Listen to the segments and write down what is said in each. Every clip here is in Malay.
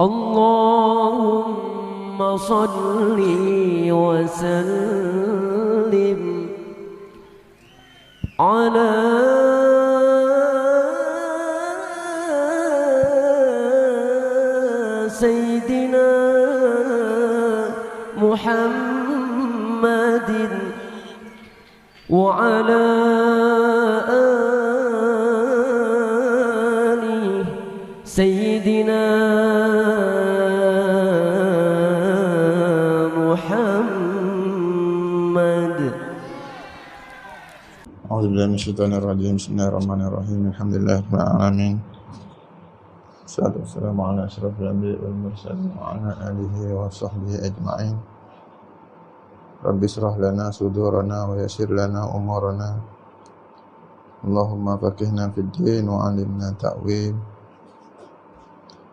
اللهم صل وسلم على سيدنا محمد وعلى آل سيدنا محمد. أعوذ بالله من الشيطان الرجيم. بسم الله الرحمن الرحيم. الحمد لله رب العالمين. الصلاة والسلام على أشرف الأنبياء والمرسلين وعلى آله وصحبه أجمعين. رب اشرح لنا صدورنا ويسر لنا أمورنا. اللهم فقهنا في الدين وعلمنا تأويل.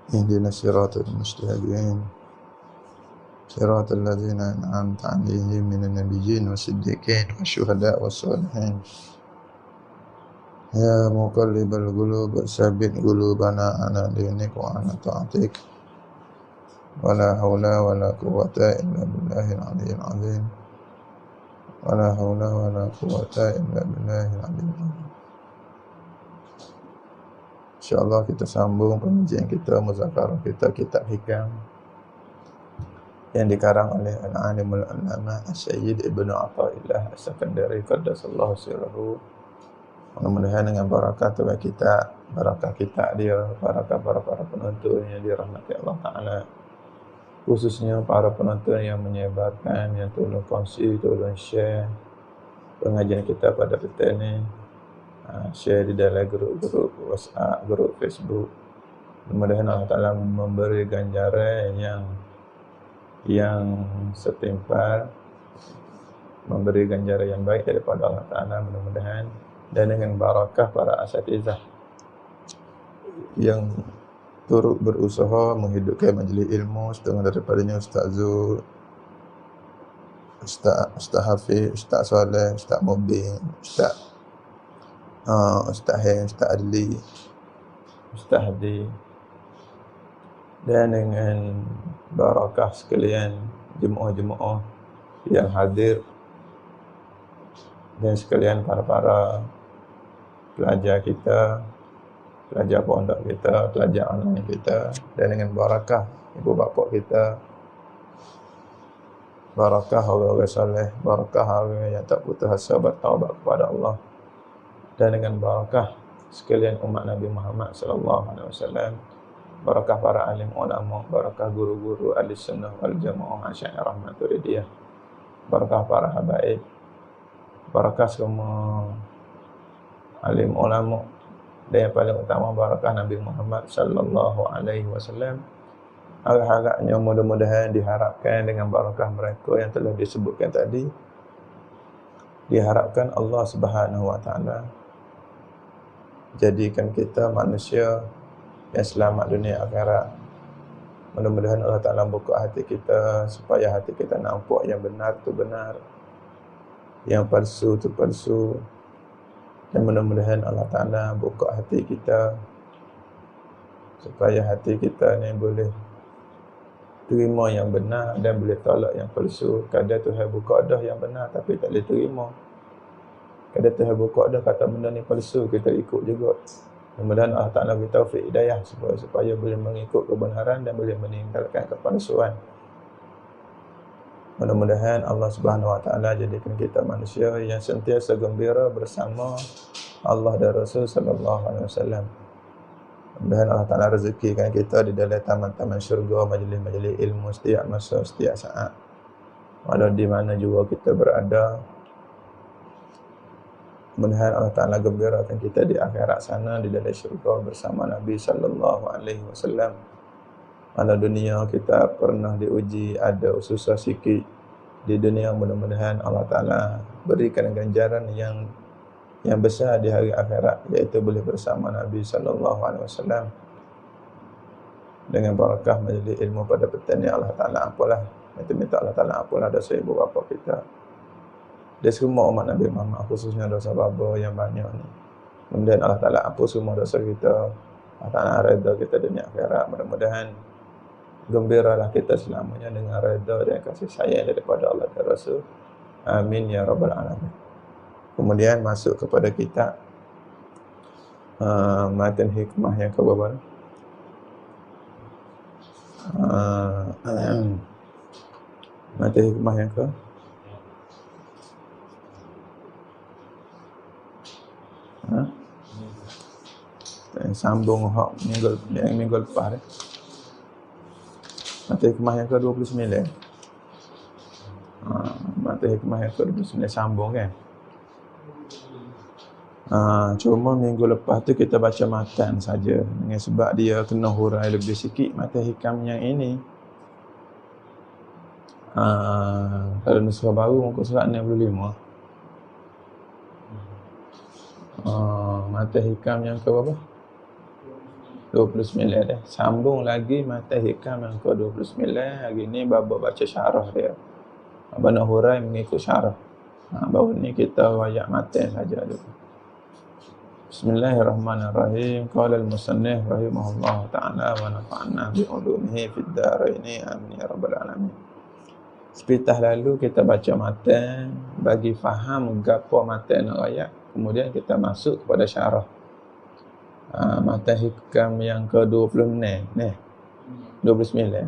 اهدنا الصراط المستقيم صراط الذين أنعمت عليهم من النبيين والصديقين والشهداء والصالحين. يا مقلب القلوب ثبت قلوبنا على دينك وعلى طاعتك. ولا حول ولا قوة إلا بالله العلي العظيم. ولا حول ولا قوة إلا بالله العلي العظيم. InsyaAllah kita sambung pengajian kita, muzakarah kita, kitab hikam yang dikarang oleh Al-Alimul Allamah As-Sayyid Ibnu Athaillah As-Sakandari Qaddasallahu sirrahu. Mudah-mudahan dengan barakah Tuhan kita, barakah kita dia, barakah para penonton yang dirahmati Allah Ta'ala, khususnya para penonton yang menyebarkan, yang tolong kongsi, tolong share pengajian kita pada petang ini. Share di dalam grup-grup WhatsApp, grup Facebook. Mudah-mudahan Allah Ta'ala memberi ganjaran yang setimpal, memberi ganjaran yang baik daripada Allah Ta'ala mudah-mudahan, dan dengan barakah para asatizah yang turut berusaha menghidupkan majlis ilmu, setengah daripadanya Ustaz Zul, Ustaz Hafiz, Ustaz Saleh, Ustaz Mubin, Ustaz Heng, Ustaz Adli, Ustaz Hadi, dan dengan barakah sekalian jemaah-jemaah yang hadir dan sekalian para pelajar kita, pelajar pondok kita, pelajar online kita, dan dengan barakah ibu bapa kita, barakah orang-orang saleh, barakah orang yang tak putus asa bertaubat kepada Allah, dan dengan barakah sekalian umat Nabi Muhammad sallallahu alaihi wasallam, barakah para alim ulama, barakah guru-guru ahli sunnah wal jamaah Asy'ariyah Maturidiyah, barakah para habaib, barakah semua alim ulama, dan yang paling utama barakah Nabi Muhammad sallallahu alaihi wasallam. Harap-harapnya mudah-mudahan diharapkan dengan barakah mereka yang telah disebutkan tadi, diharapkan Allah Subhanahu wa taala jadikan kita manusia yang selamat dunia akhirat. Mudah-mudahan Allah Ta'ala buka hati kita supaya hati kita nampak yang benar tu benar, yang palsu tu palsu. Dan mudah-mudahan Allah Ta'ala buka hati kita supaya hati kita ni boleh terima yang benar dan boleh tolak yang palsu. Kadang Tuhan buka dah yang benar tapi tak boleh terima. Kadang Tuhan buka dah kata benda ni palsu, kita ikut juga. Mudah-mudahan Allah Ta'ala beri taufik hidayah supaya boleh mengikut kebenaran dan boleh meninggalkan kepalsuan. Mudah-mudahan Allah Subhanahu wa taala jadikan kita manusia yang sentiasa gembira bersama Allah dan Rasul sallallahu alaihi wasallam. Mudah-mudahan Allah Ta'ala rezekikan kita di dalam taman-taman syurga, majlis-majlis ilmu setiap masa, setiap saat. Walau di mana juga kita berada, mudah-mudahan Allah Ta'ala gembirakan kita di akhirat sana, di dalam syurga bersama Nabi sallallahu alaihi wasallam. Kalau dunia kita pernah diuji, ada susah sikit di dunia, mudah-mudahan Allah Ta'ala berikan ganjaran yang besar di hari akhirat, iaitu boleh bersama Nabi sallallahu alaihi wasallam. Dengan barakah majlis ilmu pada petang ni, Allah Ta'ala apalah, kita minta Allah Ta'ala apalah dosa ibu bapa kita, dan semua umat Nabi Muhammad, khususnya dosa bapa yang banyak ni. Kemudian Allah Ta'ala ampun semua dosa kita, Allah Ta'ala redha kita dunia akhirat. Mudah-mudahan gembiralah kita selamanya dengan redha dan kasih sayang daripada Allah dan Rasul. Amin ya rabbal alamin. Kemudian masuk kepada kitab matan hikmah yang ke berapa? Matan hikmah yang ke sambung hak minggu lepas ni. Mata hikmah yang ke-29. Mata hikmah yang ke-29 sambung kan. Cuma minggu lepas tu kita baca matan saja. Dengan sebab dia kena hurai lebih sikit mata hikam yang ini. Kalau nuskah baru muka surat 65. Mata hikam yang ke berapa? 29 dah. Sambung lagi mata hikam yang ke-29. Hari ni baba baca syarah dia. Abang nak hurai mengikut syarah. Baru ni kita wayak matan saja dulu. Bismillahirrahmanirrahim. Qala al-musannif rahimahullah ta'ala wa nafa'na bi ulumihi fid dharain. Amin ya rabbal alamin. Sepitah lalu kita baca matan bagi faham gapo matan nak wayak. Kemudian kita masuk kepada syarah. Mata hikam yang ke-26 ni 29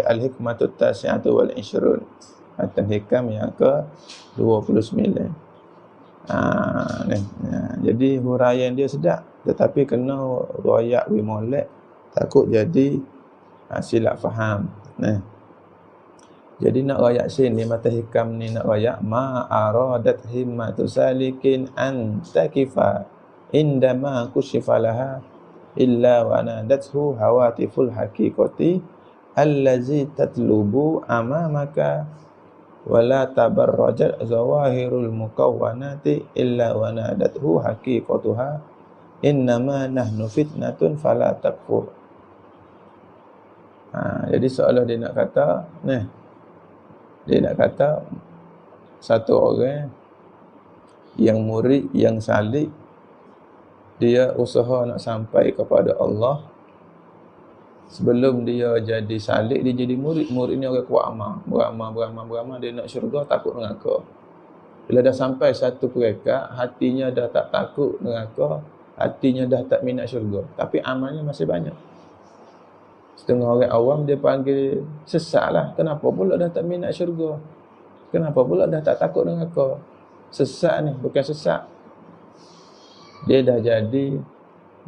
al-hikmatut tasi'atu wal 20. Mata hikam yang ke-29 jadi huraian dia sedap tetapi kena royak wi molek takut jadi silap faham. Jadi nak royak sini mata hikam ni nak royak ma aradat himmatu salikin an takifa indama kushifa laha illa wa nadathu hawatiful haqiqati allazi tatlubu amamaka wala tabarrajat zawahirul mukawwanati illa wa nadathu haqiqatuha innama nahnu fitnatun fala takfur. Jadi seolah dia nak kata dia nak kata satu orang yang murid yang salik dia usaha nak sampai kepada Allah. Sebelum dia jadi salik, dia jadi murid. Murid ni orang kuat amal. Beramal. Dia nak syurga, takut neraka. Bila dah sampai satu peringkat, hatinya dah tak takut neraka, hatinya dah tak minat syurga. Tapi amalnya masih banyak. Setengah orang awam dia panggil sesat lah. Kenapa pula dah tak minat syurga? Kenapa pula dah tak takut neraka? Sesat ni, bukan sesat. Dia dah jadi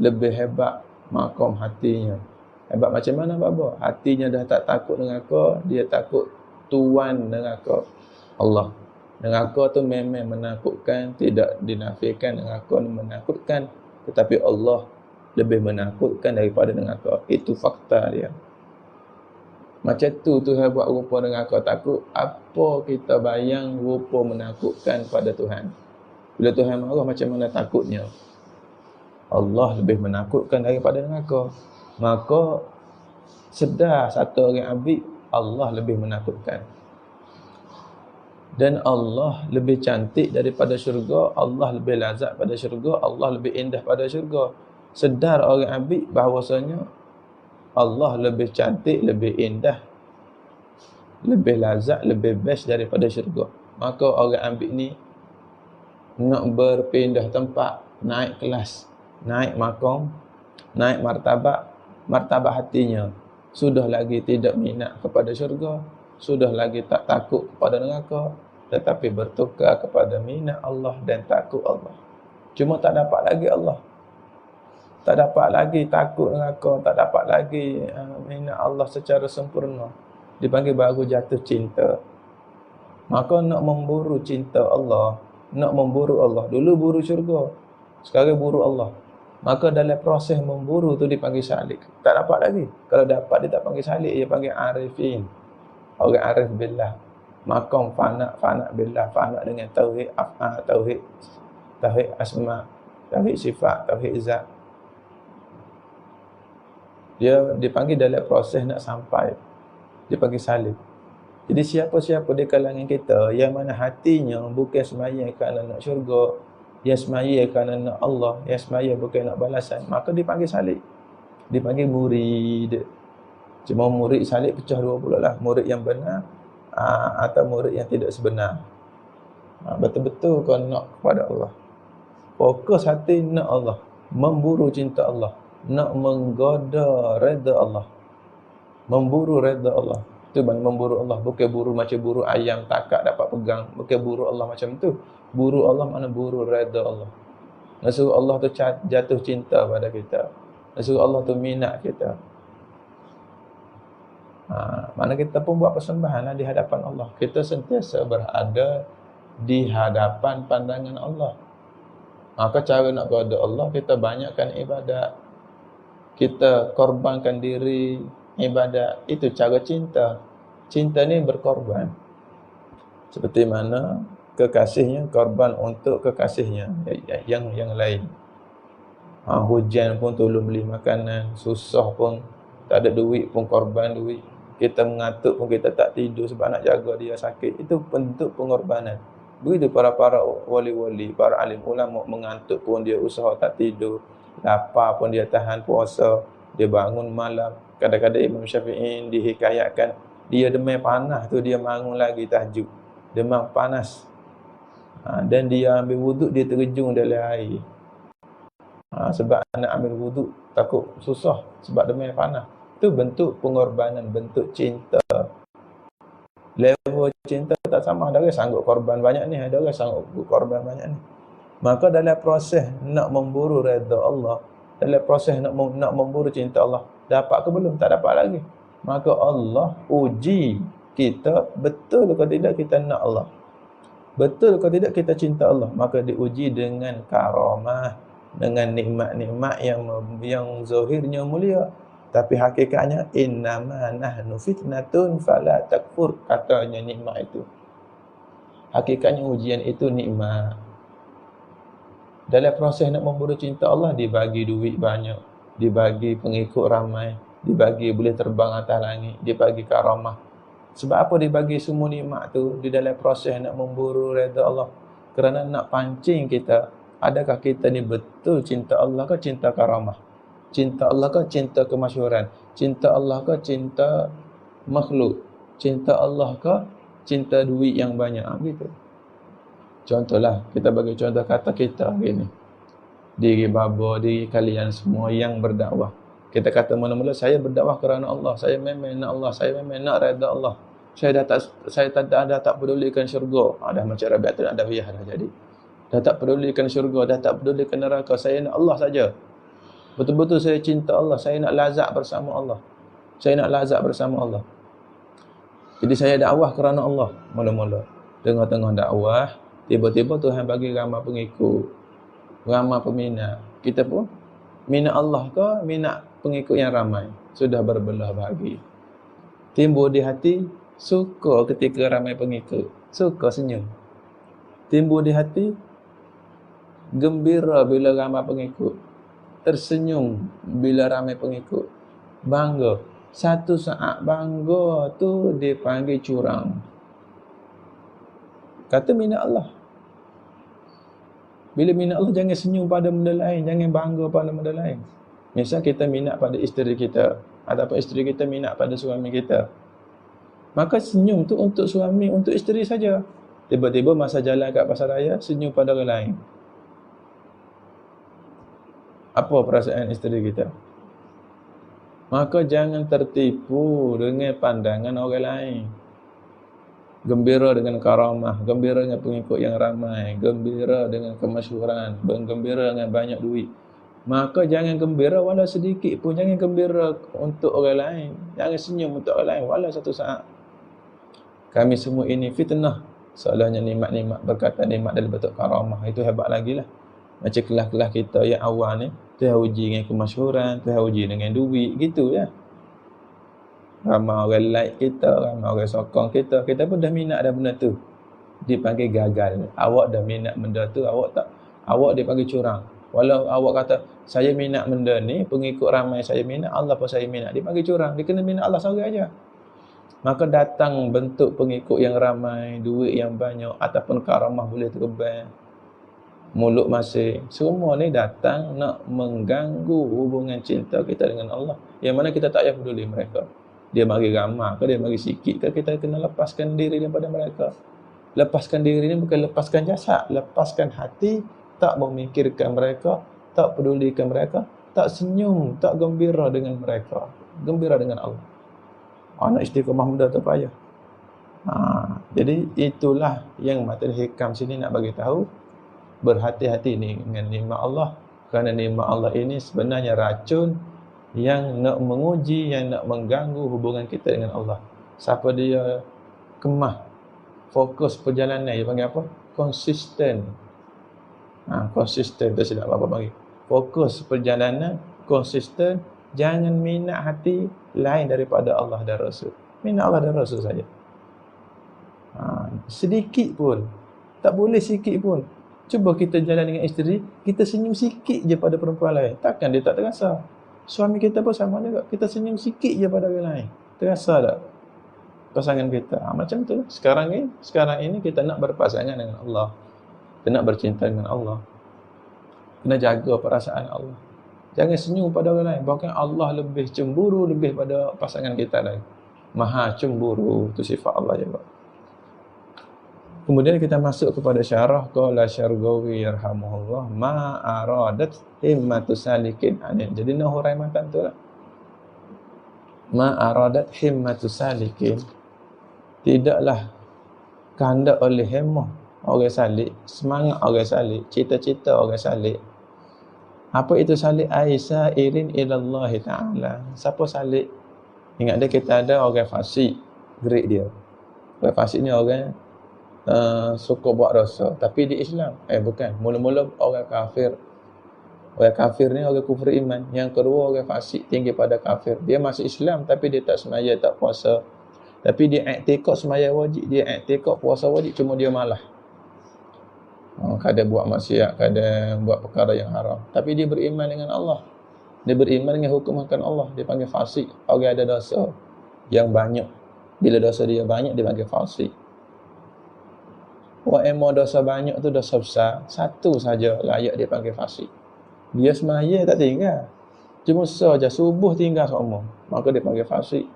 lebih hebat makom hatinya. Hebat macam mana baba? Hatinya dah tak takut neraka, dia takut tuan neraka, Allah. Neraka tu memang menakutkan, tidak dinafikan neraka menakutkan, tetapi Allah lebih menakutkan daripada neraka. Itu fakta dia. Macam tu Tuhan buat rupa neraka takut, apa kita bayang rupa menakutkan pada Tuhan. Bila Tuhan marah macam mana takutnya? Allah lebih menakutkan daripada neraka. Maka sedar satu orang abid, Allah lebih menakutkan. Dan Allah lebih cantik daripada syurga, Allah lebih lazat pada syurga, Allah lebih indah pada syurga. Sedar orang abid bahawasanya Allah lebih cantik, lebih indah, lebih lazat, lebih best daripada syurga. Maka orang abid ni nak berpindah tempat, naik kelas, naik makom, naik martabat hatinya. Sudah lagi tidak minat kepada syurga, sudah lagi tak takut kepada neraka, tetapi bertukar kepada minat Allah dan takut Allah. Cuma tak dapat lagi Allah. Tak dapat lagi takut neraka, tak dapat lagi minat Allah secara sempurna. Dipanggil baru jatuh cinta. Maka nak memburu cinta Allah, nak memburu Allah. Dulu buru syurga, sekarang buru Allah. Maka dalam proses memburu tu dipanggil salik. Tak dapat lagi. Kalau dapat dia tak panggil salik, dia panggil arifin. Orang arif billah. Maqam fana billah, fana dengan tauhid af'al, tauhid asma, tauhid sifat, tauhid zat. Dia dipanggil dalam proses nak sampai, dipanggil salik. Jadi siapa-siapa di kalangan kita yang mana hatinya bukan semaya kerana nak syurga, yang semaya kerana nak Allah, yang semaya bukan nak balasan, maka dipanggil salik, dipanggil murid. Cuma murid salib pecah dua pula lah. Murid yang benar atau murid yang tidak sebenar. Betul-betul kau nak kepada Allah. Fokus hati nak Allah. Memburu cinta Allah. Nak menggoda redha Allah. Memburu redha Allah. Itu memburu Allah. Bukan buru macam buru ayam takak dapat pegang. Bukan buru Allah macam tu. Buru Allah mana buru redha Allah. Nasuh Allah tu jatuh cinta pada kita. Nasuh Allah tu minat kita. Mana kita pun buat persembahan di hadapan Allah. Kita sentiasa berada di hadapan pandangan Allah. Maka cara nak kepada Allah, kita banyakkan ibadat. Kita korbankan diri ibadat. Itu cara cinta. Cinta ni berkorban. Seperti mana kekasihnya korban untuk kekasihnya yang lain. Hujan pun tolong beli makanan, susah pun tak ada duit pun korban duit. Kita mengantuk pun kita tak tidur sebab nak jaga dia sakit. Itu bentuk pengorbanan. Begitu para wali-wali, para alim ulama mengantuk pun dia usaha tak tidur. Lapar pun dia tahan puasa. Dia bangun malam. Kadang-kadang Imam Syafi'i dihikayatkan, dia demam panas tu dia bangun lagi tahajud. Demam panas. Dan dia ambil wuduk, dia terjun dalam air. Sebab nak ambil wuduk takut susah sebab demam panas. Itu bentuk pengorbanan, bentuk cinta. Level cinta tak sama. Ada orang sanggup korban banyak ni, ada orang sanggup korban banyak ni. Maka dalam proses nak memburu redha Allah, dalam proses nak memburu cinta Allah, dapat ke belum? Tak dapat lagi. Maka Allah uji kita, betul ke tidak kita nak Allah, betul ke tidak kita cinta Allah. Maka diuji dengan karamah, dengan nikmat-nikmat yang zahirnya mulia, tapi hakikatnya innama nahnu fitnatun fala takfur. Katanya nikmat itu, hakikatnya ujian itu nikmat. Dalam proses nak memburu cinta Allah, dibagi duit banyak, dibagi pengikut ramai, dibagi boleh terbang atas langit, dibagi karamah. Sebab apa dibagi semua nikmat tu? Di dalam proses nak memburu redha Allah, kerana nak pancing kita, adakah kita ni betul cinta Allah ke cinta karamah? Cinta Allah ke cinta kemasyhuran? Cinta Allah ke cinta makhluk? Cinta Allah ke cinta duit yang banyak? Gitu. Contohlah, kita bagi contoh kata kita hari ni. Diri baba, diri kalian semua yang berdakwah. Kita kata mula-mula, saya berdakwah kerana Allah. Saya memang nak Allah. Saya memang nak redha Allah. Saya tak pedulikan syurga. Dah macam Rabi'atul Adawiyah dah jadi. Dah tak pedulikan syurga, dah tak pedulikan neraka. Saya nak Allah saja. Betul-betul saya cinta Allah. Saya nak lazat bersama Allah. Saya nak lazat bersama Allah. Jadi saya dakwah kerana Allah mula-mula. Tengah-tengah dakwah, tiba-tiba Tuhan bagi ramai pengikut, ramai peminat. Kita pun minat Allah ke minat pengikut yang ramai? Sudah berbelah bahagi. Timbul di hati suka ketika ramai pengikut, suka senyum. Timbul di hati gembira bila ramai pengikut, tersenyum bila ramai pengikut, bangga. Satu saat bangga tu dipanggil curang. Kata minat Allah. Bila minat Allah, jangan senyum pada benda lain, jangan bangga pada benda lain. Misal kita minat pada isteri kita, ataupun isteri kita minat pada suami kita, maka senyum tu untuk suami, untuk isteri saja. Tiba-tiba masa jalan kat pasar raya, senyum pada orang lain. Apa perasaan isteri kita? Maka jangan tertipu dengan pandangan orang lain. Gembira dengan karamah, gembira dengan pengikut yang ramai, gembira dengan kemasyhuran, gembira dengan banyak duit. Maka jangan gembira walau sedikit pun, jangan gembira untuk orang lain, jangan senyum untuk orang lain walau satu saat. Kami semua ini fitnah. Soalnya nikmat-nikmat, berkata nikmat dalam bentuk karamah, itu hebat lagi lah. Macam kelas-kelas kita yang awal ni, Tuhan uji dengan kemasyhuran, Tuhan uji dengan duit, gitu ya. Ramai orang like kita, ramai orang sokong kita, kita pun dah minat dah benda tu. Dipanggil gagal. Awak dah minat benda tu, awak dipanggil curang. Walau awak kata, saya minat benda ni, pengikut ramai saya minat, Allah pun saya minat, dipanggil curang. Dia kena minat Allah seorang aja. Maka datang bentuk pengikut yang ramai, duit yang banyak, ataupun karamah boleh terbang, mulut masing, semua ni datang nak mengganggu hubungan cinta kita dengan Allah, yang mana kita tak payah peduli mereka. Dia bagi ramah ke, dia bagi sikit ke, kita kena lepaskan diri daripada mereka. Lepaskan diri ni bukan lepaskan jasad, lepaskan hati, tak memikirkan mereka, tak pedulikan mereka, tak senyum, tak gembira dengan mereka, gembira dengan Allah. Nak istiqamah muda tu payah. Jadi itulah yang Matul Hikam sini nak bagi tahu, berhati-hati ni dengan nikmat Allah, kerana nikmat Allah ini sebenarnya racun yang nak menguji, yang nak mengganggu hubungan kita dengan Allah. Siapa dia kemah fokus perjalanan, dia panggil apa? Konsisten. Konsisten tu silap apa panggil. Fokus perjalanan, konsisten, jangan minat hati lain daripada Allah dan Rasul. Minat Allah dan Rasul saja. Sedikit pun, tak boleh sikit pun. Cuba kita jalan dengan isteri, kita senyum sikit je pada perempuan lain, takkan dia tak terasa? Suami kita pun sama juga, kita senyum sikit je pada orang lain, terasa tak pasangan kita? Macam tu. Sekarang ini kita nak berpasangan dengan Allah, kita nak bercinta dengan Allah, kena jaga perasaan Allah. Jangan senyum pada orang lain. Bahkan Allah lebih cemburu lebih pada pasangan kita lain. Maha cemburu, itu sifat Allah juga. Kemudian kita masuk kepada syarah. Qala Syarghawi yarhamuhullah, ma aradat himmatus salikin anin. Jadi nak hurai matan tu lah. Ma aradat himmatus salikin, tidaklah kehendak oleh himmah orang salik, semangat orang salik, cita-cita orang salik. Apa itu salik? Aisa irin ilallah ta'ala. Siapa salik? Ingat dia, kita ada orang fasik, grade dia. Orang fasik ni orang suka buat dosa tapi di Islam. Bukan, mula-mula orang kafir. Orang kafir ni orang kufur iman. Yang kedua orang fasik tinggi pada kafir. Dia masuk Islam tapi dia tak semaya, tak puasa. Tapi dia i'tikad semaya wajib, dia i'tikad puasa wajib, cuma dia malah. Kadang buat maksiat, kadang buat perkara yang haram. Tapi dia beriman dengan Allah. Dia beriman dengan hukum Allah. Dia panggil fasik. Orang ada dosa yang banyak. Bila dosa dia banyak, dia panggil fasik. Emo dosa banyak tu dosa besar, satu saja layak dia panggil fasik. Dia semaya tak tinggal, cuma saja subuh tinggal semua, maka dia panggil fasik.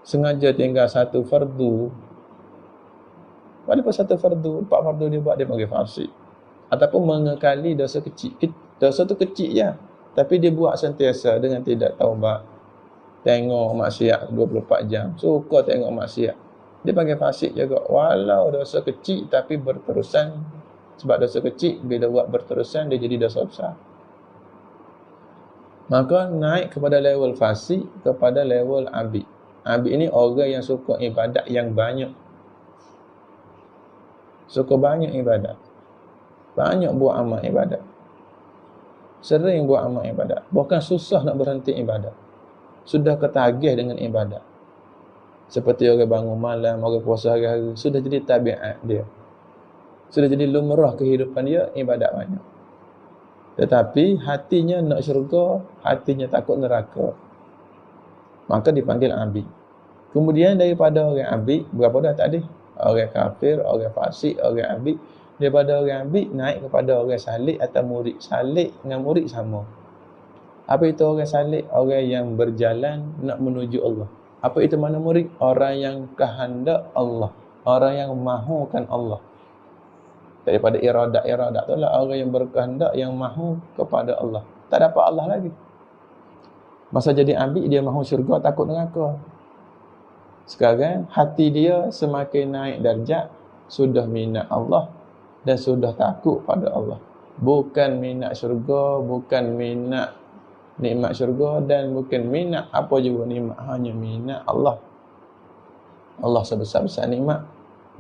Sengaja tinggal satu fardu, walaupun satu fardu, 4 fardu dia buat, dia panggil fasik. Ataupun mengekali dosa kecil. Dosa tu kecil je, tapi dia buat sentiasa dengan tidak taubat. Tengok maksiat 24 jam, suka tengok maksiat, dia panggil fasik juga. Walau dosa kecil tapi berterusan. Sebab dosa kecil bila buat berterusan, dia jadi dosa besar. Maka naik kepada level fasik, kepada level abid. Abid ini orang yang suka ibadat yang banyak. Suka banyak ibadat, banyak buat amal ibadat, sering buat amal ibadat. Bukan susah nak berhenti ibadat, sudah ketagih dengan ibadat. Seperti orang bangun malam, orang puasa hari-hari, sudah jadi tabiat dia, sudah jadi lumrah kehidupan dia, ibadat banyak. Tetapi hatinya nak syurga, hatinya takut neraka, maka dipanggil abid. Kemudian daripada orang abid, berapa dah tadi? Orang kafir, orang fasik, orang abid. Daripada orang abid naik kepada orang salik atau murid. Salik dengan murid sama. Apa itu orang salik? Orang yang berjalan nak menuju Allah. Apa itu mana murid? Orang yang kehendak Allah, orang yang mahukan Allah. Daripada iradat tu lah orang yang berkehendak, yang mahu kepada Allah. Tak dapat Allah lagi. Masa jadi abid, dia mahu syurga, takut neraka. Sekarang hati dia semakin naik darjat, sudah minat Allah dan sudah takut pada Allah. Bukan minat syurga, bukan minat nikmat syurga, dan bukan minat apa juga nikmat, hanya minat Allah. Allah sebesar-besar nikmat.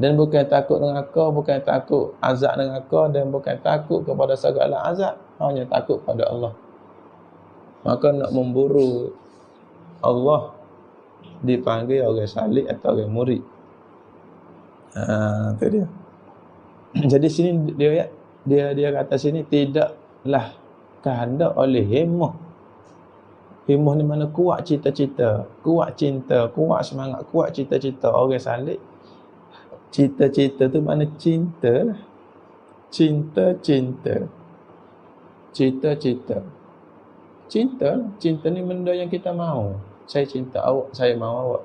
Dan bukan takut neraka, bukan takut azab neraka, dan bukan takut kepada segala azab, hanya takut pada Allah. Maka nak memburu Allah dipanggil orang salik atau orang murid. Itu dia. Jadi sini dia kata sini, tidaklah kehendak oleh himmah. Himmah ni mana kuat cita-cita, kuat cinta, kuat semangat, kuat cita-cita orang salik. Cita-cita tu mana cinta lah. Cinta-cinta. Cita-cita. Cinta ni benda yang kita mahu. Saya cinta awak, saya mahu awak.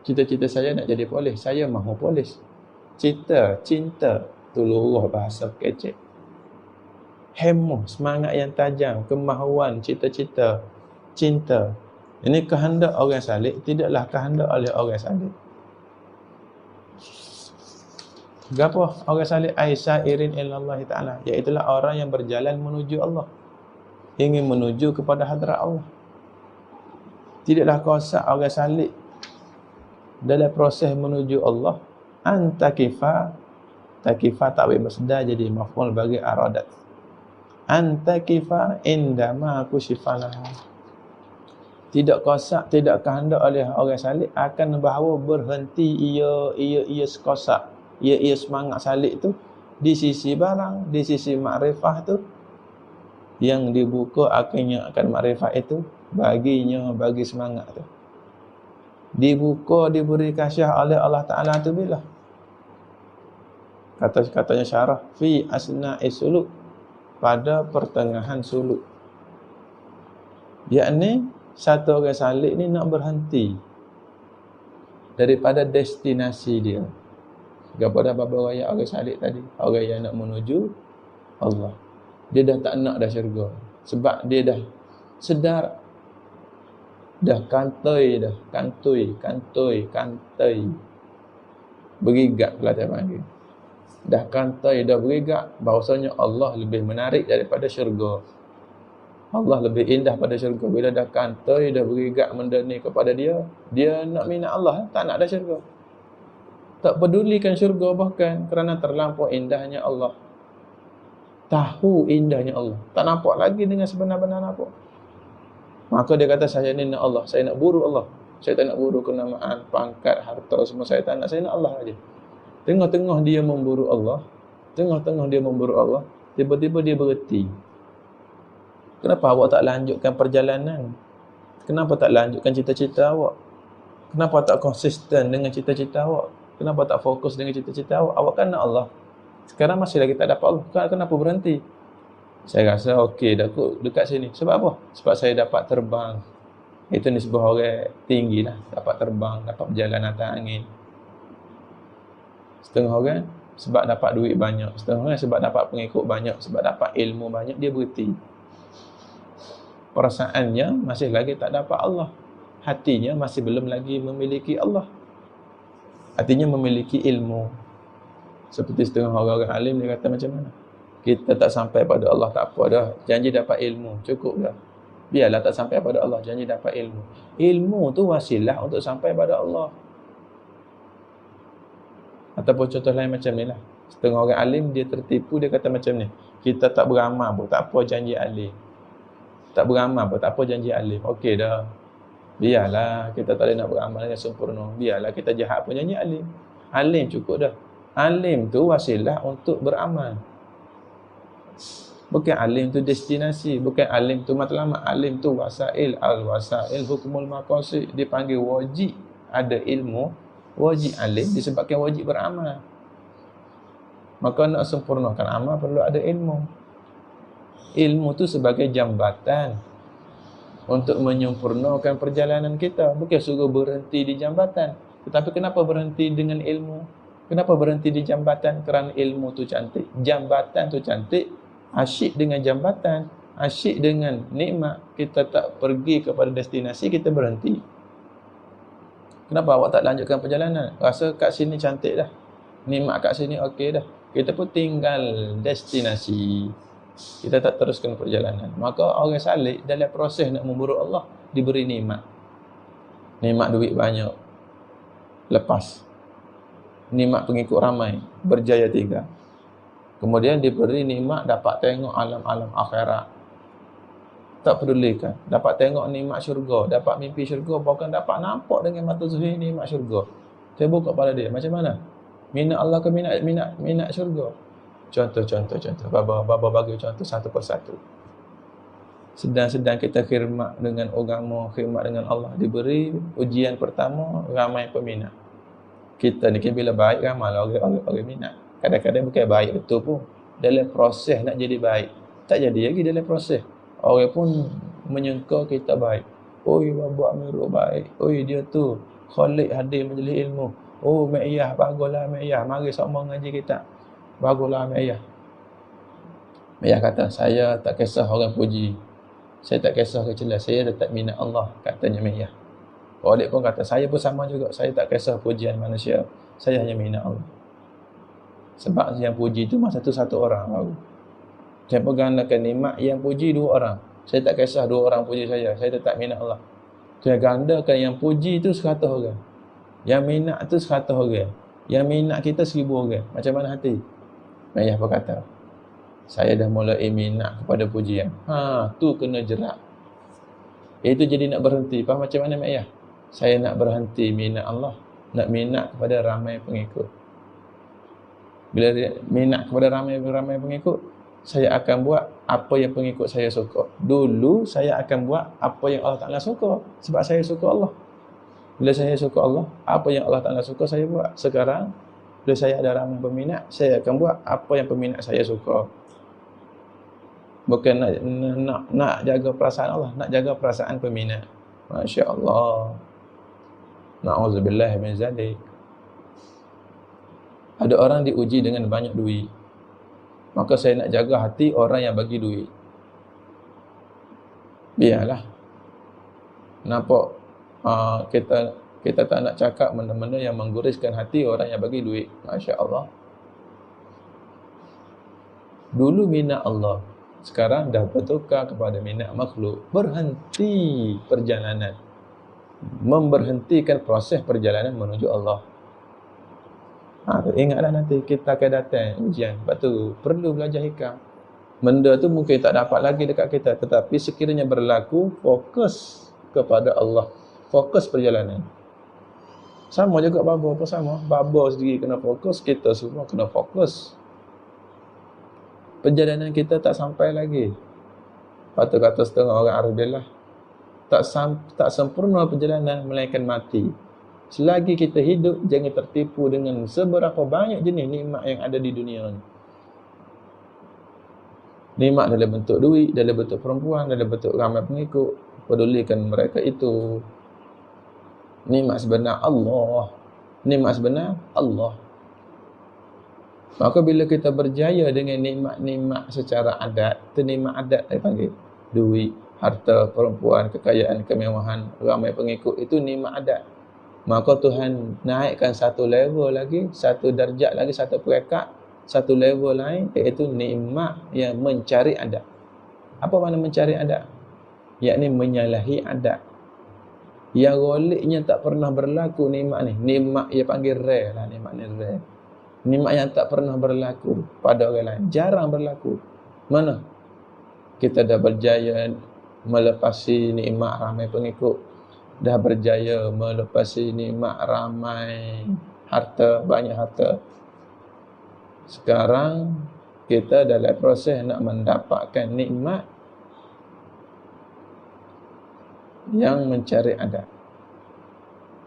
Cita-cita saya nak jadi polis, saya mahu polis. Cinta tu luruh bahasa kecek. Hemah, semangat yang tajam, kemahuan, cita-cita, cinta. Ini kehendak orang salih, tidaklah kehendak oleh orang salih. Gapo orang salih? Aisairin ilallah ta'ala, iaitulah orang yang berjalan menuju Allah, ingin menuju kepada hadrat Allah. Tidaklah kosak orang salih dalam proses menuju Allah. Antakifa, takifa takwil masdar jadi maf'ul bagi aradat. Antakifa indama kusyifalaha. Tidak kosak, tidak kehendak oleh orang salih akan bahawa berhenti ia sekosak, ia semangat salih tu di sisi barang, di sisi makrifah tu yang dibuka akhirnya akan makrifah itu baginya, bagi semangat tu. Dibuka, diberi kasyah oleh Allah Ta'ala tu bila? Katanya syarah, fi asna'i suluk, pada pertengahan suluk. Yakni satu orang salih ni nak berhenti daripada destinasi dia. Kepada bapa raya orang salih tadi, orang yang nak menuju Allah. Dia dah tak nak dah syurga. Sebab dia dah sedar, dah kantoi, berigat pula dia panggil. Dah kantai, dah berigat bahawasanya Allah lebih menarik daripada syurga. Allah lebih indah pada syurga. Bila dah kantai, dah berigat mendeni kepada dia, dia nak minat Allah, tak nak dah syurga. Tak pedulikan syurga bahkan kerana terlampau indahnya Allah. Tahu indahnya Allah, tak nampak lagi dengan sebenar-benar nampak. Maka dia kata, saya ni nak Allah, saya nak buru Allah. Saya tak nak buru kenamaan, pangkat, harta semua saya tak nak, saya nak Allah aja. Tengah-tengah dia memburu Allah, tiba-tiba dia berhenti. Kenapa awak tak lanjutkan perjalanan? Kenapa tak lanjutkan cita-cita awak? Kenapa tak konsisten dengan cita-cita awak? Kenapa tak fokus dengan cita-cita awak? Awak kan nak Allah. Sekarang masih lagi tak dapat Allah. Kenapa berhenti? Saya rasa okey dah kot dekat sini. Sebab apa? Sebab saya dapat terbang. Itu nisbah orang tinggi lah. Dapat terbang, dapat berjalan atas angin. Setengah orang sebab dapat duit banyak. Setengah orang sebab dapat pengikut banyak. Sebab dapat ilmu banyak, dia berhenti. Perasaannya masih lagi tak dapat Allah. Hatinya masih belum lagi memiliki Allah. Hatinya memiliki ilmu. Seperti setengah orang-orang alim, dia kata macam mana? Kita tak sampai pada Allah, tak apa dah. Janji dapat ilmu, cukup dah. Biarlah tak sampai pada Allah, janji dapat ilmu. Ilmu tu wasilah untuk sampai pada Allah. Ataupun contoh lain macam ni lah. Setengah orang alim, dia tertipu, dia kata macam ni. Kita tak beramal pun, tak apa janji alim. Tak beramal pun, tak apa janji alim. Okey dah. Biarlah kita tak boleh nak beramal dengan sempurna. Biarlah kita jahat pun janji alim. Alim cukup dah. Alim tu wasilah untuk beramal. Bukan alim tu destinasi, bukan alim tu matlamat. Alim tu wasail, al-wasail hukmul maqasid. Dipanggil wajib ada ilmu, wajib alim disebabkan wajib beramal. Maka nak sempurnakan amal perlu ada ilmu. Ilmu tu sebagai jambatan untuk menyempurnakan perjalanan kita. Bukan suruh berhenti di jambatan. Tetapi kenapa berhenti dengan ilmu? Kenapa berhenti di jambatan? Kerana ilmu tu cantik, jambatan tu cantik. Asyik dengan jambatan, asyik dengan nikmat, kita tak pergi kepada destinasi, kita berhenti. Kenapa awak tak lanjutkan perjalanan? Rasa kat sini cantik dah, nikmat kat sini okey dah, kita pun tinggal destinasi, kita tak teruskan perjalanan. Maka orang salih dalam proses nak memburu Allah, diberi nikmat. Nikmat duit banyak, lepas. Nikmat pengikut ramai, berjaya 3. Kemudian diberi nikmat dapat tengok alam-alam akhirat. Tak pedulikan. Dapat tengok nikmat syurga, dapat mimpi syurga, bahkan dapat nampak dengan mata zuhir nikmat syurga. Saya buka kepala dia, macam mana? Minat Allah ke minat syurga? Contoh. Baba bagi contoh satu persatu. Sedang kita khidmat dengan agama, khidmat dengan Allah, diberi ujian pertama, ramai peminat. Kita ni bila baik ramai orang minat. Kadang-kadang bukan baik betul pun. Dalam proses nak jadi baik, tak jadi lagi dalam proses. Orang pun menyangka kita baik. Oi Bapa Amirul baik. Oi dia tu Khalid hadir majlis ilmu. Oh Mek Iyah, baguslah Mek Iyah. Mari sama ngaji kita. Baguslah Mek Iyah. Mek Iyah kata, saya tak kisah orang puji. Saya tak kisah kecelas. Saya tetap minat Allah, katanya Mek Iyah. Khalid pun kata, saya pun sama juga. Saya tak kisah pujian manusia. Saya hanya minat Allah. Sebab yang puji itu masa tu satu orang baru. Saya pergandakan nikmat yang puji dua orang. Saya tak kisah dua orang puji saya. Saya tetap minat Allah. Saya gandakan yang puji itu 100 orang. Yang minat tu 100 orang. Yang minat kita 1000 orang. Macam mana hati? Mek Iyah berkata, saya dah mulai minat kepada pujian. Tu kena jerak. Itu jadi nak berhenti. Faham macam mana Mek Iyah? Saya nak berhenti minat Allah. Nak minat kepada ramai pengikut. Bila minat kepada ramai pengikut, saya akan buat apa yang pengikut saya suka. Dulu saya akan buat apa yang Allah Ta'ala suka. Sebab saya suka Allah. Bila saya suka Allah, apa yang Allah Ta'ala suka saya buat. Sekarang, bila saya ada ramai peminat, saya akan buat apa yang peminat saya suka. Bukan nak jaga perasaan Allah, nak jaga perasaan peminat. Masya Allah. Na'udzubillah min zalik. Ada orang diuji dengan banyak duit. Maka saya nak jaga hati orang yang bagi duit. Biarlah. Nampak kita tak nak cakap benda-benda yang mengguriskan hati orang yang bagi duit. Masya Allah. Dulu minat Allah, sekarang dah bertukar kepada minat makhluk. Berhenti perjalanan. Memberhentikan proses perjalanan menuju Allah. Ingatlah nanti kita akan datang ujian. Sebab tu perlu belajar hikam. Benda tu mungkin tak dapat lagi dekat kita, tetapi sekiranya berlaku, fokus kepada Allah. Fokus perjalanan. Sama juga baba pun sama. Baba sendiri kena fokus, kita semua kena fokus. Perjalanan kita tak sampai lagi. Kata-kata setengah orang Arabillah, tak sempurna perjalanan melainkan mati. Selagi kita hidup, jangan tertipu dengan seberapa banyak jenis nikmat yang ada di dunia ni. Nikmat dalam bentuk duit, dalam bentuk perempuan, dalam bentuk ramai pengikut. Pedulikan mereka itu. Nikmat sebenar Allah. Nikmat sebenar Allah. Maka bila kita berjaya dengan nikmat-nikmat secara adat, itu nikmat adat saya panggil. Duit, harta, perempuan, kekayaan, kemewahan, ramai pengikut, itu nikmat adat. Maka Tuhan naikkan satu level lagi, satu darjat lagi, satu peringkat, satu level lain, iaitu nikmat yang mencari adat. Apa makna mencari adat? Yakni menyalahi adat. Yang goliknya tak pernah berlaku nikmat ni. Nikmat ia panggil rare lah, nikmat ni rare. Nikmat yang tak pernah berlaku pada orang lain. Jarang berlaku. Mana? Kita dah berjaya melepasi nikmat ramai pengikut. Dah berjaya melepasi nikmat ramai harta, banyak harta. Sekarang kita dalam proses nak mendapatkan nikmat yang mencari adat.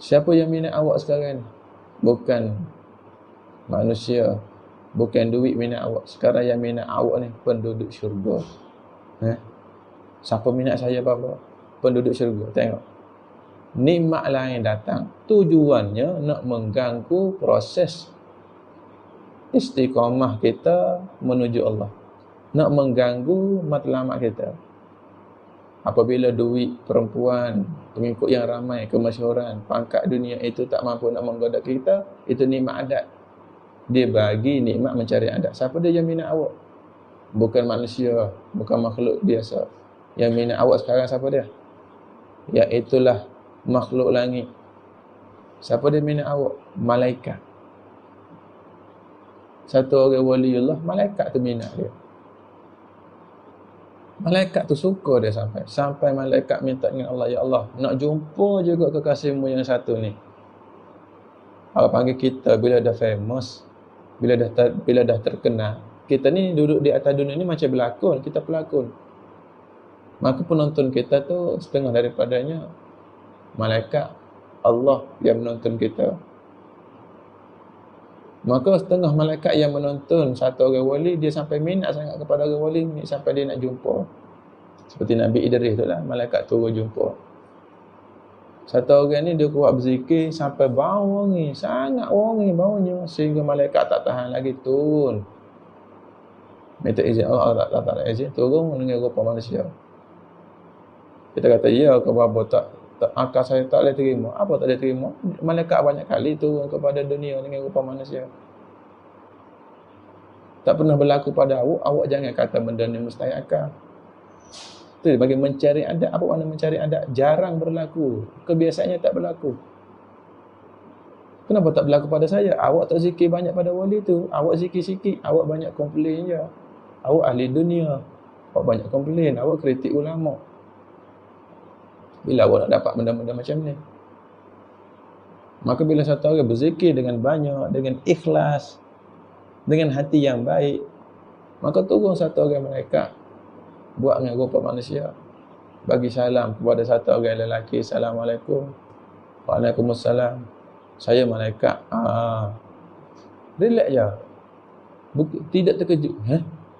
Siapa yang minat awak sekarang? Bukan manusia, bukan duit minat awak. Sekarang yang minat awak ni penduduk syurga. Siapa minat saya apa? Penduduk syurga. Tengok. Nikmat lain datang, tujuannya nak mengganggu proses istiqamah kita menuju Allah. Nak mengganggu matlamat kita. Apabila duit, perempuan, pengikut yang ramai, kemasyhuran, pangkat dunia itu tak mampu nak menggoda kita, itu nikmat adat. Dia bagi nikmat mencari adat. Siapa dia yang minat awak? Bukan manusia, bukan makhluk biasa. Yang minat awak sekarang siapa dia? Iaitulah makhluk langit. Siapa dia minat awak? Malaikat. Satu orang waliullah, malaikat tu minat dia. Malaikat tu suka dia sampai malaikat minta dengan Allah, ya Allah, nak jumpa juga kekasihmu yang satu ni. Allah panggil kita bila dah famous, bila dah terkenal. Kita ni duduk di atas dunia ni macam berlakon, kita pelakon. Maka penonton kita tu setengah daripadanya malaikat, Allah yang menonton kita. Maka setengah malaikat yang menonton satu orang wali, dia sampai minat sangat kepada orang wali ni, sampai dia nak jumpa. Seperti Nabi Idris tu lah, malaikat turun jumpa. Satu orang ni dia kuat berzikir sampai bau wangi, sangat wangi baunya sehingga malaikat tak tahan lagi turun. Minta izin Allah, Allah tak izin turun dengan rupa manusia. Kita kata ya ke bapa tak akal saya tak boleh terima. Apa tak boleh terima? Malaikat banyak kali turun kepada dunia dengan rupa manusia. Tak pernah berlaku pada awak jangan kata benda ni mustahil akal. Itu bagi mencari adat. Apa makna mencari adat? Jarang berlaku. Kebiasaannya tak berlaku. Kenapa tak berlaku pada saya? Awak tak zikir banyak pada wali tu. Awak zikir sikit. Awak banyak komplain je. Awak ahli dunia. Awak banyak komplain. Awak kritik ulama. Bila awak nak dapat benda-benda macam ni? Maka bila satu orang berzikir dengan banyak, dengan ikhlas, dengan hati yang baik, maka turun satu orang malaikat buat dengan rupa manusia, bagi salam kepada satu orang lelaki, Assalamualaikum. Waalaikumsalam. Saya malaikat. Relax je. Tidak terkejut.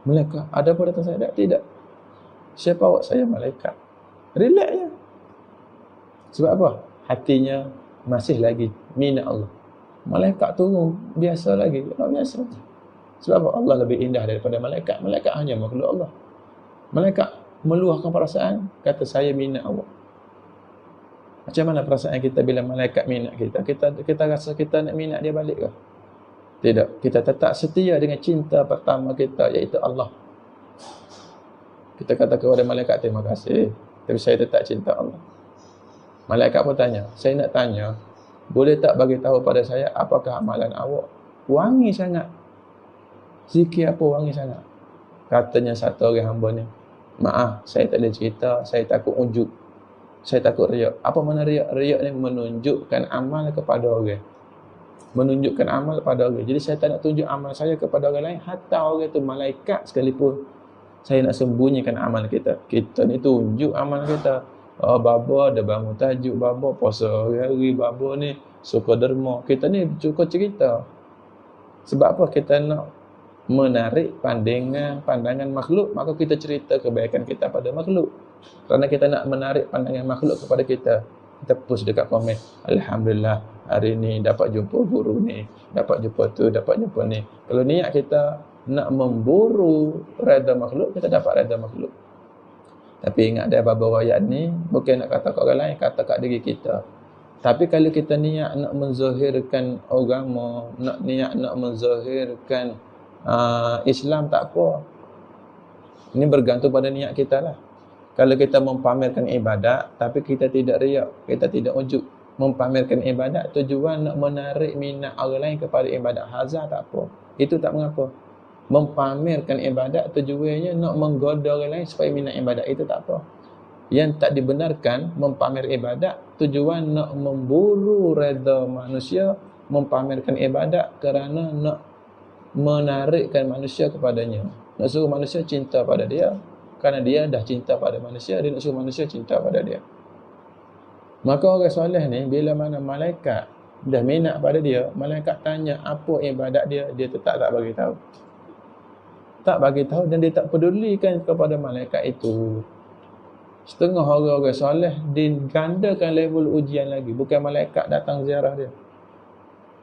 Malaikat? Ada apa datang saya? Tidak. Siapa awak? Saya malaikat. Relax je. Sebab apa? Hatinya masih lagi minat Allah. Malaikat turun biasa lagi. Biasa. Sebab apa? Allah lebih indah daripada malaikat. Malaikat hanya makhluk Allah. Malaikat meluahkan perasaan, kata saya minat awak. Macam mana perasaan kita bila malaikat minat kita? Kita rasa kita nak minat dia balik ke? Tidak. Kita tetap setia dengan cinta pertama kita, iaitu Allah. Kita kata kepada malaikat, terima kasih, tapi saya tetap cinta Allah. Malaikat pun tanya, saya nak tanya, boleh tak bagi tahu pada saya apakah amalan awak? Wangi sangat. Zikir apa wangi sangat? Katanya satu orang hamba ni, maaf, saya tak boleh cerita, saya takut ujub. Saya takut riak. Apa mana riak? Riak ni menunjukkan amal kepada orang. Menunjukkan amal kepada orang. Jadi saya tak nak tunjuk amal saya kepada orang lain. Hatta orang tu malaikat sekalipun, saya nak sembunyikan amal kita. Kita ni tunjuk amal kita. Oh, baba ada bangun tajuk, baba puasa hari-hari, baba ni suka derma. Kita ni cukup cerita. Sebab apa? Kita nak menarik pandangan makhluk, maka kita cerita kebaikan kita pada makhluk. Kerana kita nak menarik pandangan makhluk kepada kita, kita post dekat komen, alhamdulillah hari ni dapat jumpa guru ni, dapat jumpa tu, dapat jumpa ni. Kalau niat kita nak memburu redha makhluk, kita dapat redha makhluk. Tapi ingat dia bab ayat ni bukan nak kata kat orang lain, kata kat diri kita. Tapi kalau kita niat nak menzahirkan agama, niat nak menzahirkan Islam, tak apa. Ini bergantung pada niat kita lah. Kalau kita mempamerkan ibadat tapi kita tidak riak, kita tidak ujub, mempamerkan ibadat tujuan nak menarik minat orang lain kepada ibadat, hazar tak apa. Itu tak mengapa. Mempamerkan ibadat tujuannya nak menggoda orang lain supaya minat ibadat, itu tak apa. Yang tak dibenarkan mempamer ibadat tujuan nak memburu redha manusia, mempamerkan ibadat kerana nak menarikkan manusia kepadanya. Nak suruh manusia cinta pada dia, kerana dia dah cinta pada manusia, dia nak suruh manusia cinta pada dia. Maka orang soleh ni, bila mana malaikat dah minat pada dia, malaikat tanya apa ibadat dia, dia tetap tak bagi tahu. Tak bagi tahu dan dia tak pedulikan kepada malaikat itu. Setengah orang-orang soleh digandakan level ujian lagi. Bukan malaikat datang ziarah dia.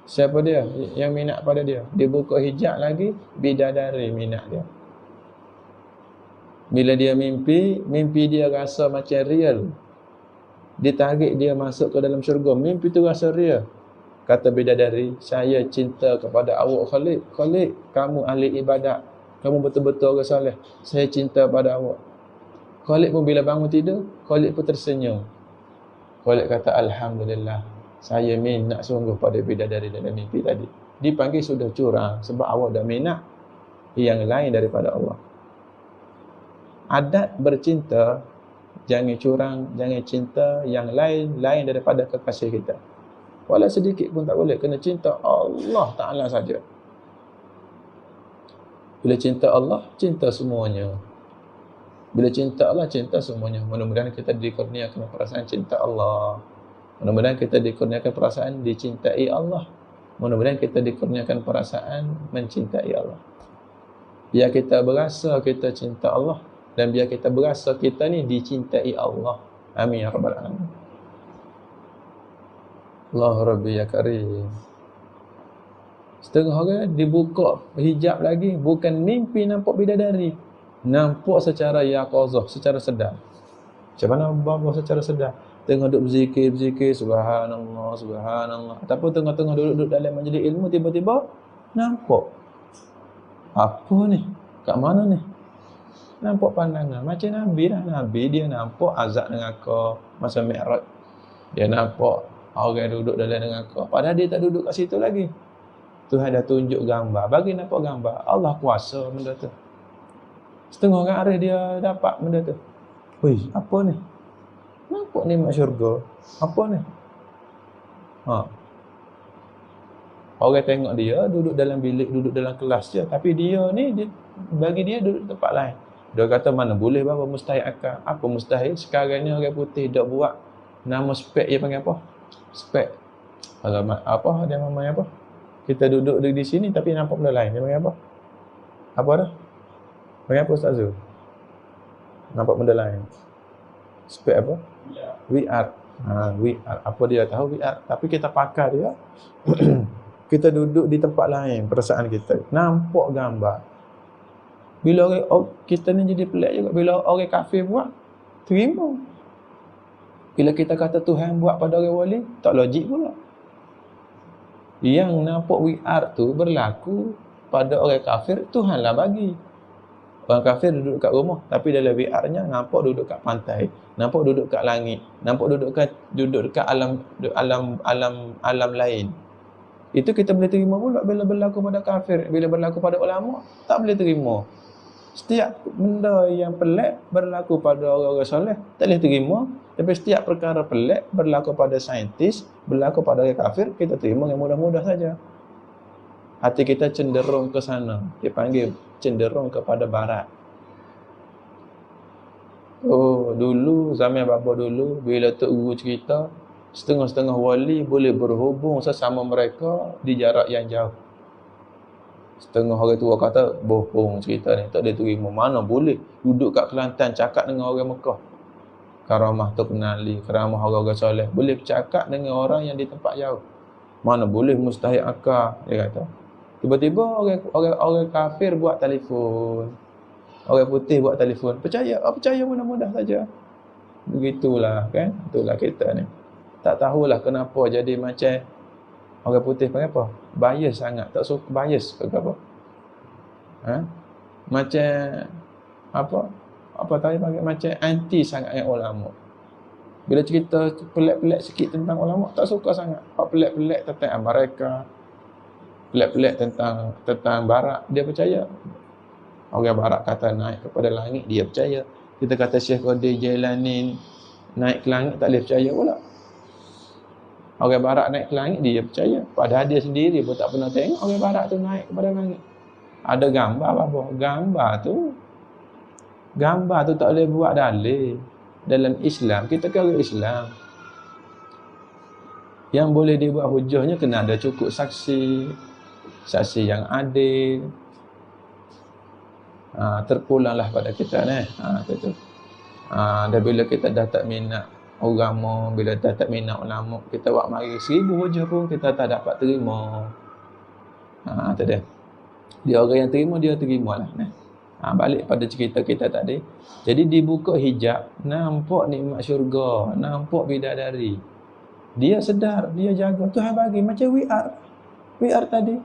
Siapa dia yang minat pada dia? Dia buka hijab lagi, bidadari minat dia. Bila dia mimpi dia rasa macam real. Ditarik dia masuk ke dalam syurga, mimpi tu rasa real. Kata bidadari, saya cinta kepada awak Khalid. Khalid, kamu ahli ibadat, kamu betul-betul orang soleh. Saya cinta pada awak. Khalid pun bila bangun tidur, Khalid pun tersenyum. Khalid kata, alhamdulillah, saya minat sungguh pada bidadari dalam mimpi tadi. Dipanggil sudah curang sebab awak dah minat yang lain daripada Allah. Adat bercinta, jangan curang, jangan cinta yang lain daripada kekasih kita. Walau sedikit pun tak boleh, kena cinta Allah Ta'ala saja. Bila cinta Allah, cinta semuanya. Bila cinta Allah, cinta semuanya. Mudah-mudahan kita dikurniakan perasaan cinta Allah. Mudah-mudahan kita dikurniakan perasaan dicintai Allah. Mudah-mudahan kita dikurniakan perasaan mencintai Allah. Biar kita berasa kita cinta Allah, dan biar kita berasa kita ni dicintai Allah. Amin ya rabbal alamin. Allah Rabbi ya Karim. Setengah orang dibuka hijab lagi, bukan mimpi nampak bidadari. Nampak secara yaqazah, secara sedar. Macam mana bapa secara sedar? Tengah duduk berzikir, subhanallah, subhanallah. Ataupun tengah-tengah duduk dalam majlis ilmu, tiba-tiba nampak. Apa ni? Kat mana ni? Nampak pandangan. Macam Nabi lah. Nabi dia nampak azab neraka masa Mi'raj. Dia nampak orang duduk dalam neraka. Padahal dia tak duduk kat situ lagi. Tuhan dah tunjuk gambar. Bagi nampak gambar. Allah kuasa benda tu. Setengah orang arif dia dapat benda tu. Wih, apa ni? Nampak nikmat syurga. Apa ni? Orang tengok dia duduk dalam bilik, duduk dalam kelas je. Tapi dia ni, bagi dia duduk tempat lain. Dia kata mana boleh bapa, mustahil akal. Apa mustahil? Sekarang ni orang putih dah buat nama spek, dia panggil apa? Spek. Alamat apa dia namanya apa? Kita duduk di sini tapi nampak benda lain. Dia panggil apa? Apa dah? Panggil apa Ustaz Zul? Nampak benda lain. Spek apa? VR. VR. Apa dia tahu VR? Tapi kita pakai dia. Kita duduk di tempat lain, perasaan kita. Nampak gambar. Bila orang, kita ni jadi pelik juga. Bila orang kafir buat, terima. Bila kita kata Tuhan buat pada orang wali, tak logik pula. Yang nampak VR tu berlaku pada orang kafir, Tuhanlah bagi. Orang kafir duduk kat rumah, tapi dalam VR-nya nampak duduk kat pantai, nampak duduk kat langit, nampak duduk kat alam lain. Itu kita boleh terima pula bila berlaku pada kafir, bila berlaku pada ulama, tak boleh terima. Setiap benda yang pelik berlaku pada orang-orang soleh, tak boleh terima. Tapi setiap perkara pelik berlaku pada saintis, berlaku pada orang kafir, kita terima dengan mudah-mudah saja. Hati kita cenderung ke sana. Dia panggil cenderung kepada barat. Oh, dulu, zaman bapa dulu, bila Tok Guru cerita, setengah-setengah wali boleh berhubung sesama mereka di jarak yang jauh. Setengah orang tua kata, bohong cerita ni, tak boleh terima. Mana boleh duduk kat Kelantan, cakap dengan orang Mekah. Karamah tu kenali, karamah orang-orang soleh. Boleh bercakap dengan orang yang di tempat jauh. Mana boleh, mustahil akal, dia kata. Tiba-tiba orang kafir buat telefon. Orang putih buat telefon. Percaya, percaya mudah-mudah saja. Begitulah kan, itulah kita ni. Tak tahulah kenapa jadi macam orang putih panggil apa? Bias sangat, tak suka bias ke apa? Macam apa? Apa tadi panggil macam anti sangat dengan ulama. Bila cerita pelik-pelik sikit tentang ulama, tak suka sangat. Pelik-pelik tentang Amerika, pelik-pelik tentang barat, dia percaya. Orang barat kata naik kepada langit, dia percaya. Kita kata Syekh Qadir Jailani naik ke langit, tak boleh percaya pula. Orang barat naik ke langit, dia percaya. Padahal dia sendiri pun tak pernah tengok orang barat tu naik kepada langit. Ada gambar apa? Gambar tu tak boleh buat dalil. Dalam Islam, kita kan orang Islam. Yang boleh dibuat hujahnya kena ada cukup saksi. Saksi yang adil. Terpulanglah pada kita ni. Dan bila kita dah tak minat agama, bila dah tak minat ulama, kita buat mari 1000 hujah pun kita tak dapat terima. Tu dia. Dia orang yang terima, dia terimalah. Balik pada cerita kita tadi. Jadi dibuka hijab, nampak nikmat syurga, nampak bidadari. Dia sedar, dia jaga. Tuhan bagi macam VR. VR tadi.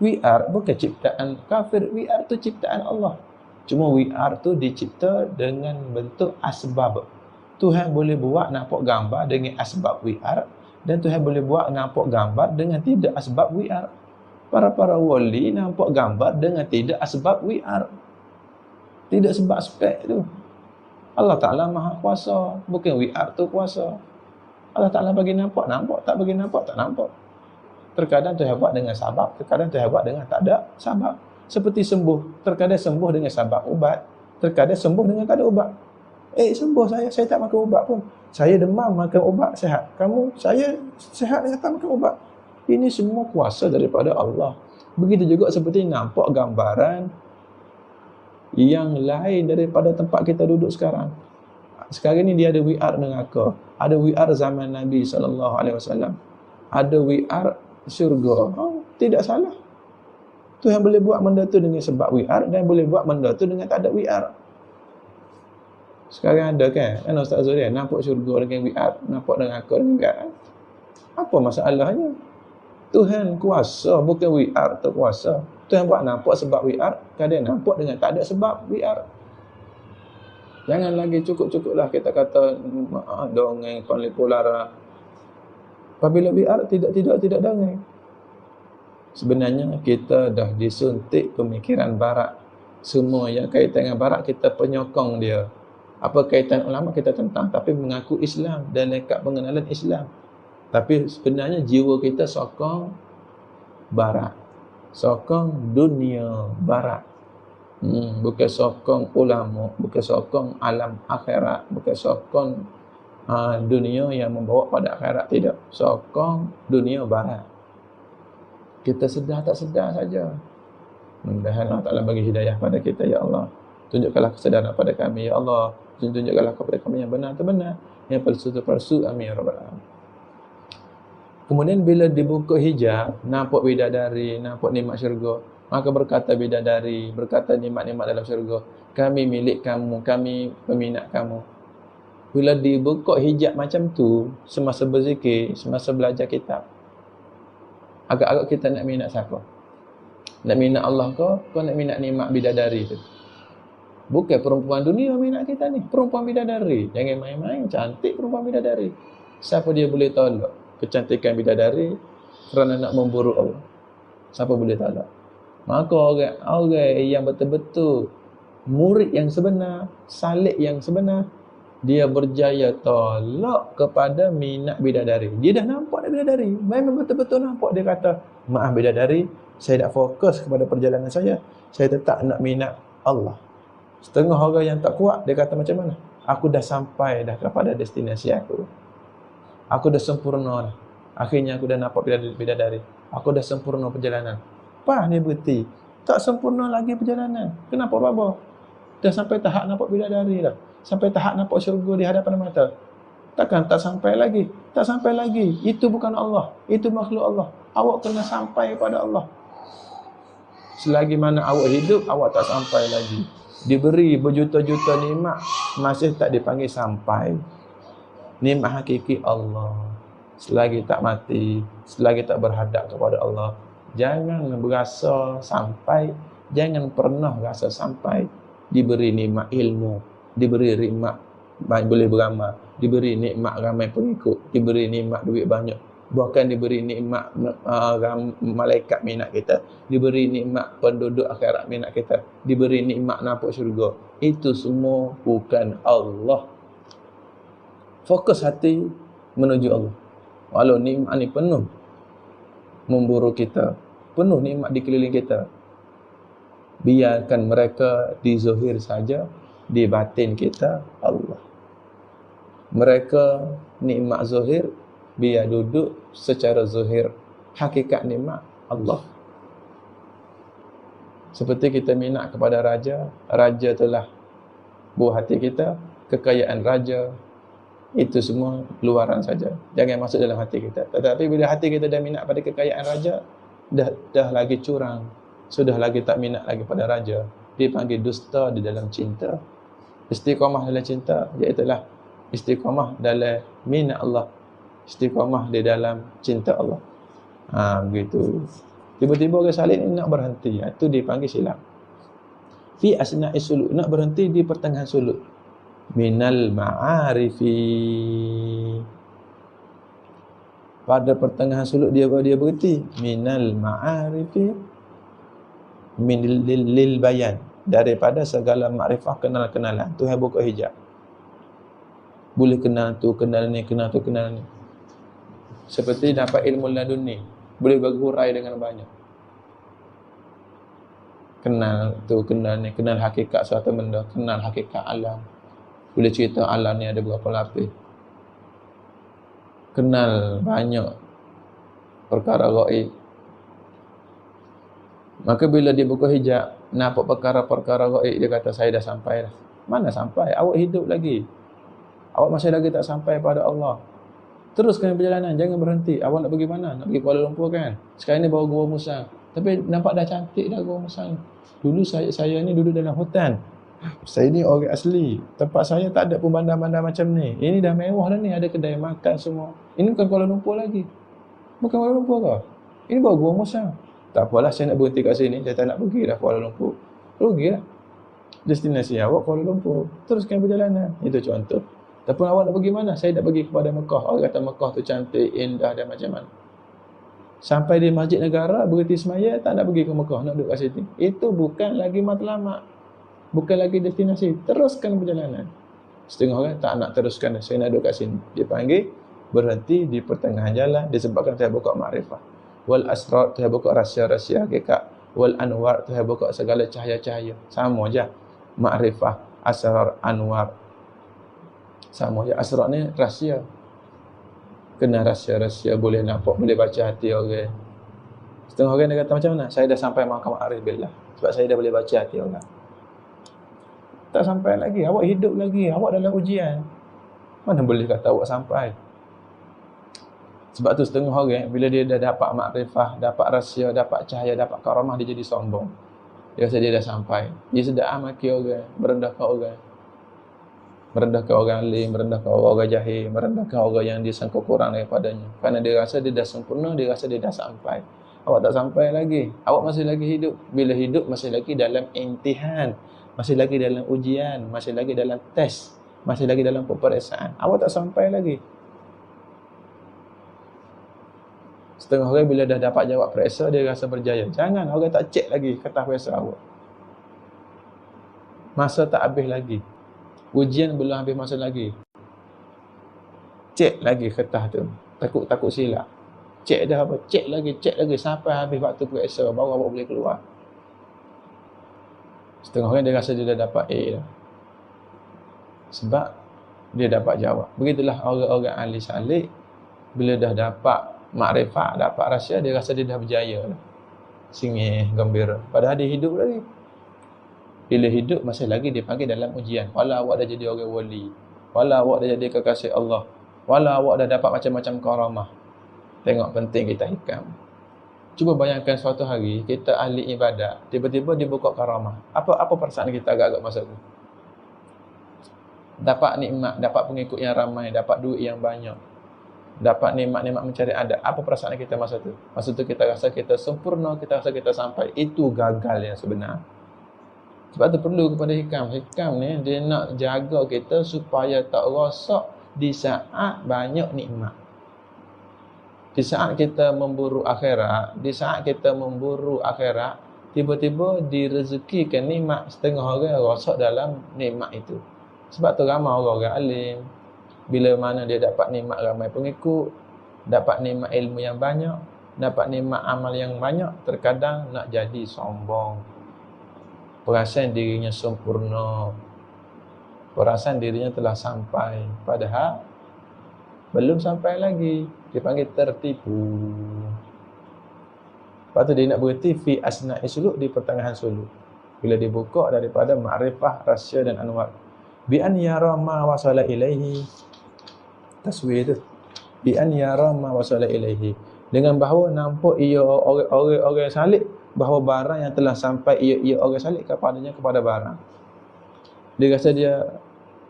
VR bukan ciptaan kafir, VR tu ciptaan Allah. Cuma VR tu dicipta dengan bentuk asbab. Tuhan boleh buat nampak gambar dengan asbab VR, dan Tuhan boleh buat nampak gambar dengan tidak asbab VR. Para wali nampak gambar dengan tidak asbab VR. Tidak sebab spek tu. Allah Ta'ala maha kuasa. Bukan VR tu kuasa. Allah Ta'ala bagi nampak, tak bagi nampak, tak nampak. Terkadang Tuhan buat dengan sabab, terkadang Tuhan buat dengan tak ada sabab. Seperti sembuh. Terkadang sembuh dengan sabab ubat, terkadang sembuh dengan tak ada ubat. Sembuh saya tak makan ubat pun. Saya demam makan ubat sihat. Saya sihat dengan tak makan ubat. Ini semua kuasa daripada Allah. Begitu juga seperti nampak gambaran yang lain daripada tempat kita duduk sekarang. Sekarang ni dia ada VR neraka. Ada VR zaman Nabi SAW. ada WR syurga. Tidak salah. Tuhan boleh buat benda tu dengan sebab WR dan boleh buat benda tu dengan tak ada WR. Sekarang ada kan Ustaz Zurian nampak syurga dengan WR, nampak dengan akal dengan WR. Apa masalahnya? Tuhan kuasa, bukan WR tu kuasa. Tuhan buat nampak sebab WR, kadang nampak dengan tak ada sebab WR. Jangan lagi cukup-cukuplah kita kata dongeng konlipulara. Apabila VR tidak dongeng. Sebenarnya kita dah disuntik pemikiran barat. Semua yang kaitan dengan barat kita penyokong dia. Apa kaitan ulama kita tentang, tapi mengaku Islam dan lekat pengenalan Islam. Tapi sebenarnya jiwa kita sokong barat. Sokong dunia barat. Bukan sokong ulama, bukan sokong alam akhirat, bukan sokong dunia yang membawa pada akhirat. Tidak. Sokong dunia barat. Kita sedar tak sedar saja. Mudah-mudahan Allah Ta'ala bagi hidayah pada kita, ya Allah. Tunjukkanlah kesedaran pada kami, ya Allah. Tunjukkanlah kepada kami yang benar itu benar, yang palsu itu palsu. Amin ya rabbal alamin. Kemudian bila dibuka hijab, nampak bidadari, nampak nikmat syurga, maka berkata bidadari, berkata nikmat-nikmat dalam syurga, kami milik kamu, kami peminat kamu. Bila dibuka hijab macam tu, semasa berzikir, semasa belajar kitab, agak-agak kita nak minat siapa? Nak minat Allah ke? Kau nak minat nikmat bidadari tu? Bukan perempuan dunia minat kita ni, perempuan bidadari. Jangan main-main, cantik perempuan bidadari. Siapa dia boleh tolak kecantikan bidadari kerana nak memburu Allah? Siapa boleh tolak? Maka orang yang betul-betul murid yang sebenar, salik yang sebenar, dia berjaya tolak kepada minat bidadari. Dia dah nampak dah bidadari, memang betul-betul nampak. Dia kata, maaf bidadari, saya tak fokus kepada perjalanan saya tetap nak minat Allah. Setengah orang yang tak kuat, dia kata macam mana? Aku dah sampai dah kepada destinasi aku. Aku dah sempurna dah. Akhirnya aku dah nampak bidadari. Aku dah sempurna perjalanan. Apa ni berhenti? Tak sempurna lagi perjalanan. Kenapa Baba? Dah sampai tahap nampak bidadari dah. Sampai tahap nampak syurga di hadapan mata. Takkan tak sampai lagi? Tak sampai lagi. Itu bukan Allah. Itu makhluk Allah. Awak kena sampai pada Allah. Selagi mana awak hidup, awak tak sampai lagi. Diberi berjuta-juta nikmat, masih tak dipanggil sampai. Nikmat hakiki Allah. Selagi tak mati, selagi tak berhadap kepada Allah, jangan berasa sampai, jangan pernah rasa sampai. Diberi nikmat ilmu, diberi nikmat boleh beramal, diberi nikmat ramai pengikut, diberi nikmat duit banyak, bahkan diberi nikmat malaikat minat kita, diberi nikmat penduduk akhirat minat kita, diberi nikmat nampak syurga. Itu semua bukan Allah. Fokus hati menuju Allah. Walau nikmat ni penuh memburu kita, penuh nikmat di keliling kita, biarkan mereka di zahir saja, di batin kita Allah. Mereka nikmat zahir, biar duduk secara zahir. Hakikat nikmat Allah. Seperti kita minat kepada raja, raja telah buah hati kita, kekayaan raja, itu semua luaran saja. Jangan masuk dalam hati kita. Tetapi bila hati kita dah minat pada kekayaan raja, dah lagi curang, sudah lagi tak minat lagi pada raja, dipanggil dusta di dalam cinta. Istiqamah dalam cinta, iaitulah istiqamah dalam minat Allah, istiqamah di dalam cinta Allah. Begitu. Tiba-tiba orang salih ni nak berhenti, itu dipanggil silap. Fi asna'i suluk, nak berhenti di pertengahan suluk. Minal ma'arifi, pada pertengahan suluk dia berhenti. Minal ma'arifi, min lil bayan, daripada segala makrifah, kenal-kenalan. Tuhan buka hijab. Boleh kenal tu, kenal ni, kenal tu, kenal ni. Seperti dapat ilmu laduni, boleh berhurai dengan banyak. Kenal tu, kenal ni, kenal hakikat suatu benda, kenal hakikat alam. Boleh cerita alam ni ada berapa lapis. Kenal banyak perkara gaib. Maka bila dia buka hijab, nampak perkara-perkara gaib, dia kata saya dah sampai dah. Mana sampai? Awak hidup lagi. Awak masih lagi tak sampai pada Allah. Teruskan perjalanan, jangan berhenti. Awak nak pergi mana? Nak pergi Kuala Lumpur kan? Sekarang ni bawa Gua Musang. Tapi nampak dah cantik dah Gua Musang. Dulu saya ni duduk dalam hutan. Saya ni orang asli. Tempat saya tak ada pun bandar-bandar macam ni. Ini dah mewah dah ni, ada kedai makan semua. Ini bukan Kuala Lumpur lagi. Bukan Kuala Lumpur kau. Ini bawa Gua Musang. Tak apalah, saya nak berhenti kat sini. Saya tak nak pergi dah Kuala Lumpur. Rugilah. Destinasi awak Kuala Lumpur. Teruskan perjalanan. Itu contoh. Tapi awak nak pergi mana? Saya nak pergi kepada Mekah. Orang kata Mekah tu cantik, indah dan macam mana. Sampai di Masjid Negara, berhenti semaya, tak nak pergi ke Mekah, nak duduk kat situ. Itu bukan lagi matlamat. Bukan lagi destinasi. Teruskan perjalanan. Setengah orang tak nak teruskan. Saya nak duduk kat sini. Dia panggil, berhenti di pertengahan jalan, disebabkan saya buka makrifah. Wal asrar, saya buka rahsia-rahsia hakikat. Wal anwar, saya buka segala cahaya-cahaya. Sama je. Makrifah, asrar, anwar. Sama je. Asrar ni rahsia. Kena rahsia-rahsia, boleh nampak, boleh baca hati orang. Setengah orang dia kata macam mana? Saya dah sampai makam arif billah. Sebab saya dah boleh baca hati orang. Tak sampai lagi. Awak hidup lagi. Awak dalam ujian. Mana boleh kata awak sampai? Sebab tu setengah orang, bila dia dah dapat makrifah, dapat rahsia, dapat cahaya, dapat karamah, dia jadi sombong. Dia rasa dia dah sampai. Dia sedar maki orang, merendahkan orang. Merendahkan orang alim, merendahkan orang jahil, merendahkan orang yang dia sangka kurang daripadanya. Kerana dia rasa dia dah sempurna, dia rasa dia dah sampai. Awak tak sampai lagi. Awak masih lagi hidup. Bila hidup, masih lagi dalam imtihan. Masih lagi dalam ujian. Masih lagi dalam tes. Masih lagi dalam peperiksaan. Awak tak sampai lagi. Setengah orang bila dah dapat jawab periksa, dia rasa berjaya. Jangan, orang tak cek lagi kertas periksa awak. Masa tak habis lagi. Ujian belum habis masa lagi. Cek lagi kertas tu. Takut silap. Cek dah apa? Cek lagi. Sampai habis waktu periksa, baru awak boleh keluar. Setengah orang dia rasa dia dah dapat A dah. Sebab dia dapat jawab. Begitulah orang-orang ahli salik. Bila dah dapat makrifat, dapat rahsia, dia rasa dia dah berjaya dah. Singih, gembira. Padahal dia hidup lagi. Bila hidup, masih lagi dipanggil dalam ujian. Walau awak dah jadi orang wali. Walau awak dah jadi kekasih Allah. Walau awak dah dapat macam-macam karamah. Tengok penting kita hikam. Cuba bayangkan suatu hari, kita ahli ibadat, tiba-tiba dibuka karamah. Apa perasaan kita agak-agak masa tu? Dapat nikmat, dapat pengikut yang ramai, dapat duit yang banyak. Dapat nikmat-nikmat mencari adat. Apa perasaan kita masa tu? Masa tu kita rasa kita sempurna, kita rasa kita sampai. Itu gagal yang sebenar. Sebab tu perlu kepada hikam. Hikam ni dia nak jaga kita supaya tak rosak di saat banyak nikmat. Di saat kita memburu akhirat, tiba-tiba direzekikan nikmat, setengah orang rosak dalam nikmat itu. Sebab tu ramai orang-orang alim, bila mana dia dapat nikmat ramai pengikut, dapat nikmat ilmu yang banyak, dapat nikmat amal yang banyak, terkadang nak jadi sombong. Perasan dirinya sempurna, perasan dirinya telah sampai, padahal belum sampai lagi. Dipanggil tertipu. Lepas tu dia nak berhenti fi asna'i suluk, di pertengahan suluk. Bila dibuka daripada ma'rifah, rahsia dan anwar. Bi an yara ma wasala ilaihi. Taswir tu. Bi an yara ma wasala ilaihi. Dengan bahawa nampak ia orang salik, bahawa barang yang telah sampai ia orang salik kepadanya kepada barang. Dia rasa dia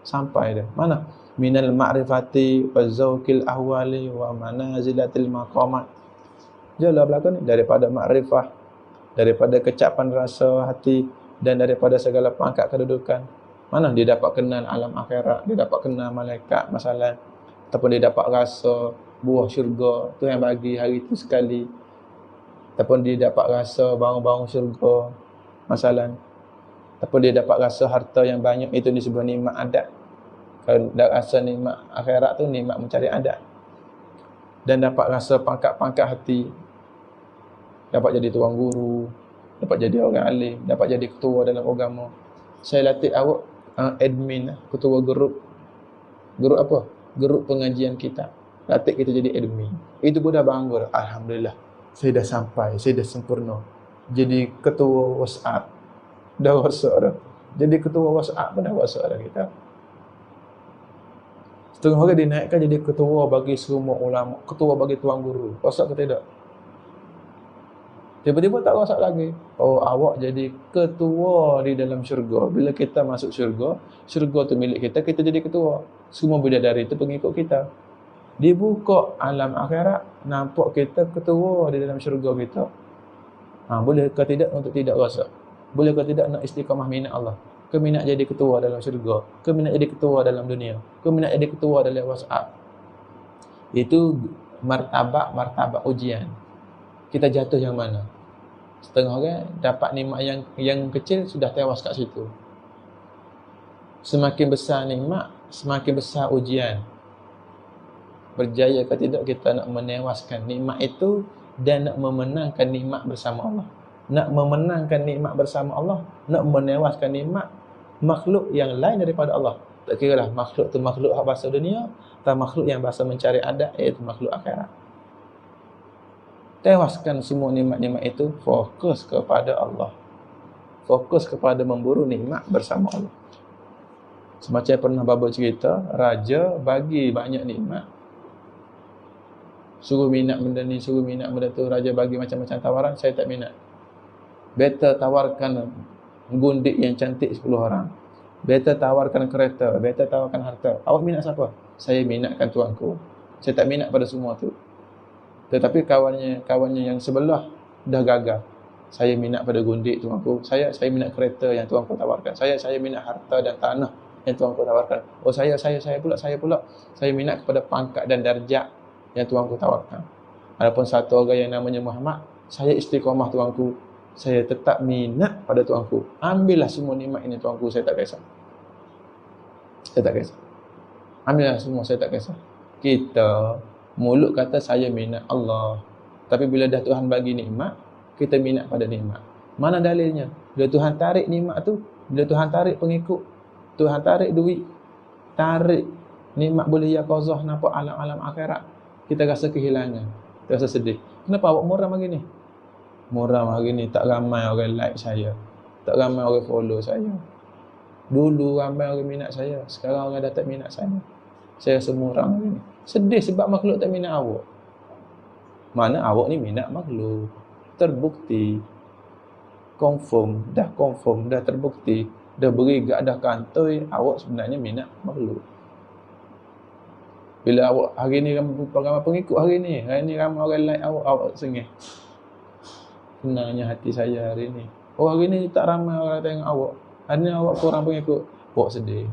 sampai dah. Mana? Minal ma'rifati wa zawqil ahwali wa manazilatil maqamat. Jelah belakang ni daripada makrifah, daripada kecapan rasa hati dan daripada segala pangkat kedudukan. Mana dia dapat kenal alam akhirat, dia dapat kenal malaikat masalah, ataupun dia dapat rasa buah syurga tu yang bagi hari itu sekali, ataupun dia dapat rasa bau-bau syurga masalah, ataupun dia dapat rasa harta yang banyak, itu disebut nikmat adat. Kalau dah rasa nikmat akhirat tu nikmat mencari adat. Dan dapat rasa pangkat-pangkat hati. Dapat jadi tuan guru, dapat jadi orang alim, dapat jadi ketua dalam agama. Saya latih awak admin, ketua grup. Grup apa? Grup pengajian kita. Latih kita jadi admin. Itu pun dah bangga. Alhamdulillah. Saya dah sampai, saya dah sempurna. Jadi ketua WhatsApp. Dah WhatsApp dah. Jadi ketua WhatsApp pun dah WhatsApp dah kita. Setengah orang dinaikkan jadi ketua bagi semua ulama, ketua bagi tuan guru. Rosak ke tidak? Tiba-tiba tak rosak lagi. Oh, awak jadi ketua di dalam syurga. Bila kita masuk syurga, syurga tu milik kita, kita jadi ketua. Semua bidadari itu pengikut kita. Dibuka alam akhirat, nampak kita ketua di dalam syurga kita. Boleh ke tidak untuk tidak rosak? Boleh ke tidak nak istiqamah minat Allah? Ke minat jadi ketua dalam syurga? Ke minat jadi ketua dalam dunia? Ke minat jadi ketua dalam WhatsApp? Itu martabat ujian. Kita jatuh yang mana? Setengah orang dapat nikmat yang kecil sudah tewas kat situ. Semakin besar nikmat, semakin besar ujian. Berjaya ke tidak kita nak menewaskan nikmat itu dan nak memenangkan nikmat bersama Allah. Nak memenangkan nikmat bersama Allah, nak menewaskan nikmat makhluk yang lain daripada Allah. Tak kiralah makhluk tu makhluk bahasa dunia atau makhluk yang bahasa mencari adat, iaitu makhluk akhirat. Tewaskan semua nikmat-nikmat itu, fokus kepada Allah. Fokus kepada memburu nikmat bersama Allah. Semacam pernah baba cerita, raja bagi banyak nikmat. Suruh minat benda ni, suruh minat benda tu, raja bagi macam-macam tawaran, saya tak minat. Better tawarkan gundik yang cantik 10 orang. Better tawarkan kereta, better tawarkan harta. Awak minat siapa? Saya minatkan tuanku. Saya tak minat pada semua tu. Tetapi kawannya yang sebelah dah gagal. Saya minat pada gundik tuanku. Saya minat kereta yang tuanku tawarkan. Saya minat harta dan tanah yang tuanku tawarkan. Oh saya pula. Saya minat kepada pangkat dan darjat yang tuanku tawarkan. Adapun satu orang yang namanya Muhammad, saya istiqamah tuanku. Saya tetap minat pada tuanku. Ambillah semua nikmat ini tuanku, saya tak kisah. Saya tak kisah. Ambillah semua, saya tak kisah. Kita mulut kata saya minat Allah, tapi bila dah Tuhan bagi nikmat, kita minat pada nikmat. Mana dalilnya? Bila Tuhan tarik nikmat tu, bila Tuhan tarik pengikut, Tuhan tarik duit, tarik nikmat boleh yaqazah, nampak alam-alam akhirat, kita rasa kehilangan, kita rasa sedih. Kenapa awak muram hari ni? Muram hari ni tak ramai orang like saya, tak ramai orang follow saya. Dulu ramai orang minat saya, sekarang orang dah tak minat saya. Saya rasa muram hari ni. Sedih sebab makhluk tak minat awak. Mana awak ni minat makhluk. Terbukti. Confirm, dah terbukti. Dah berigak, dah kantoi, awak sebenarnya minat makhluk. Bila awak hari ni ramai pengikut hari ni ramai orang like awak sengih. Senangnya hati saya hari ni. Oh hari ni tak ramai orang tengok awak. Hari ni awak kurang pengikut. Awak sedih.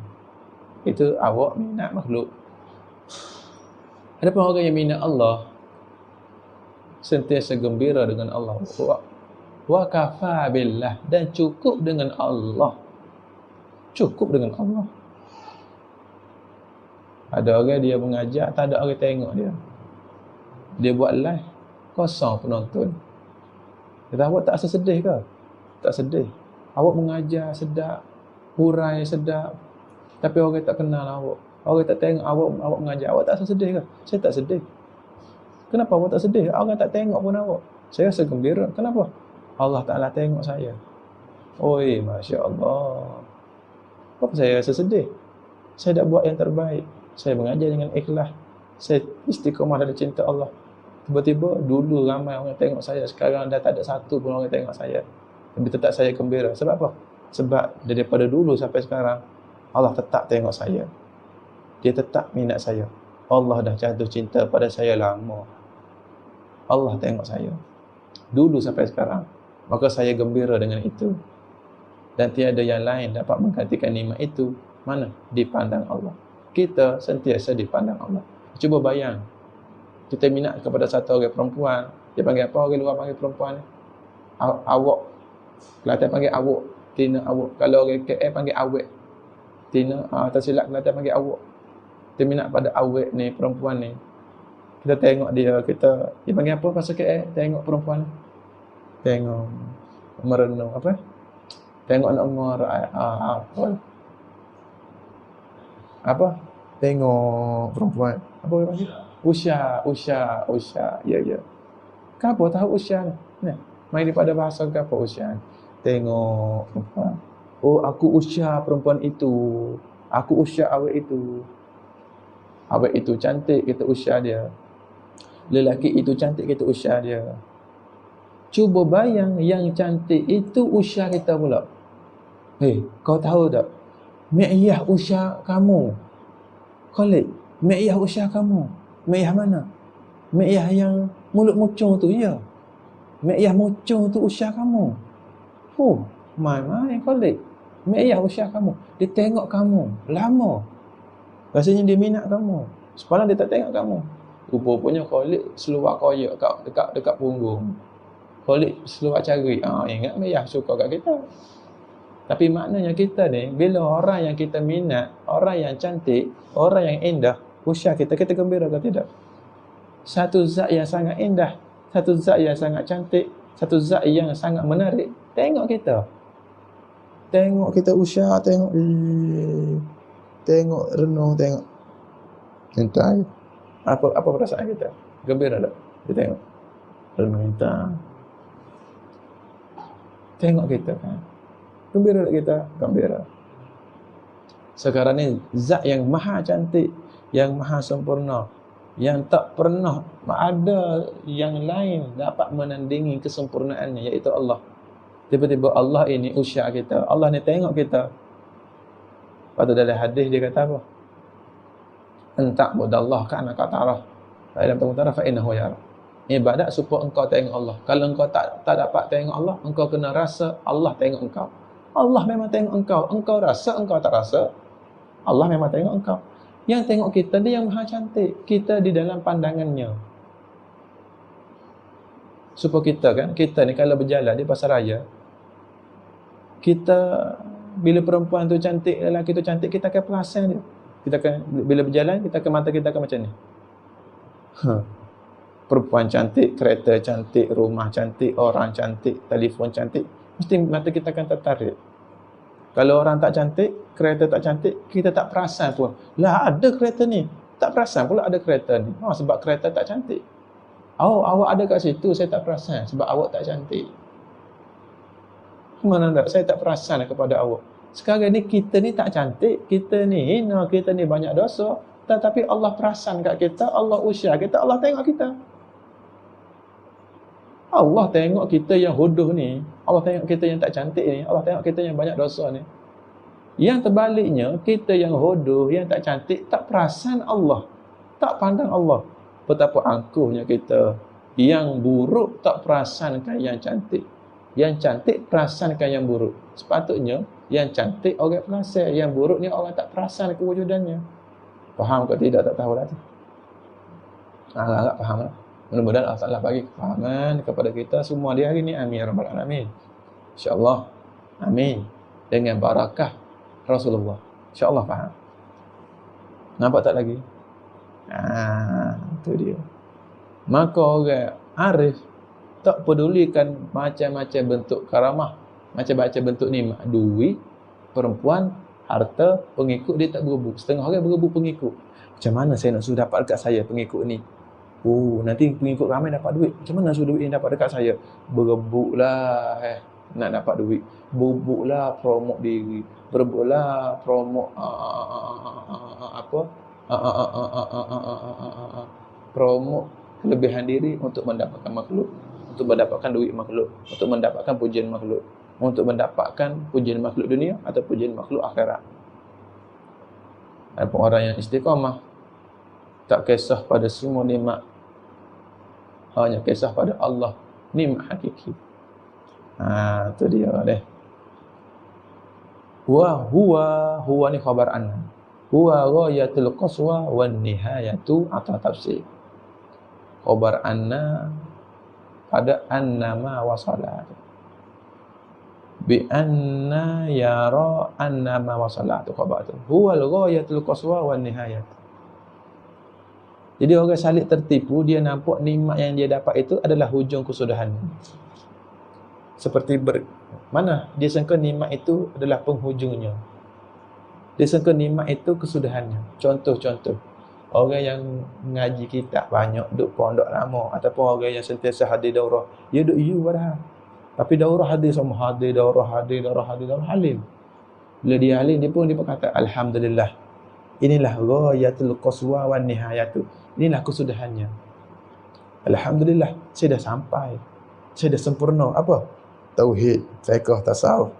Itu awak minat makhluk. Adapun orang yang minat Allah, sentiasa gembira dengan Allah. Wa kafa billah, dan cukup dengan Allah. Cukup dengan Allah. Ada orang dia mengajar, tak ada orang tengok dia. Dia buat live, kosong penonton. Kata awak tak rasa sedih ke? Tak sedih. Awak mengajar sedap, hurai sedap, tapi orang tak kenal awak. Orang tak tengok awak mengajar. Awak tak rasa sedih ke? Saya tak sedih. Kenapa awak tak sedih? Orang tak tengok pun awak. Saya rasa gembira. Kenapa? Allah Ta'ala tengok saya. Oi, Masya Allah. Kenapa saya rasa sedih? Saya dah buat yang terbaik. Saya mengajar dengan ikhlas. Saya istiqamah dalam cinta Allah. Tiba-tiba dulu ramai orang tengok saya, sekarang dah tak ada satu pun orang tengok saya. Tapi tetap saya gembira. Sebab apa? Sebab daripada dulu sampai sekarang, Allah tetap tengok saya. Dia tetap minat saya. Allah dah jatuh cinta pada saya lama. Allah tengok saya dulu sampai sekarang. Maka saya gembira dengan itu. Dan tiada yang lain dapat menggantikan nikmat itu. Mana? Dipandang Allah. Kita sentiasa dipandang Allah. Cuba bayang, kita minat kepada satu orang perempuan, dia panggil apa? Orang luar panggil perempuan ni awak. Kelantan panggil awak, Tina awak. Kalau orang KL panggil awek, Tina. Tersilap Kelantan panggil awak. Kita minat pada awek ni, perempuan ni. Kita tengok dia panggil apa pasal KL? Tengok perempuan ni, tengok merenung apa? Tengok nak umur apa? Tengok perempuan. Apa dia panggil? Usha. Ya. Kenapa tahu usha ni? Mai daripada bahasa ke apa usha? Tengok perempuan. Oh, aku usha perempuan itu. Aku usha awak itu. Awet itu cantik, kita usah dia. Lelaki itu cantik, kita usah dia. Cuba bayang yang cantik itu usah kita pula. Kau tahu tak? Me'iyah usah kamu. Khalid, me'iyah usah kamu. Me'iyah mana? Me'iyah yang mulut mucung tu, ya. Me'iyah mucung tu usah kamu. Mai Khalid. Me'iyah usah kamu. Dia tengok kamu lama. Rasanya dia minat kamu. Semalam dia tak tengok kamu. Rupanya Khalid seluar koyak dekat punggung. Khalid seluar cari. Ingat Me'iyah suka kat kita. Tapi maknanya kita ni, bila orang yang kita minat, orang yang cantik, orang yang indah, usia kita gembira ke tidak? Satu zat yang sangat indah, satu zat yang sangat cantik, satu zat yang sangat menarik. Tengok kita. Tengok kita usia, tengok renung, tengok. Entah. Apa perasaan kita? Gembira tak? Kita tengok. Renung entah. Tengok kita kan. Gembira tak kita? Gembira. Sekarang ni zat yang maha cantik, yang maha sempurna, yang tak pernah ada yang lain dapat menandingi kesempurnaannya, iaitu Allah. Tiba-tiba Allah ini usia kita. Allah ni tengok kita. Pada dalam hadis dia kata apa? Entak budallah ka'anaka tarah. Fa illam takun tarah fa innahu yara. Ibadat supaya engkau tengok Allah. Kalau engkau tak dapat tengok Allah, engkau kena rasa Allah tengok engkau. Allah memang tengok engkau. Engkau rasa, engkau tak rasa, Allah memang tengok engkau. Yang tengok kita, dia yang maha cantik. Kita di dalam pandangannya. Supaya kita ni kalau berjalan di pasar raya, kita, bila perempuan tu cantik, lelaki tu cantik, kita akan perasan dia. Kita akan, bila berjalan, mata kita akan macam ni. Perempuan cantik, kereta cantik, rumah cantik, orang cantik, telefon cantik, mesti mata kita akan tertarik. Kalau orang tak cantik, kereta tak cantik, kita tak perasan pun. Lah ada kereta ni. Tak perasan pula ada kereta ni. Sebab kereta tak cantik. Awak ada kat situ, saya tak perasan sebab awak tak cantik. Mana tak? Saya tak perasan kepada awak. Sekarang ni kita ni tak cantik, kita ni hina, kita ni banyak dosa. Tetapi Allah perasan kat kita, Allah usia kita, Allah tengok kita. Allah tengok kita yang hodoh ni, Allah tengok kita yang tak cantik ni, Allah tengok kita yang banyak dosa ni. Yang terbaliknya, kita yang hodoh, yang tak cantik, tak perasan Allah, tak pandang Allah. Betapa angkuhnya kita. Yang buruk tak perasankan yang cantik, yang cantik perasankan yang buruk. Sepatutnya yang cantik orang perasan, yang buruk ni orang tak perasan kewujudannya. Faham ke tidak? Tak tahulah tu. Agak faham lah. Mudah-mudahan Allah Ta'ala bagi kefahaman kepada kita semua di hari ini. Amin ya rabbal alamin. InsyaAllah. Amin. Dengan barakah Rasulullah. InsyaAllah faham. Nampak tak lagi? Itu dia. Maka orang arif tak pedulikan macam-macam bentuk karamah, macam-macam bentuk nikmat, duit, perempuan, harta, pengikut, dia tak berebut. Setengah orang berebut pengikut. Macam mana saya nak suruh dapat dekat saya pengikut ni? Nanti pengikut ramai dapat duit. Macam mana suruh duit ni dapat dekat saya? Berebutlah nak dapat duit. Berebutlah promote diri. Berebutlah promote promote kelebihan diri untuk mendapatkan makhluk, untuk mendapatkan duit makhluk, untuk mendapatkan pujian makhluk, untuk mendapatkan pujian makhluk dunia atau pujian makhluk akhirat. Ada orang yang istiqamah, tak kisah pada semua nikmat, hanya kisah pada Allah, nikmat hakiki. Itu dia deh. Huwa ni khabar anna. Huwa ghayatul qaswa wan nihayatu atau tafsir. Khabar anna pada annama wasala. Bi anna yara annama wasala tu khabar tu. Huwa ghayatul qaswa wan nihayat. Jadi orang salik tertipu, dia nampak nikmat yang dia dapat itu adalah hujung kesudahan. Seperti mana dia sangka nikmat itu adalah penghujungnya. Dia sangka nikmat itu kesudahannya. Contoh-contoh, orang yang ngaji kitab banyak, duduk pondok lama, ataupun orang yang sentiasa hadir daurah, dia duduk padahal. Tapi daurah hadir sama daurah halim. Bila dia halim, dia pun berkata alhamdulillah. Inilah ghayatul qaswa wan nihayatu. Inilah kesudahannya. Alhamdulillah, saya dah sampai. Saya dah sempurna. Apa? Tauhid, fiqh, tasawuf,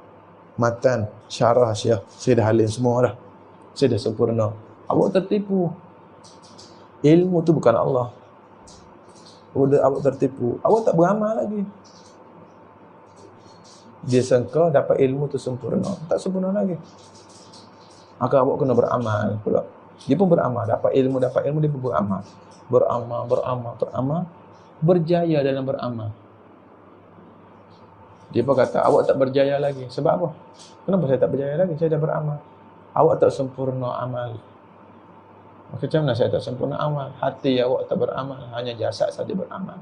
matan, syarah, syah. Saya dah halim semua dah. Saya dah sempurna. Awak tertipu. Ilmu tu bukan Allah. Awak tertipu. Awak tak beramal lagi. Dia sangka dapat ilmu tu sempurna. Tak sempurna lagi. Maka awak kena beramal pula. Dia pun beramal. Dapat ilmu, dia pun beramal. Beramal. Berjaya dalam beramal. Dia pun kata, awak tak berjaya lagi. Sebab apa? Kenapa saya tak berjaya lagi? Saya dah beramal. Awak tak sempurna amal. Macam mana saya tak sempurna amal? Hati awak tak beramal. Hanya jasad saja beramal.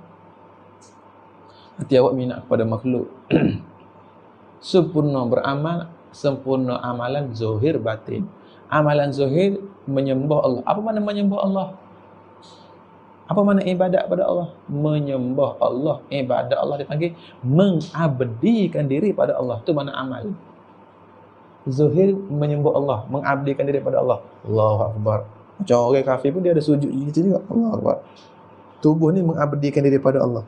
Hati awak minat kepada makhluk. Sempurna beramal, sempurna amalan zahir batin. Amalan zahir menyembah Allah. Apa makna menyembah Allah? Apa makna ibadat pada Allah? Menyembah Allah, ibadat Allah dipanggil mengabdikan diri pada Allah. Itu makna amal. Zahir menyembah Allah, mengabdikan diri pada Allah. Allahu Akbar. Macam orang kafir pun dia ada sujud gitu juga. Allahu Akbar. Tubuh ni mengabdikan diri pada Allah.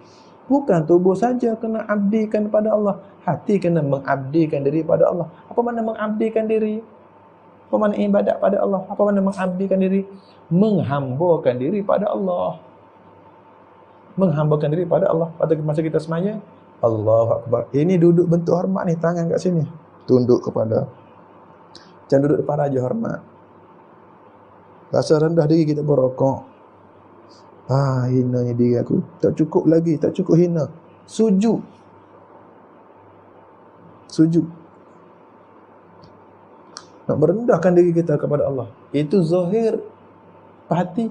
Bukan tubuh saja kena abdikan pada Allah. Hati kena mengabdikan diri pada Allah. Apa makna mengabdikan diri? Apa makna ibadat pada Allah? Apa makna mengabdikan diri? Menghambakan diri pada Allah. Menghambakan diri pada Allah. Pada masa kita semaya, Allahu Akbar. Ini duduk bentuk hormat ni, tangan kat sini. Tunduk kepada. Jangan duduk depan raja, hormat. Rasa rendah diri kita berokok. Hinanya diri aku. Tak cukup lagi, tak cukup hina. Sujud. Nak merendahkan diri kita kepada Allah. Itu zahir. Hati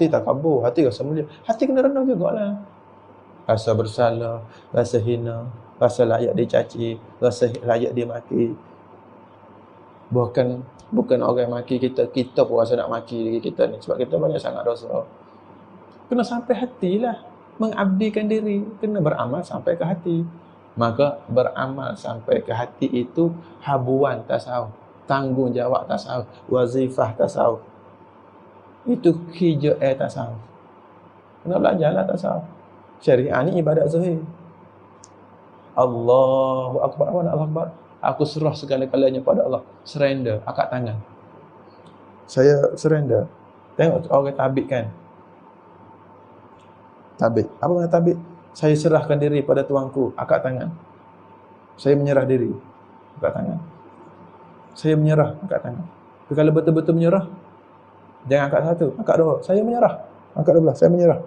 tak kabur, hati rasa mulia. Hati kena rendah jugalah. Rasa bersalah, rasa hina, rasa layak dicaci, rasa layak dimaki. Bukan orang maki kita pun rasa nak maki diri kita ni. Sebab kita banyak sangat dosa. Kena sampai hatilah. Mengabdikan diri. Kena beramal sampai ke hati. Maka beramal sampai ke hati itu habuan tasawuf. Tanggungjawab tasawuf. Wazifah tasawuf. Itu hijau tasawuf. Kena belajarlah tasawuf. Syariah ni ibadat zahir. Allahu Akbar. Apa nak Allah Akbar? Aku serah segala-galanya pada Allah. Surrender. Angkat tangan. Saya surrender. Tengok orang tabik kan. Tabik. Apa makna tabik? Saya serahkan diri pada tuanku. Angkat tangan. Saya menyerah diri. Angkat tangan. Saya menyerah. Angkat tangan. Tapi kalau betul-betul menyerah, jangan angkat satu. Angkat dua. Saya menyerah. Angkat dua belah. Saya menyerah.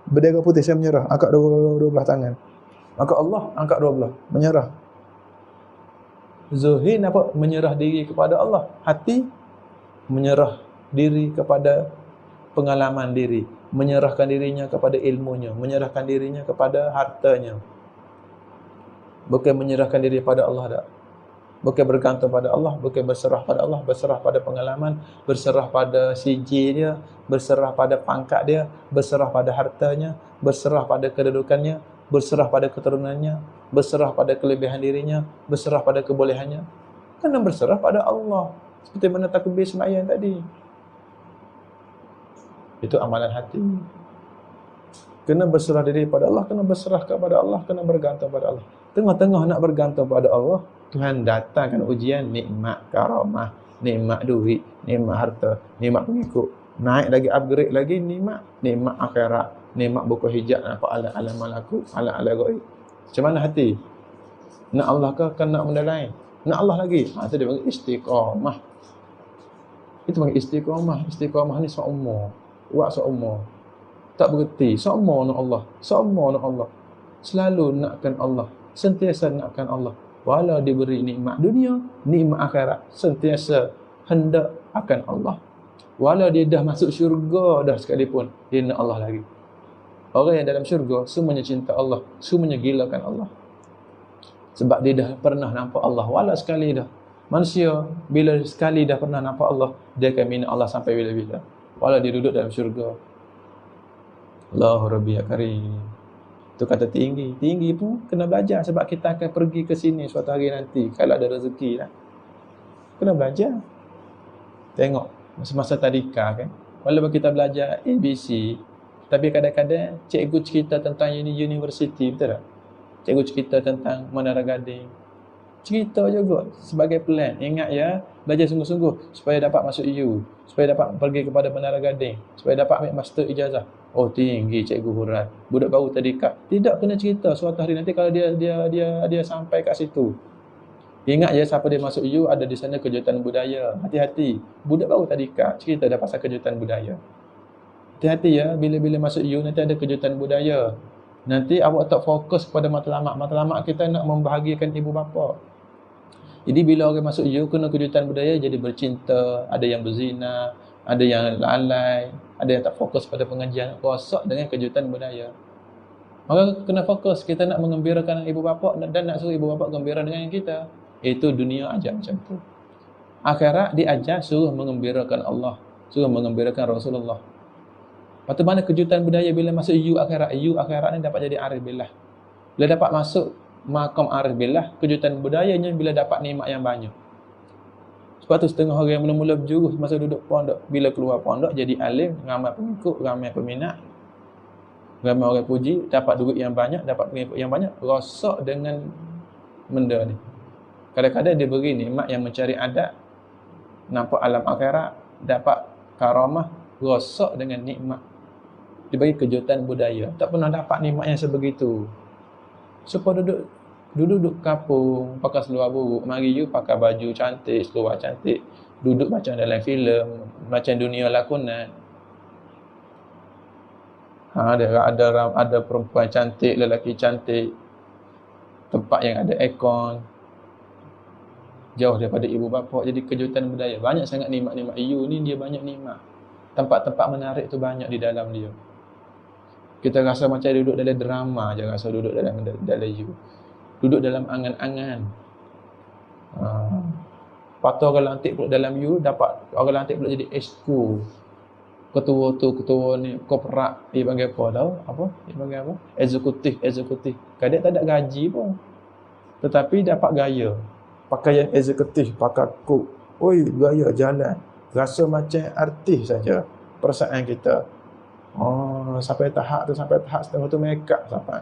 Bendera putih saya menyerah. Angkat dua belah tangan. Angkat Allah. Angkat dua belah. Menyerah. Zuhin apa? Menyerah diri kepada Allah. Hati menyerah diri kepada pengalaman diri, menyerahkan dirinya kepada ilmunya, menyerahkan dirinya kepada hartanya. Bukan menyerahkan diri pada Allah tak. Bukan bergantung pada Allah, bukan berserah pada Allah, berserah pada pengalaman, berserah pada CJ dia, berserah pada pangkat dia, berserah pada hartanya, berserah pada kedudukannya, berserah pada keturunannya, berserah pada kelebihan dirinya, berserah pada kebolehannya. Kena berserah pada Allah. Seperti mana takbir sembahyang tadi. Itu amalan hati. Kena berserah diri pada Allah, kena berserah kepada Allah, kena bergantung pada Allah. Tengah-tengah nak bergantung pada Allah, Tuhan datangkan ujian, nikmat karamah, nikmat duit, nikmat harta, nikmat pengikut. Naik lagi, upgrade lagi nikmat akhirat, nikmat buku hijab, apa ala malaku, ala ghaib. Macam mana hati? Nak Allah ke nak benda lain? Nak Allah lagi? Itu dia panggil istiqamah. Itu panggil istiqamah. Istiqamah ni seumur. Wak seumur. Tak berhenti. Seumur nak Allah. Seumur nak Allah. Selalu nakkan Allah. Sentiasa nakkan Allah. Walau diberi nikmat dunia, nikmat akhirat, sentiasa hendak akan Allah. Walau dia dah masuk syurga dah sekalipun, dia nak Allah lagi. Orang yang dalam syurga semuanya cinta Allah, semuanya gilakan Allah. Sebab dia dah pernah nampak Allah walau sekali dah. Manusia bila sekali dah pernah nampak Allah, dia akan minat Allah sampai bila-bila. Walau dia duduk dalam syurga. Allahu Rabbi ya Karim. Itu kata tinggi. Tinggi pun kena belajar sebab kita akan pergi ke sini suatu hari nanti kalau ada rezeki lah. Kena belajar. Tengok Semasa tadika kan, walaupun kita belajar ABC, tapi kadang-kadang cikgu cerita tentang universiti, betul tak? Cikgu cerita tentang Menara Gading, cerita juga sebagai plan. Ingat ya, belajar sungguh-sungguh supaya dapat masuk EU, supaya dapat pergi kepada Menara Gading, supaya dapat ambil master ijazah. Oh, tinggi cikgu hurat. Budak baru tadika. Tidak kena cerita suatu hari nanti kalau dia sampai kat situ. Ingat ya, siapa dia masuk EU, ada di sana kejutan budaya. Hati-hati. Budak baru tadika cerita dah pasal kejutan budaya. Hati-hati ya, bila-bila masuk EU nanti ada kejutan budaya. Nanti awak tak fokus kepada matlamat. Matlamat kita nak membahagiakan ibu bapa. Jadi bila orang masuk EU kena kejutan budaya, jadi bercinta, ada yang berzina, ada yang lalai, ada yang tak fokus pada pengajian, rosak dengan kejutan budaya. Maka kena fokus, kita nak mengembirakan ibu bapa dan nak suruh ibu bapa gembira dengan kita. Itu dunia ajar macam tu. Akhirat diajar suruh mengembirakan Allah, suruh mengembirakan Rasulullah. Lepas mana kejutan budaya bila masuk EU akhirat ni dapat jadi arif billah. Bila dapat masuk maqam arif billah, kejutan budayanya bila dapat nikmat yang banyak. Sebab tu setengah orang yang mula-mula berjurus masa duduk pondok, bila keluar pondok jadi alim, ramai pengikut, ramai peminat, ramai orang puji, dapat duit yang banyak, dapat pengikut yang banyak, rosak dengan benda ni. Kadang-kadang dia beri nikmat yang mencari adat, nampak alam akhirat, dapat karamah, rosak dengan nikmat. Dia bagi kejutan budaya. Tak pernah dapat nikmat yang sebegitu. Supaya duduk kapung, pakai seluar buruk, mari you pakai baju cantik, seluar cantik, duduk macam dalam filem, macam dunia lakonan. Ada perempuan cantik, lelaki cantik, tempat yang ada aircon, jauh daripada ibu bapa, jadi kejutan budaya. Banyak sangat nikmat-nikmat EU ni, dia banyak nikmat. Tempat-tempat menarik tu banyak di dalam dia. Kita rasa macam duduk dalam drama je, rasa duduk dalam EU. Duduk dalam angan-angan. Patut orang lantik pula dalam EU, dapat orang lantik pula jadi exco. Ketua ni korporat, dia panggil apa tahu? Dia panggil apa? Eksekutif. Kadang tak ada gaji pun. Tetapi dapat gaya. Pakaian eksekutif, pakai kod. Oi, gaya jalan. Rasa macam artis saja perasaan kita. Sampai tahap setengah tu make up sampai.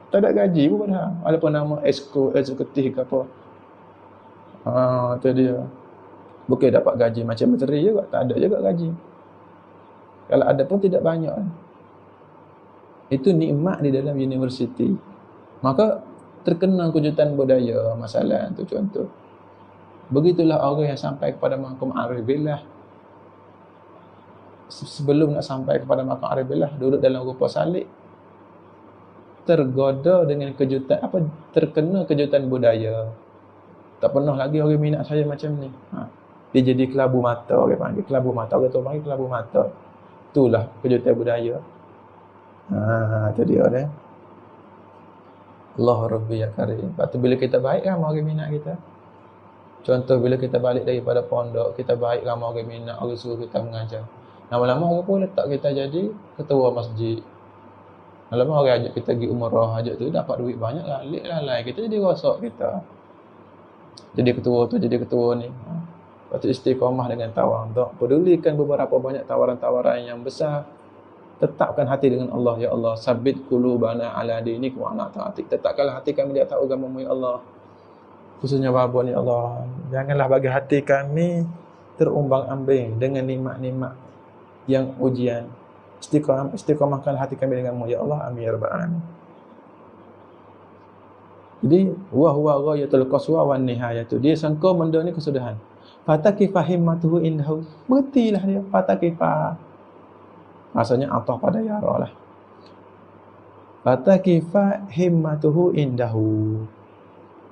Tak ada gaji pun pada. Walaupun nama eksekutif ke apa. Tu dia. Bukan dapat gaji macam menteri juga, tak ada juga gaji. Kalau ada pun tidak banyak. Itu nikmat di dalam universiti. Maka terkena kejutan budaya masalah tu contoh. Begitulah orang yang sampai kepada maqam arif billah. Sebelum nak sampai kepada maqam arif billah, duduk dalam rupa salik, tergoda dengan kejutan terkena kejutan budaya. Tak pernah lagi orang minat saya macam ni. Dia jadi kelabu mata, orang panggil kelabu mata, orang tu panggil kelabu mata. Itulah kejutan budaya. Itu dia ni. Allah Rabbi ya Karim. Lepas tu bila kita baik kan orang minat kita. Contoh bila kita balik daripada pondok, kita baik ramai orang minat, orang suruh kita mengajar. Lama-lama orang pun letak kita jadi ketua masjid. Lama-lama orang ajak kita pergi umrah, ajak tu dapat duit banyak lah. Lalai kita jadi rosak kita. Jadi ketua ni. Lepas tu istiqamah dengan tawaduk. Pedulikan beberapa banyak tawaran-tawaran yang besar. Tetapkan hati dengan Allah. Ya Allah, sabit qulubana ala dinik wa ala ta'atik. Tetapkanlah hati kami di atas agama-Mu ya Allah. Khususnya babon ya Allah. Janganlah bagi hati kami terumbang-ambing dengan nikmat-nikmat yang ujian. Istiqamahkanlah hati kami dengan-Mu ya Allah. Amin ya rabbal alamin. Jadi wa huwa ghayatul qaswa wan nihayatu. Dia sangka benda ni kesudahan. Fatakifa himmatuhu indahu. Berhentilah dia. Fatakifa. Maksudnya atah pada yara lah. Fatakifa himmatuhu indahu.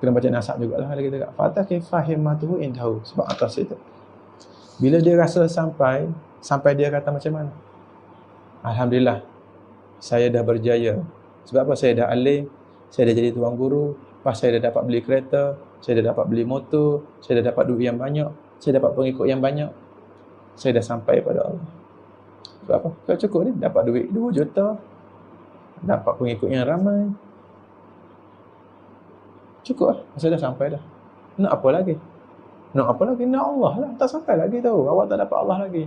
Kena baca nasab jugalah kalau kita kata. Fatakifa himmatuhu indahu. Sebab atas itu. Bila dia rasa sampai dia kata macam mana? Alhamdulillah. Saya dah berjaya. Sebab apa? Saya dah alim. Saya dah jadi tuan guru. Lepas saya dah dapat beli kereta. Saya dah dapat beli motor. Saya dah dapat duit yang banyak. Saya dapat pengikut yang banyak. Saya dah sampai pada Allah. Sebab apa? Kalau cukup ni. Dapat duit 2 juta. Dapat pengikut yang ramai. Cukup lah. Saya dah sampai dah. Nak apa lagi? Nak apa lagi? Nak Allah lah. Tak sampai lagi tahu. Awak tak dapat Allah lagi.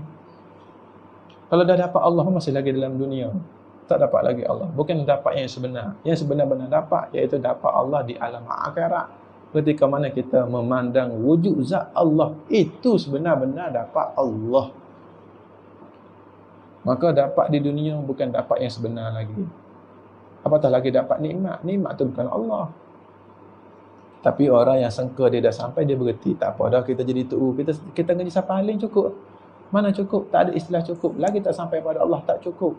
Kalau dah dapat Allah masih lagi dalam dunia. Tak dapat lagi Allah. Bukan dapat yang sebenar. Yang sebenar-benar dapat iaitu dapat Allah di alam akhirat. Ketika mana kita memandang wujud zat Allah, itu sebenar-benar dapat Allah. Maka dapat di dunia bukan dapat yang sebenar lagi. Apatah lagi dapat nikmat. Nikmat tu bukan Allah. Tapi orang yang sangka dia dah sampai, dia berhenti. Tak apa dah, kita jadi tu. Kita ngaji paling cukup. Mana cukup? Tak ada istilah cukup. Lagi tak sampai pada Allah, tak cukup.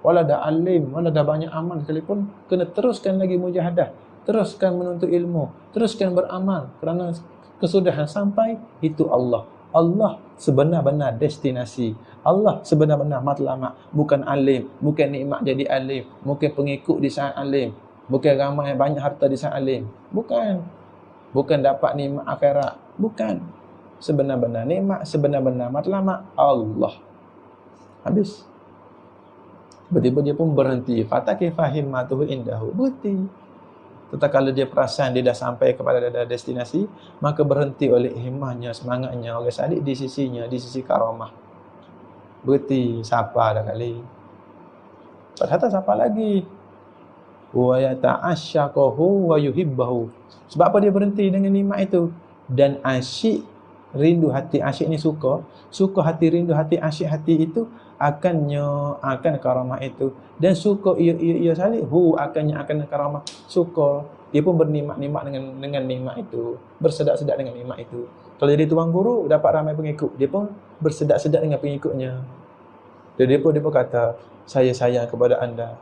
Walau dah alim, walau dah banyak amal sekalipun, kena teruskan lagi mujahadah. Teruskan menuntut ilmu. Teruskan beramal. Kerana kesudahan sampai, itu Allah. Allah sebenar-benar destinasi. Allah sebenar-benar matlamat. Bukan alim. Bukan nikmat jadi alim. Bukan pengikut di saat alim. Bukan ramai banyak harta di saat alim. Bukan. Bukan dapat nikmat akhirat. Bukan. Sebenar-benar nikmat, sebenar-benar matlamat Allah. Habis. Tiba-tiba dia pun berhenti. Fataki fahim matuhu indahu. Berhenti. Tetapi kalau dia perasan dia dah sampai kepada destinasi, maka berhenti oleh himmahnya, semangatnya orang salih di sisinya, di sisi karamah. Berhenti. Siapa dah kali. Padahal tak siapa lagi. Wa yata'asyaqahu wa yuhibbahu. Sebab apa dia berhenti dengan nikmat itu? Dan asyik, rindu hati asyik ni suka hati, rindu hati asyik hati itu akan karamah itu. Dan suka ia salih akan karamah. Suka dia pun bernikmat-nikmat dengan nikmat itu, bersedak-sedak dengan nikmat itu. Kalau jadi tuan guru dapat ramai pengikut, dia pun bersedak-sedak dengan pengikutnya. Dia pun kata, saya sayang kepada anda.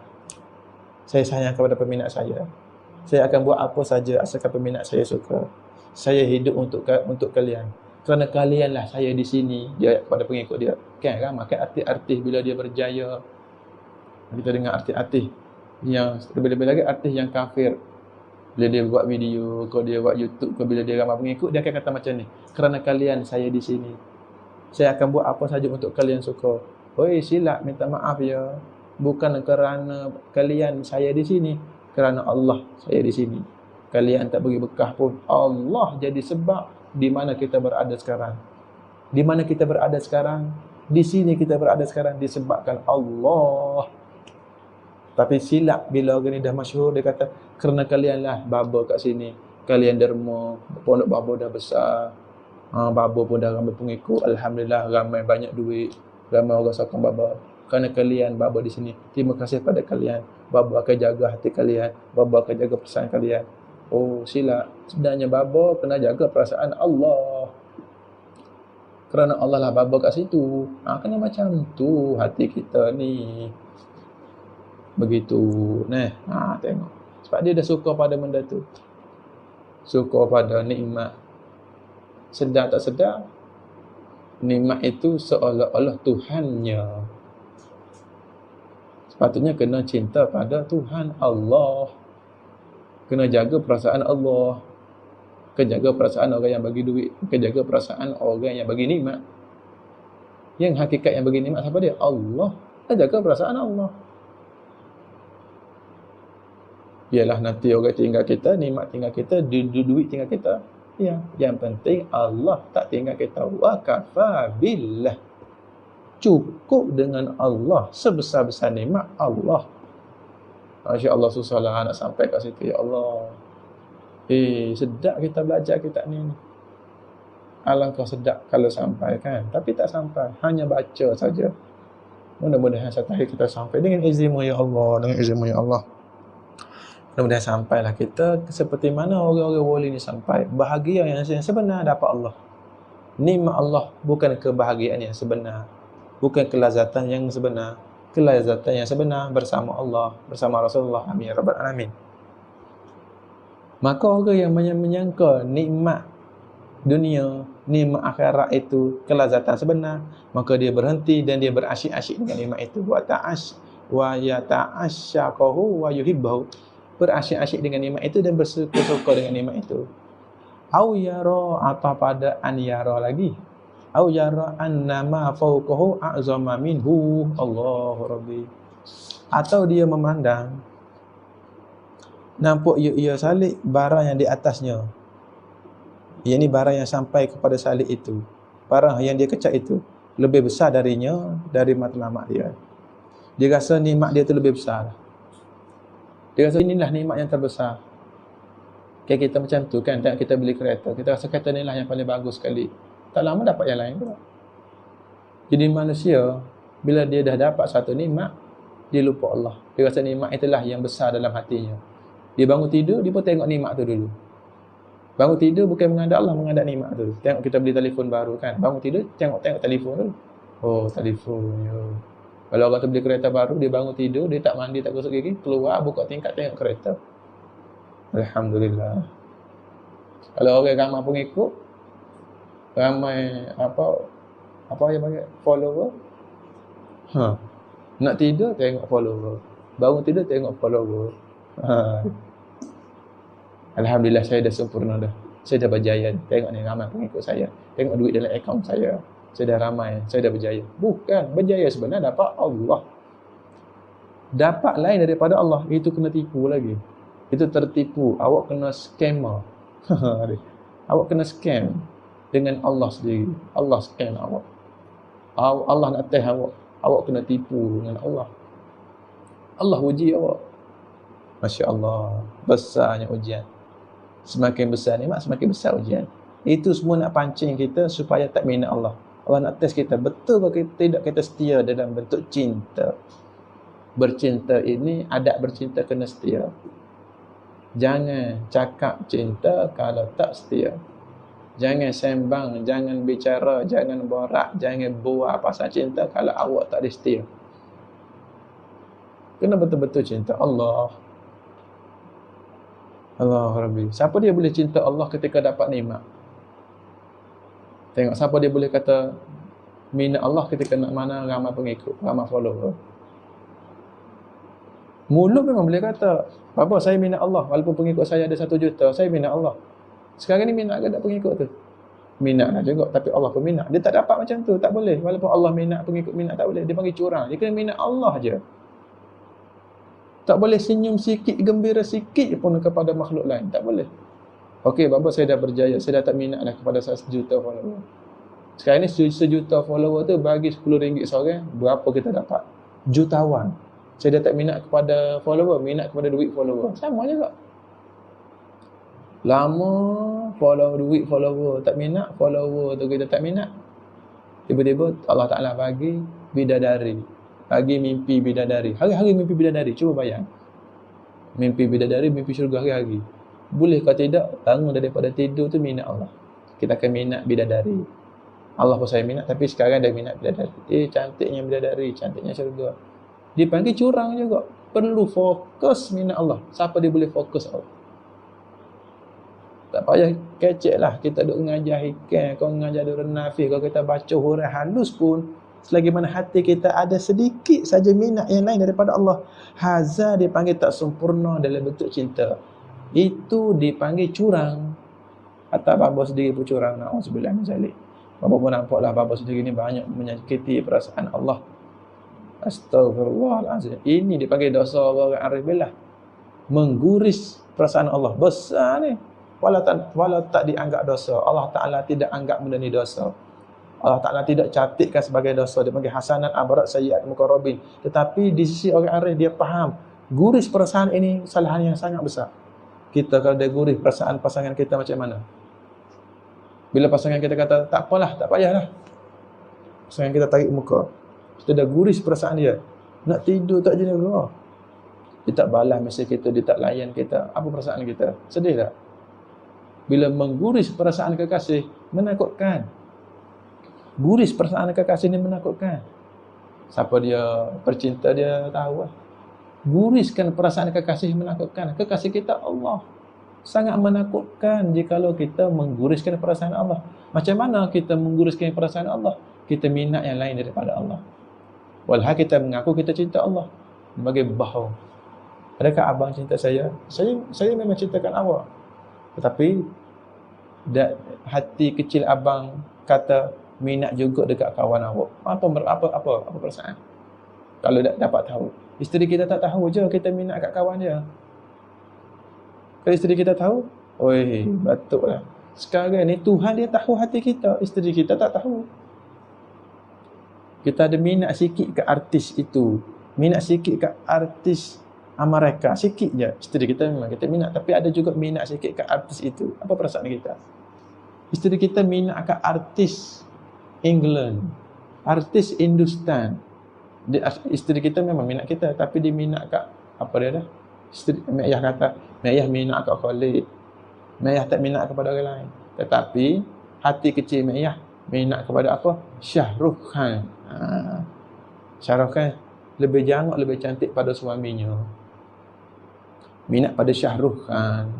Saya sayang kepada peminat saya. Saya akan buat apa saja asalkan peminat saya suka. Saya hidup untuk kalian. Kerana kalianlah saya di sini. Dia kepada pengikut dia. Kan ramai artis-artis bila dia berjaya. Kita dengar artis-artis yang lebih-lebih lagi artis yang kafir. Bila dia buat video, kalau dia buat YouTube, kalau bila dia ramai pengikut, dia akan kata macam ni. Kerana kalian saya di sini. Saya akan buat apa saja untuk kalian suka. Oi, silap minta maaf ya. Bukan kerana kalian saya di sini, kerana Allah saya di sini. Kalian tak bagi bekah pun. Allah jadi sebab di mana kita berada sekarang. Di mana kita berada sekarang, di sini kita berada sekarang disebabkan Allah. Tapi silap bila orang ni dah masyhur, dia kata kerana kalianlah baba kat sini. Kalian derma, pondok baba dah besar. Baba pun dah ramai pengikut. Alhamdulillah ramai banyak duit. Ramai orang sokong baba. Kerana kalian baba di sini. Terima kasih pada kalian. Baba akan jaga hati kalian. Baba akan jaga perasaan kalian. Oh, silap. Sebenarnya baba kena jaga perasaan Allah. Kerana Allah lah baba kat situ. Kena macam tu hati kita ni. Begitu. Tengok. Sebab dia dah suka pada benda tu. Suka pada nikmat. Sedar tak sedar, nikmat itu seolah-olah Tuhannya. Sepatutnya kena cinta pada Tuhan Allah. Kena jaga perasaan Allah. Kena jaga perasaan orang yang bagi duit. Kena jaga perasaan orang yang bagi nikmat. Yang hakikat yang bagi nikmat siapa dia? Allah. Kena jaga perasaan Allah. Biarlah nanti orang tinggal kita, nikmat tinggal kita, duit tinggal kita. Ya, yang penting Allah tak tinggal kita. Wa kafa billah. Cukup dengan Allah. Sebesar-besar nikmat Allah. Masya Allah, susahlah nak sampai kat situ. Ya Allah. Sedap kita belajar kitab ni. Alangkah sedap kalau sampai kan. Tapi tak sampai. Hanya baca saja. Mudah-mudahan satu hari kita sampai. Dengan izin-Mu ya Allah. Dengan izin-Mu ya Allah. Mudah-mudahan sampailah kita seperti mana orang-orang wali ni sampai. Bahagia yang sebenar dapat Allah. Nikmat Allah bukan kebahagiaan yang sebenar. Bukan kelazatan yang sebenar. Kelazatan yang sebenar bersama Allah, bersama Rasulullah. Amin ya rabbal alamin. Maka orang yang menyangka nikmat dunia, nikmat akhirat itu kelazatan sebenar, maka dia berhenti dan dia berasyik-asyik dengan nikmat itu. Wa yata'asyaqahu wa yuhibbahu. Berasyik-asyik dengan nikmat itu dan bersuka-suka dengan nikmat itu. Au yara, atau pada an yara lagi. Au yara annama fawqahu a'zama minhu. Allahu Rabbi. Atau dia memandang nampak ia salik barang yang di atasnya. Yang ni barang yang sampai kepada Salih itu, barang yang dia kecak itu lebih besar darinya, dari matlamat dia. Dia rasa nikmat dia tu lebih besar. Dia rasa inilah nikmat yang terbesar. Kayak kita macam tu kan, tengok kita beli kereta, kita rasa kereta ni lah yang paling bagus sekali. Tak lama dapat yang lain pula. Jadi manusia, bila dia dah dapat satu nikmat, dia lupa Allah. Dia rasa nikmat itulah yang besar dalam hatinya. Dia bangun tidur, dia pun tengok nikmat tu dulu. Bangun tidur bukan mengandap Allah, mengandap nikmat tu. Tengok kita beli telefon baru kan, bangun tidur tengok telefon dulu. Oh, telefon. Kalau orang tu beli kereta baru, dia bangun tidur, dia tak mandi, tak gosok gigi, keluar buka tingkap tengok kereta. Alhamdulillah. Kalau orang ramai pengikut, ramai apa yang panggil follower, nak tidur tengok follower, bangun tidur tengok follower. Alhamdulillah, saya dah sempurna dah. Saya dah berjaya. Tengok ni ramai pengikut saya. Tengok duit dalam akaun saya. Saya dah ramai, saya dah berjaya. Bukan, berjaya sebenarnya dapat Allah. Dapat lain daripada Allah, itu kena tipu lagi. Itu tertipu. Awak kena scammer. Awak kena scam dengan Allah sendiri. Allah scam awak. Allah nak test awak. Awak kena tipu dengan Allah. Allah uji awak. Masya Allah, besarnya ujian. Semakin besar nikmat, semakin besar ujian. Itu semua nak pancing kita supaya tak minat Allah. Allah nak test kita, betul ke tidak kita setia dalam bentuk cinta. Bercinta ini, adab bercinta kena setia. Jangan cakap cinta kalau tak setia. Jangan sembang, jangan bicara, jangan borak, jangan buat pasal cinta kalau awak tak ada setia. Kena betul-betul cinta Allah. Allah Rabbi. Siapa dia boleh cinta Allah ketika dapat nikmat? Tengok siapa dia boleh kata minat Allah ketika nak mana ramai pengikut, ramai follower. Mulut memang boleh kata, "Bapa, saya minat Allah walaupun pengikut saya ada 1 juta, saya minat Allah." Sekarang ni minat ke tak pengikut tu? Minat lah juga, tapi Allah pun minat. Dia tak dapat macam tu, tak boleh. Walaupun Allah minat, pengikut minat, tak boleh. Dia panggil curang. Dia kena minat Allah je. Tak boleh senyum sikit, gembira sikit pun kepada makhluk lain. Tak boleh. Okey, bapa, saya dah berjaya. Saya dah tak minat dah kepada 1 juta follower. Sekarang ni 1 juta follower tu bagi RM10 seorang, berapa kita dapat? Jutawan. Saya dah tak minat kepada follower, minat kepada duit follower. Sama juga. Lama follow duit follower, tak minat follower tu kita tak minat. Tiba-tiba Allah Ta'ala bagi bidadari. Bagi mimpi bidadari. Hari-hari mimpi bidadari. Cuba bayang. Mimpi bidadari, mimpi syurga hari-hari. Boleh kau tidak bangun daripada tidur tu minat Allah. Kita akan minat bidadari. Allah pun saya minat, tapi sekarang dah minat bidadari. Cantiknya bidadari, cantiknya syurga. Dipanggil curang juga. Perlu fokus minat Allah. Siapa dia boleh fokus Allah? Tak payah kecek lah. Kita duk mengajar hikam, kau mengajar Durun Nafi, kalau kita baca huruf halus pun, selagi mana hati kita ada sedikit saja minat yang lain daripada Allah, hazar dipanggil tak sempurna dalam bentuk cinta. Itu dipanggil curang. Atau bapa sendiri pun curang. Na'udzubillah min zalik. Bapa pun nampaklah bapa sendiri ni banyak menyakiti perasaan Allah. Astaghfirullahalazim. Ini dipanggil dosa orang arif billah. Mengguris perasaan Allah. Besar ni. Walau tak dianggap dosa. Allah Ta'ala tidak anggap benda ni dosa. Allah Ta'ala tidak catatkan sebagai dosa. Dia panggil hasanat abarat sayyiat muqarrabin. Tetapi di sisi orang arif, dia faham guris perasaan ini kesalahan yang sangat besar. Kita kalau dia guris perasaan pasangan kita macam mana? Bila pasangan kita kata, tak apalah, tak payahlah. Pasangan kita tarik muka. Kita dah guris perasaan dia. Nak tidur tak jadi keluar. Dia tak balas mesej kita, dia tak layan kita. Apa perasaan kita? Sedih tak? Bila mengguris perasaan kekasih, menakutkan. Guris perasaan kekasih ni menakutkan. Siapa dia bercinta, dia tahu lah. Guriskan perasaan kekasih menakutkan. Kekasih kita Allah. Sangat menakutkan jikalau kita mengguriskan perasaan Allah. Macam mana kita mengguriskan perasaan Allah? Kita minat yang lain daripada Allah. Walhal kita mengaku kita cinta Allah. Bagi bohong. Adakah abang cinta saya? Saya memang cintakan awak. Tetapi hati kecil abang kata minat juga dekat kawan awak. Apa perasaan? Kalau dapat tahu. Isteri kita tak tahu je kita minat kat kawan dia. Kalau isteri kita tahu, oi, batuklah. Sekarang ni Tuhan dia tahu hati kita, isteri kita tak tahu. Kita ada minat sikit ke artis itu, minat sikit ke artis Amerika, sikit je. Isteri kita memang kita minat, tapi ada juga minat sikit ke artis itu. Apa perasaan kita? Isteri kita minat ke artis England, artis Hindustan. Isteri kita memang minat kita, tapi dia minat kat apa dia dah? Isteri Mek Yah kata, Mek Yah minat kat Khalid. Mek Yah tak minat kepada orang lain. Tetapi hati kecil Mek Yah minat kepada apa? Shah Rukh Khan. Shah Rukh Khan lebih jangok, lebih cantik pada suaminya. Minat pada Shah Rukh Khan.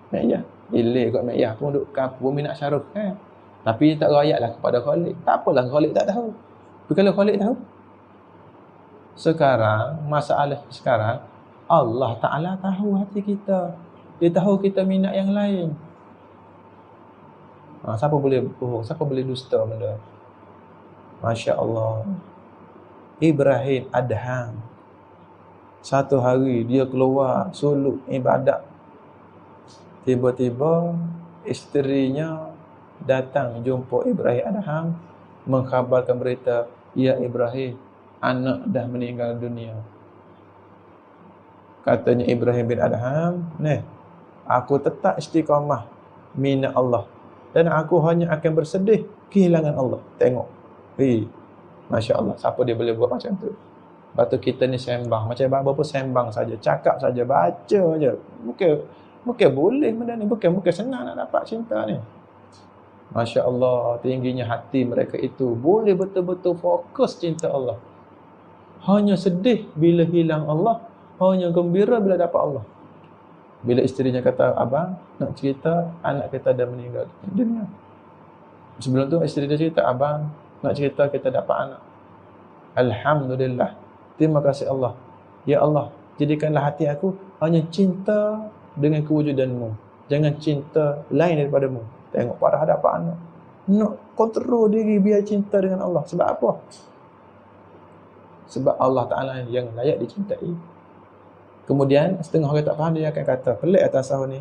Mek Yah pilih kat Mek Yah pun duk kampung minat Shah Rukh Khan. Tapi tak royaklah kepada Khalid. Tak apalah Khalid tak tahu. Tapi kalau Khalid tahu, sekarang, masalah sekarang, Allah Ta'ala tahu hati kita. Dia tahu kita minat yang lain. Siapa boleh bohong? Siapa boleh dusta benda? Masya Allah. Ibrahim Adham, satu hari dia keluar suluk ibadat. Tiba-tiba isterinya datang jumpa Ibrahim Adham, mengkhabarkan berita, ya Ibrahim, anak dah meninggal dunia. Katanya Ibrahim bin Adham, aku tetap istiqamah minat Allah, dan aku hanya akan bersedih kehilangan Allah. Tengok, Masya Allah, siapa dia boleh buat macam tu? Batu kita ni sembang, macam apa pun sembang saja, cakap saja, baca saja. Mungkin boleh benda ni, bukan senang nak dapat cinta ni. Masya Allah, tingginya hati mereka itu, boleh betul-betul fokus cinta Allah. Hanya sedih bila hilang Allah, hanya gembira bila dapat Allah. Bila isterinya kata, abang nak cerita anak kita dah meninggal dunia. Sebelum tu isteri dia cerita, abang nak cerita kita dapat anak. Alhamdulillah, terima kasih Allah. Ya Allah, jadikanlah hati aku hanya cinta dengan kewujudanmu, jangan cinta lain daripadamu. Tengok pada hadapan anak, nak kontrol diri biar cinta dengan Allah. Sebab apa? Sebab Allah Ta'ala yang layak dicintai. Kemudian setengah orang tak faham, dia akan kata, pelik atas sahur ni,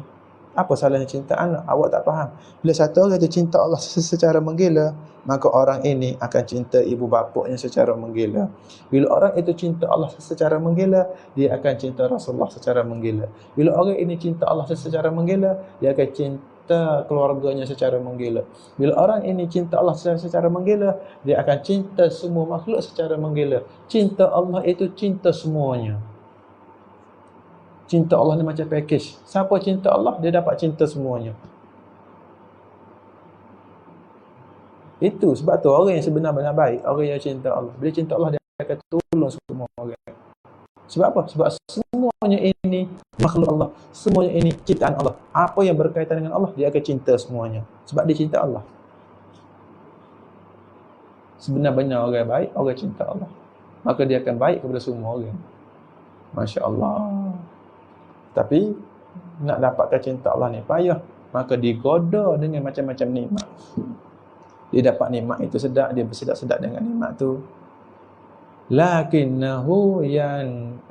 apa salahnya cinta anak? Awak tak faham. Bila satu orang tu cinta Allah secara menggila, maka orang ini akan cinta ibu bapaknya secara menggila. Bila orang itu cinta Allah secara menggila, dia akan cinta Rasulullah secara menggila. Bila orang ini cinta Allah secara menggila, dia akan cinta keluarganya secara menggila. Bila orang ini cinta Allah secara menggila, dia akan cinta semua makhluk secara menggila. Cinta Allah itu cinta semuanya. Cinta Allah ni macam package. Siapa cinta Allah, dia dapat cinta semuanya. Itu sebab tu orang yang sebenar-benar baik, orang yang cinta Allah, bila cinta Allah, dia akan tolong semua orang. Sebab apa? Sebab semuanya ini makhluk Allah, semuanya ini ciptaan Allah. Apa yang berkaitan dengan Allah, dia akan cinta semuanya. Sebab dia cinta Allah. Sebenar-benar orang baik, orang cinta Allah, maka dia akan baik kepada semua orang. Masya Allah. Tapi nak dapatkan cinta Allah ni payah. Maka digoda dengan macam-macam nikmat. Dia dapat nikmat itu sedap, dia bersedap-sedap dengan nikmat tu. Lakinnahu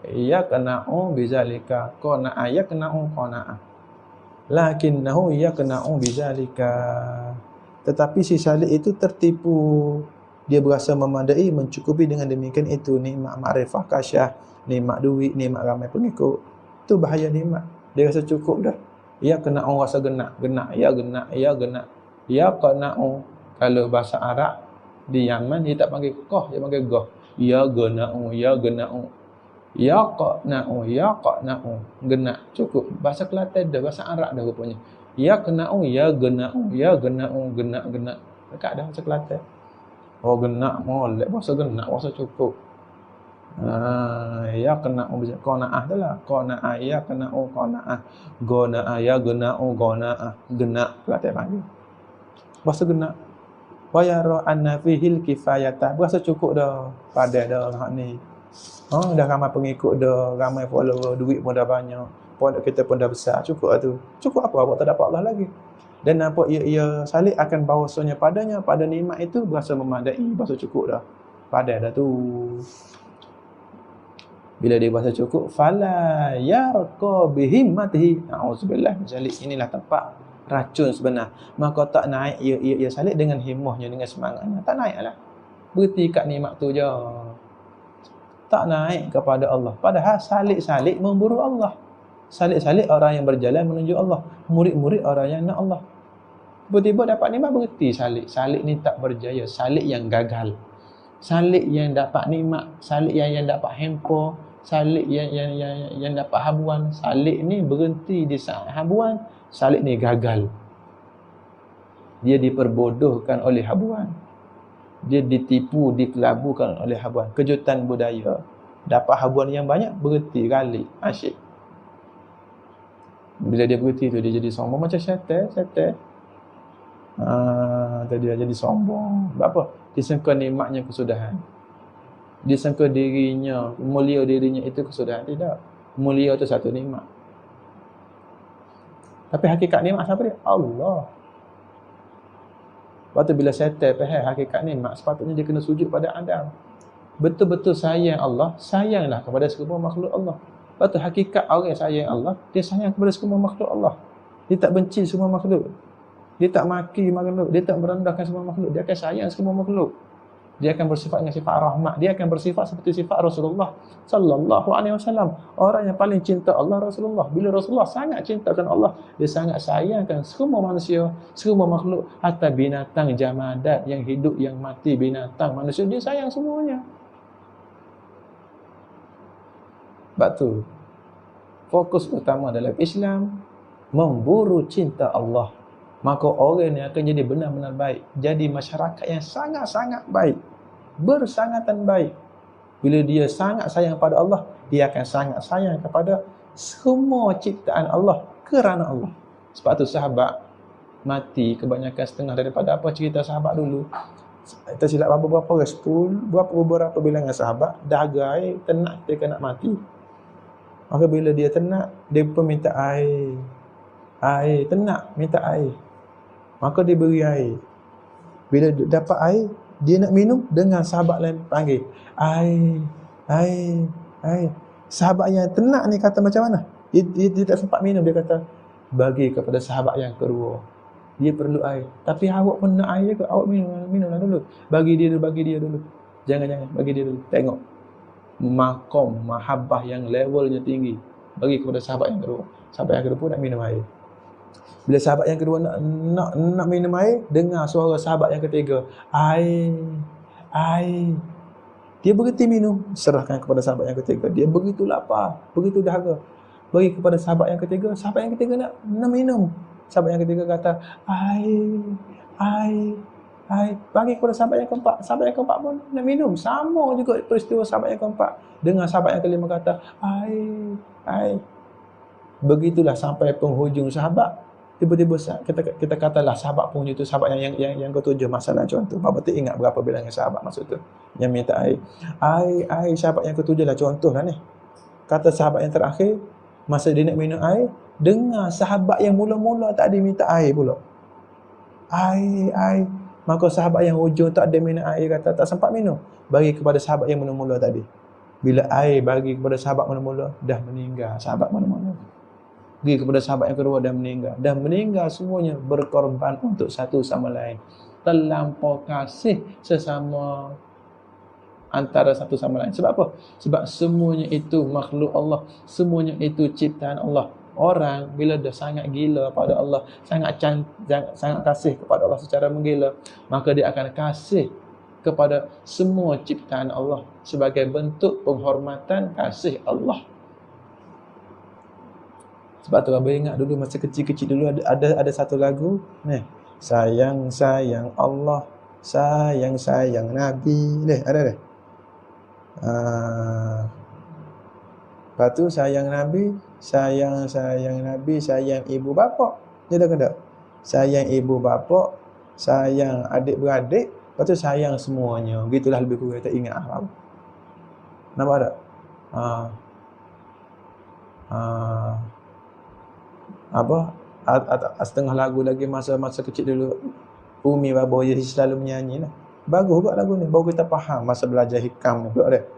yakna'u bizalika qana'a, yakna'u qana'a. Lakinnahu yakna'u bizalika. Tetapi si salih itu tertipu. Dia berasa memadai, mencukupi dengan demikian itu nikmat makrifah kasyah, nikmat duit, nikmat ramai pengikut. Itu bahaya nikmat. Dia rasa cukup dah. Ya kena'u rasa genak. Ya kena'u. Kalau bahasa Arab di Yaman, dia tak panggil qah, dia panggil gah. Ya gena'u. Ya qa'na'u. Genak. Cukup. Bahasa Kelantan dah, bahasa Arab dah rupanya. Ya kena'u. Genak. Dekat dah bahasa Kelantan. Oh genak, molek. Bahasa genak, bahasa cukup. Ya kena'u qana'ah itulah. Qana'ah, ya kena'u qana'ah. Gona'ah, ya gena'u gona'ah. Genak, Kelantan panggil. Bahasa genak. Wa yara anna fihil kifayata. Berasa cukup dah. Padan dah hak ni. Dah ramai pengikut dah, ramai follower, duit pun dah banyak. Pondok kita pun dah besar. Cukup lah tu. Cukup apa? Awak tak dapat Allah lagi. Dan nampak ia salih akan bahawasanya padanya, pada nikmat itu berasa memadai, berasa cukup dah. Padan dah tu. Bila dia berasa cukup, fala yarqa bihimmatihi. Auzubillah min zalik. Inilah tempat racun sebenar. Maka tak naik ia salib dengan himmahnya, dengan semangatnya. Tak naiklah. Berhenti kat nikmat tu je. Tak naik kepada Allah. Padahal salib-salib memburu Allah. Salib-salib orang yang berjalan menuju Allah. Murid-murid orang yang nak Allah. Tiba-tiba dapat nikmat, berhenti salib. Salib ni tak berjaya. Salib yang gagal. Salib yang dapat nikmat. Salib yang dapat hampa. Salib yang dapat habuan. Salib ni berhenti di saat habuan. Salib ni gagal. Dia diperbodohkan oleh habuan. Dia ditipu, dikelabukan oleh habuan. Kejutan budaya. Dapat habuan yang banyak, berhenti kali. Asyik. Bila dia berhenti tu, dia jadi sombong macam syaitan. Tadi dia jadi sombong. Sebab apa? Disangka nikmatnya kesudahan. Disangka dirinya, mulia dirinya itu kesudahan. Tidak. Mulia itu satu nikmat. Tapi hakikat nikmat siapa dia? Allah. Lepas tu bila syaitan faham hakikat nikmat, sepatutnya dia kena sujud pada Adam. Betul-betul sayang Allah, sayanglah kepada semua makhluk Allah. Lepas tu hakikat orang sayang Allah, dia sayang kepada semua makhluk Allah. Dia tak benci semua makhluk. Dia tak maki makhluk, dia tak merendahkan semua makhluk. Dia akan sayang semua makhluk. Dia akan bersifat dengan sifat rahmat. Dia akan bersifat seperti sifat Rasulullah sallallahu alaihi wasallam. Orang yang paling cinta Allah Rasulullah. Bila Rasulullah sangat cintakan Allah, dia sangat sayangkan semua manusia, semua makhluk, hatta binatang jamadat yang hidup, yang mati, binatang, manusia, dia sayang semuanya. Sebab tu fokus utama dalam Islam memburu cinta Allah. Maka orang ni akan jadi benar-benar baik. Jadi masyarakat yang sangat-sangat baik. Bersangatan baik. Bila dia sangat sayang pada Allah, dia akan sangat sayang kepada semua ciptaan Allah kerana Allah. Sebab tu sahabat mati kebanyakan setengah daripada apa cerita sahabat dulu. Kita silap beberapa orang, 10, beberapa bilangan sahabat dah agai ternak ketika nak mati. Maka bila dia ternak, dia pun minta air. Air, ternak minta air. Maka dia beri air. Bila dapat air, dia nak minum, dengan sahabat lain panggil, air, air, air. Sahabat yang ternak ni kata macam mana? Dia tak sempat minum. Dia kata, bagi kepada sahabat yang kedua. Dia perlu air. Tapi awak pun nak air ke? Awak minumlah dulu. Bagi dia dulu. Jangan, bagi dia dulu. Tengok. Makom, mahabbah yang levelnya tinggi. Bagi kepada sahabat yang kedua. Sahabat yang kedua pun nak minum air. Bila sahabat yang kedua nak minum air, dengar suara sahabat yang ketiga, air. Dia berhenti minum, serahkan kepada sahabat yang ketiga. Dia begitu lapar, begitu dahaga. Bagi kepada sahabat yang ketiga nak minum. Sahabat yang ketiga kata, air. Bagi kepada sahabat yang keempat. Sahabat yang keempat pun nak minum. Sama juga peristiwa sahabat yang keempat. Dengan sahabat yang kelima kata, air. Begitulah sampai penghujung sahabat. Tiba-tiba kita katalah sahabat punya tu, sahabat yang ketujuh, masalah contoh. Bapak tu ingat berapa bilangan sahabat maksud tu yang minta air. Air sahabat yang ketujuh lah, contoh lah ni. Kata sahabat yang terakhir, masa dia nak minum air, dengar sahabat yang mula-mula tak ada minta air pula. Air. Maka sahabat yang hujung tak ada minum air, kata tak sempat minum. Bagi kepada sahabat yang mula-mula tadi. Bila air bagi kepada sahabat mula-mula, dah meninggal sahabat mula-mula. Pergi kepada sahabat yang kedua, dah meninggal. Dah meninggal semuanya berkorban untuk satu sama lain. Terlampau kasih sesama antara satu sama lain. Sebab apa? Sebab semuanya itu makhluk Allah. Semuanya itu ciptaan Allah. Orang bila dah sangat gila pada Allah, sangat kasih kepada Allah secara menggila, maka dia akan kasih kepada semua ciptaan Allah sebagai bentuk penghormatan kasih Allah. Sebab tu abang ingat dulu masa kecil-kecil dulu ada satu lagu ni, sayang Allah, sayang Nabi. Ada. Lepas tu sayang Nabi, sayang Nabi, sayang ibu bapa. Dia dah kena. Sayang ibu bapa, sayang adik-beradik, lepas tu sayang semuanya. Begitulah lebih kurang kita ingat apa. Nampak tak? Setengah lagu lagi masa kecil dulu, Umi Babo dia selalu menyanyi lah. Bagus juga lagu ni, baru kita faham masa belajar hikam ni pula dia.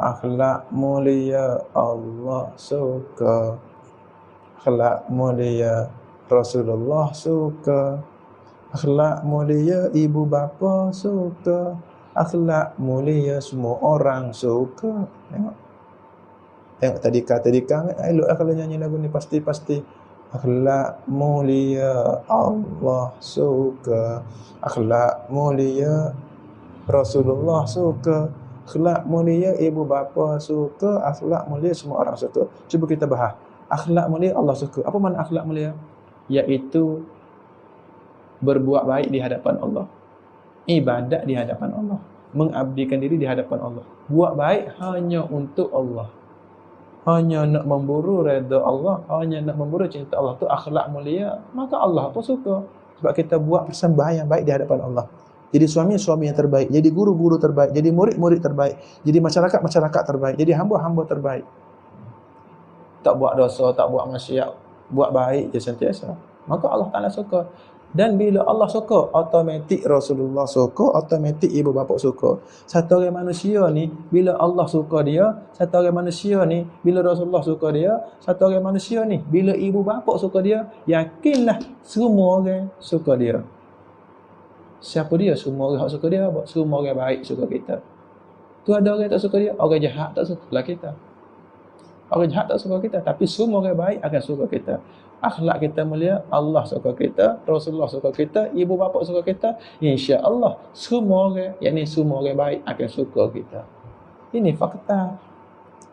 Akhlak mulia Allah suka, akhlak mulia Rasulullah suka, akhlak mulia ibu bapa suka, akhlak mulia semua orang suka. Tengok tadika elok lah kalau nyanyi lagu ni, pasti akhlak mulia Allah suka, akhlak mulia Rasulullah suka, akhlak mulia ibu bapa suka, akhlak mulia semua orang suka. Cuba kita bahas. Akhlak mulia Allah suka. Apa makna akhlak mulia? Iaitu berbuat baik di hadapan Allah, ibadat di hadapan Allah, mengabdikan diri di hadapan Allah. Buat baik hanya untuk Allah, hanya nak memburu redha Allah, hanya nak memburu cinta Allah, tu akhlak mulia. Maka Allah pun suka, sebab kita buat persembahan yang baik di hadapan Allah. Jadi suami yang terbaik, jadi guru terbaik, jadi murid terbaik, jadi masyarakat terbaik, jadi hamba terbaik. Tak buat dosa, tak buat maksiat, buat baik je sentiasa. Maka Allah Ta'ala suka. Dan bila Allah suka, automatik Rasulullah suka, automatik ibu bapa suka. Satu orang manusia ni, bila Allah suka dia, satu orang manusia ni, bila Rasulullah suka dia, satu orang manusia ni, bila ibu bapa suka dia, yakinlah semua orang suka dia. Siapa dia? Semua orang suka dia. Semua orang baik suka kita. Tu ada orang tak suka dia, orang jahat tak suka lah kita. Orang jahat tak suka kita, tapi semua orang baik akan suka kita. Akhlak kita mulia, Allah suka kita, Rasulullah suka kita, ibu bapa suka kita, insya-Allah semua orang, yakni semua orang baik akan suka kita. Ini fakta.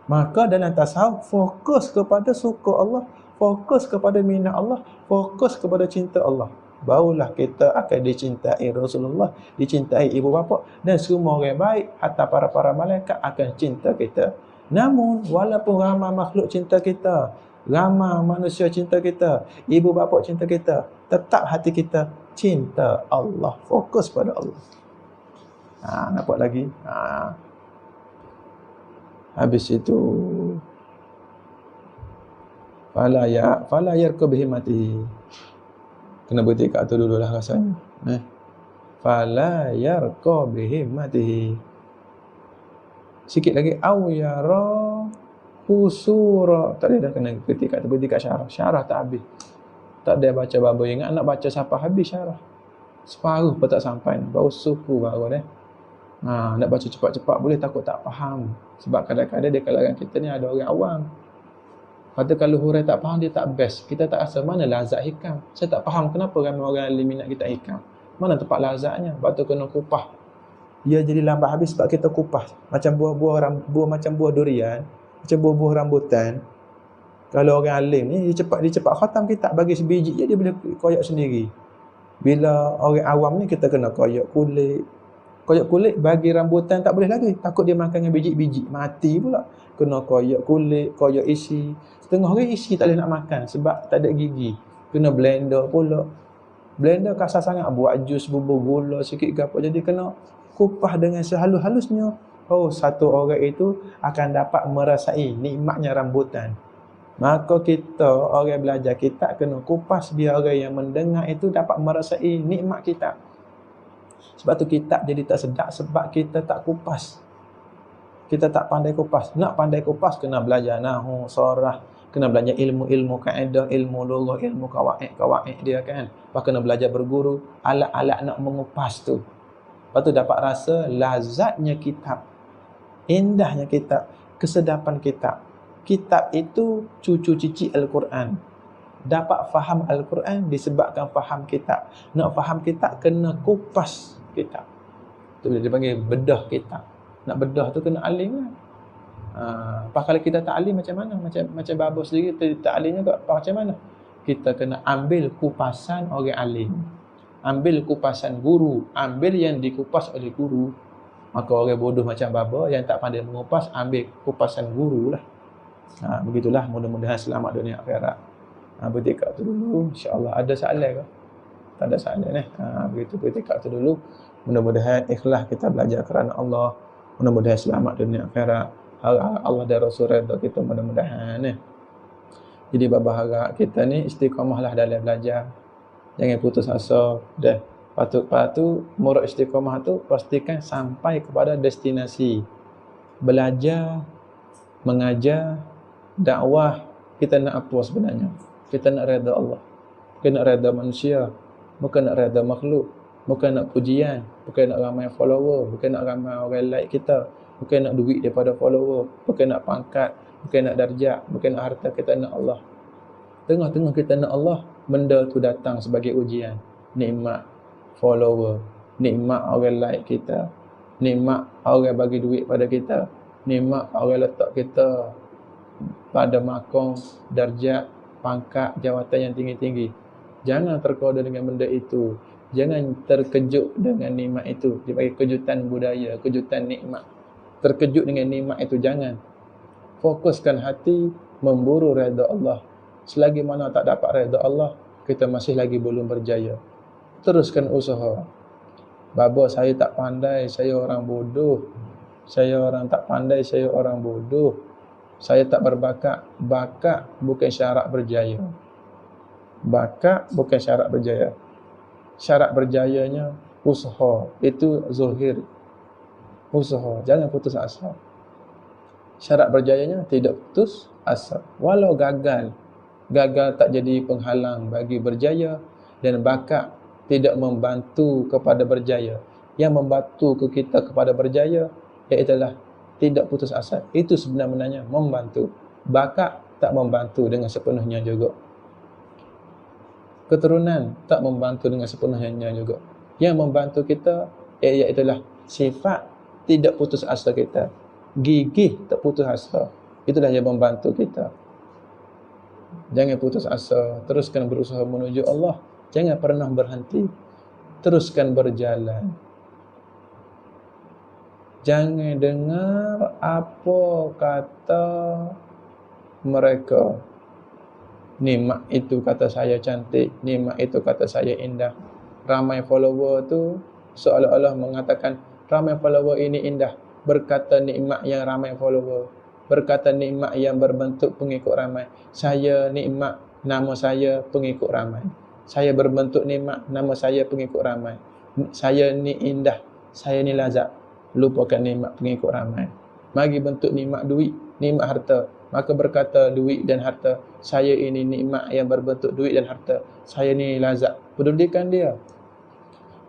Maka dalam tasawuf, fokus kepada suka Allah, fokus kepada minat Allah, fokus kepada cinta Allah. Barulah kita akan dicintai Rasulullah, dicintai ibu bapa, dan semua orang baik, hatta para malaikat akan cinta kita. Namun walaupun ramai makhluk cinta kita, ramai manusia cinta kita, ibu bapa cinta kita, tetap hati kita cinta Allah, fokus pada Allah. Nampak lagi? Habis itu fala yarku bihimati. Kena berhenti kat tu dululah rasanya. Fala yarku bihimati. Sikit lagi, au yara husura. Tak ada dah kena ketik kat tu, berhenti kat syarah. Syarah tak habis. Tak ada baca baba, ingat nak baca sampai habis syarah. Separuh pun tak sampai, baru suku baru dah. Nak baca cepat-cepat boleh, takut tak faham. Sebab kadang-kadang di kalangan kita ni ada orang awam. Kata kalau hurai tak faham, dia tak best. Kita tak rasa mana lazat hikam. Saya tak faham kenapa ramai orang alim minat kita hikam. Mana tempat lazatnya? Lepas tu kena kupah. Dia jadi lambat habis sebab kita kupas. Macam buah macam buah durian, macam buah-buah rambutan. Kalau orang alim ni dia cepat khatam kitab, bagi sebiji je dia boleh koyak sendiri. Bila orang awam ni kita kena koyak kulit. Koyak kulit bagi rambutan tak boleh lagi. Takut dia makan dengan biji-biji, mati pula. Kena koyak kulit, koyak isi. Setengah orang isi tak boleh nak makan sebab tak ada gigi. Kena blender pula. Blender kasar sangat, buat jus bubur gula sikit ke apa, jadi kena kupas dengan sehalus-halusnya. Satu orang itu akan dapat merasai nikmatnya rambutan. Maka kita, orang belajar kitab, kena kupas biar orang yang mendengar itu dapat merasai nikmat kitab. Sebab tu kitab jadi tak sedap sebab kita tak kupas. Kita tak pandai kupas. Nak pandai kupas kena belajar nahwu, sarah, kena belajar ilmu-ilmu kaedah, ilmu lughah, ilmu kawaid dia kan. Lepas kena belajar berguru, alat-alat nak mengupas tu. Lepas tu dapat rasa lazatnya kitab, indahnya kitab, kesedapan kitab. Kitab itu cucu cici Al-Quran. Dapat faham Al-Quran disebabkan faham kitab. Nak faham kitab kena kupas kitab. Itu dia panggil bedah kitab. Nak bedah tu kena alim lah. Kalau kita tak alim macam mana? Macam babo sendiri tak alimnya macam mana? Kita kena ambil kupasan orang alim. Ambil kupasan guru, ambil yang dikupas oleh guru. Maka orang bodoh macam baba yang tak pandai mengupas, ambil kupasan guru lah. Begitulah, mudah-mudahan selamat dunia akhirat. Berhenti kat tu dulu, insya-Allah. Ada soalan ke? Tak ada soalan begitu, berhenti kat tu dulu. Mudah-mudahan ikhlas kita belajar kerana Allah. Mudah-mudahan selamat dunia akhirat. Allah dan Rasul redha kita, mudah-mudahan Jadi baba harap kita ni istiqamahlah dalam belajar. Jangan putus asa dah. Patut murad istiqamah tu pastikan sampai kepada destinasi. Belajar, mengajar, dakwah, kita nak apa sebenarnya? Kita nak redha Allah. Bukan nak redha manusia. Bukan nak redha makhluk. Bukan nak pujian. Bukan nak ramai follower. Bukan nak ramai orang like kita. Bukan nak duit daripada follower. Bukan nak pangkat. Bukan nak darjat. Bukan nak harta. Kita nak Allah. Tengah-tengah kita nak Allah, benda tu datang sebagai ujian. Nikmat follower. Nikmat orang like kita. Nikmat orang bagi duit pada kita. Nikmat orang letak kita pada makam, darjat, pangkat, jawatan yang tinggi-tinggi. Jangan tergoda dengan benda itu. Jangan terkejut dengan nikmat itu. Dia bagi kejutan budaya, kejutan nikmat. Terkejut dengan nikmat itu jangan. Fokuskan hati memburu redha Allah. Selagi mana tak dapat redha Allah, kita masih lagi belum berjaya. Teruskan usaha. Baba, saya tak pandai, saya orang bodoh. Saya orang tak pandai, saya orang bodoh. Saya tak berbakat. Bakat bukan syarat berjaya. Bakat bukan syarat berjaya. Syarat berjayanya usaha. Itu zahir. Usaha. Jangan putus asa. Syarat berjayanya tidak putus asa. Walau gagal. Gagal tak jadi penghalang bagi berjaya. Dan bakat tidak membantu kepada berjaya. Yang membantu ke kita kepada berjaya iaitulah tidak putus asa. Itu sebenarnya membantu. Bakat tak membantu dengan sepenuhnya juga. Keturunan tak membantu dengan sepenuhnya juga. Yang membantu kita iaitulah sifat tidak putus asa kita. Gigih tak putus asa. Itulah yang membantu kita. Jangan putus asa. Teruskan berusaha menuju Allah. Jangan pernah berhenti. Teruskan berjalan. Jangan dengar apa kata mereka. Nikmat itu kata saya cantik. Nikmat itu kata saya indah. Ramai follower tu seolah-olah mengatakan ramai follower ini indah. Berkata nikmat yang ramai follower. Berkata nikmat yang berbentuk pengikut ramai. Saya nikmat, nama saya pengikut ramai. Saya berbentuk nikmat, nama saya pengikut ramai. Saya ni indah, saya ni lazat. Lupakan nikmat pengikut ramai. Mari bentuk nikmat duit, nikmat harta. Maka berkata duit dan harta, saya ini nikmat yang berbentuk duit dan harta. Saya ni lazat. Pedulikan dia.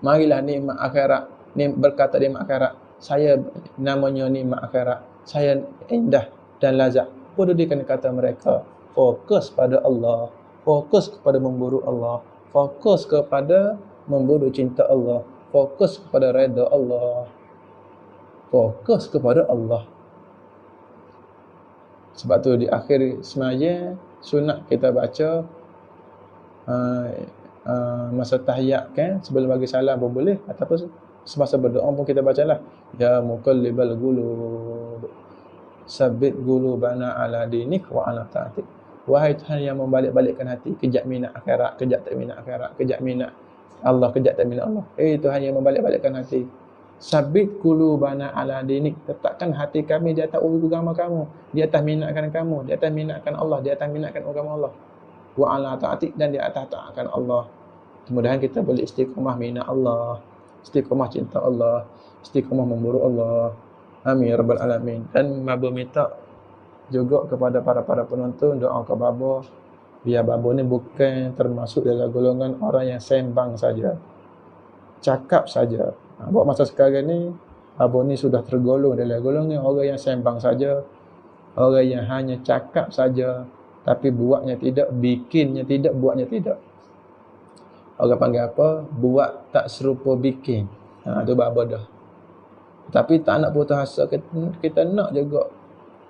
Marilah nikmat akhirat. Berkata nikmat akhirat, saya namanya nikmat akhirat. Saya indah dan lazat. Pedulikan kata mereka. Fokus pada Allah. Fokus kepada memburu Allah. Fokus kepada memburu cinta Allah. Fokus kepada redha Allah. Fokus kepada Allah. Sebab tu di akhir semaya sunat kita baca masa tahiyat kan, sebelum bagi salam pun boleh, ataupun semasa berdoa pun kita bacalah, ya muqallibal qulub sabbit qulubana ala dinik wa ala ta'atik. Wahai Tuhan yang membalik-balikkan hati, kejap minat akhirat, kejap tak minat akhirat, kejap minat Allah, kejap tak minat Allah. Tuhan yang membalik-balikkan hati, sabit qulubana ala dinik, letakkan hati kami di atas agama kamu, di atas minatkan kamu, di atas minatkan Allah, di atas minatkan agama Allah, wa ala ta'atik, dan di atas taatkan Allah. Mudah-mudahan kita boleh istiqamah minat Allah, istiqamah cinta Allah, istiqamah memburu Allah. Amin ya rabbal alamin. Dan Baba minta juga kepada para penonton, doa ke Baba biar Baba ni bukan termasuk dalam golongan orang yang sembang saja, cakap saja. Buat masa sekarang ni, Baba ni sudah tergolong dalam golongan orang yang sembang saja, orang yang hanya cakap saja, tapi buatnya tidak, bikinnya tidak, buatnya tidak. Orang panggil apa? Buat tak serupa bikin. Tu Baba dah. Tapi tak nak putus asa. Kita nak juga.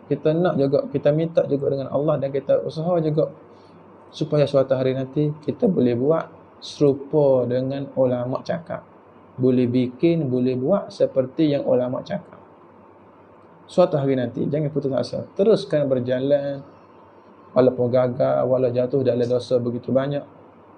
Kita nak juga. Kita minta juga dengan Allah, dan kita usaha juga supaya suatu hari nanti kita boleh buat serupa dengan ulama cakap. Boleh bikin, boleh buat seperti yang ulama cakap. Suatu hari nanti, jangan putus asa. Teruskan berjalan. Walaupun gagal, walau jatuh dalam dosa begitu banyak,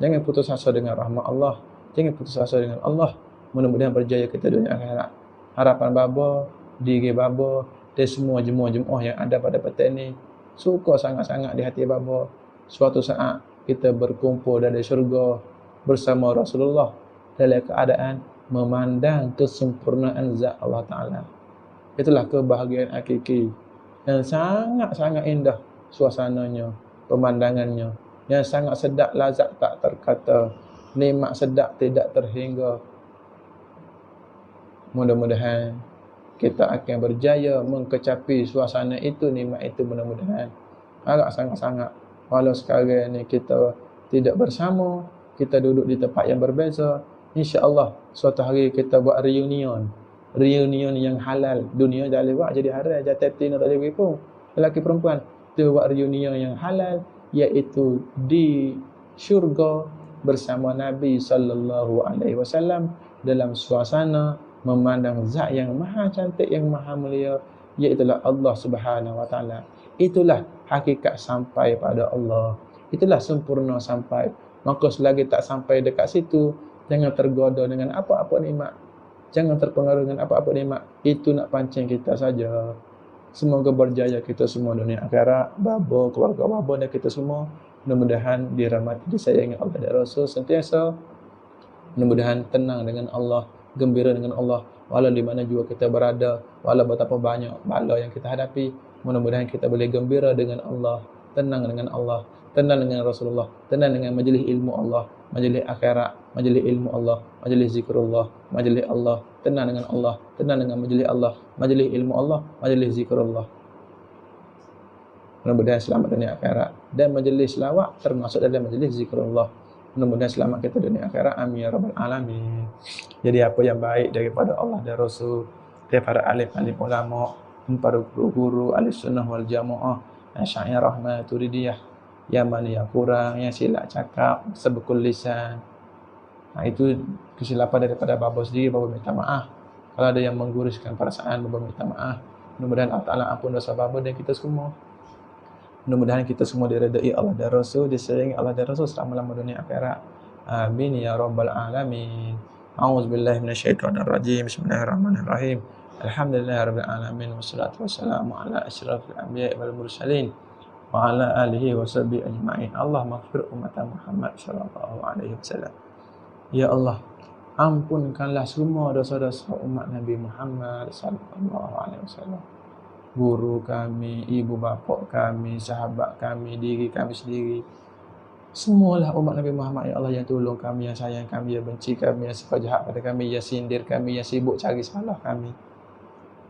jangan putus asa dengan rahmat Allah. Jangan putus asa dengan Allah. Mudah-mudahan berjaya kita dunia akhirat. Harapan Baba, diri Baba, dan semua jemaah-jemaah yang ada pada petang ni, suka sangat-sangat di hati Baba, suatu saat kita berkumpul dari syurga bersama Rasulullah dalam keadaan memandang kesempurnaan zat Allah Ta'ala. Itulah kebahagiaan hakiki yang sangat-sangat indah suasananya, pemandangannya. yang sangat sedap, lazat tak terkata, nikmat sedap tidak terhingga. Mudah-mudahan kita akan berjaya mengkecapi suasana itu, nikmat itu, mudah-mudahan. Agak sangat-sangat. Walau sekarang ni kita tidak bersama, kita duduk di tempat yang berbeza, insya-Allah suatu hari kita buat reunion yang halal. Dunia dah lewat jadi haram, jatuh betina tak boleh pun. Lelaki perempuan kita buat reunion yang halal, iaitu di syurga bersama Nabi sallallahu alaihi wasallam dalam suasana memandang zat yang maha cantik, yang maha mulia, iaitu Allah Subhanahu wa taala. Itulah hakikat sampai pada Allah. Itulah sempurna sampai. Maka selagi tak sampai dekat situ, jangan tergoda dengan apa-apa nikmat. Jangan terpengaruh dengan apa-apa nikmat. Itu nak pancing kita saja. Semoga berjaya kita semua dunia akhirat, babo, keluarga babo dan kita semua. Mudah-mudahan dirahmati, disayangi Allah dan Rasul sentiasa. Mudah-mudahan tenang dengan Allah, gembira dengan Allah, walau di mana juga kita berada, walau betapa banyak bala yang kita hadapi. Mudah-mudahan kita boleh gembira dengan Allah, tenang dengan Allah, tenang dengan Rasulullah, tenang dengan majlis ilmu Allah, majlis akhirat, majlis ilmu Allah, majlis zikrullah, majlis Allah, tenang dengan Allah, tenang dengan majlis Allah, majlis ilmu Allah, majlis zikrullah. Mudah-mudahan selamat dunia akhirat, dan majlis selawat termasuk dalam majlis zikrullah. Mudah-mudahan selamat kita dunia akhirat. Amin ya rabbal alamin. Jadi apa yang baik daripada Allah dan Rasul, daripada alim-alim ulama, para guru-guru ahli sunnah wal jamaah, Asy'ariyah, Maturidiyah, yang mana yang kurang, yang silap cakap, sebekul lisan, itu kesilapan daripada bapa sendiri, bapa minta maaf. Kalau ada yang mengguruskan perasaan, bapa minta maaf. Mudah-mudahan Allah Ta'ala ampun dosa bapa dan kita semua. Mudah-mudahan kita semua diredai Allah dan Rasul, disayangi Allah dan Rasul selama-lama dunia akhirat. Amin ya rabbal alamin. A'udzubillahi minasyaitonirrajim. Bismillahirrahmanirrahim. Alhamdulillahirabbil alamin, wassalatu wassalamu ala asyrafil anbiya'i wal mursalin wa ala alihi washabihi ajma'in. Allahumma ighfir umat Muhammad sallallahu alaihi wasallam. Ya Allah, ampunkanlah semua dosa-dosa umat Nabi Muhammad sallallahu alaihi wasallam. Guru kami, ibu bapa kami, sahabat kami, diri kami sendiri, semualah umat Nabi Muhammad. Ya Allah, yang tolong kami, yang sayang kami, yang benci kami, yang suka jahat pada kami, yang sindir kami, yang sibuk cari salah kami,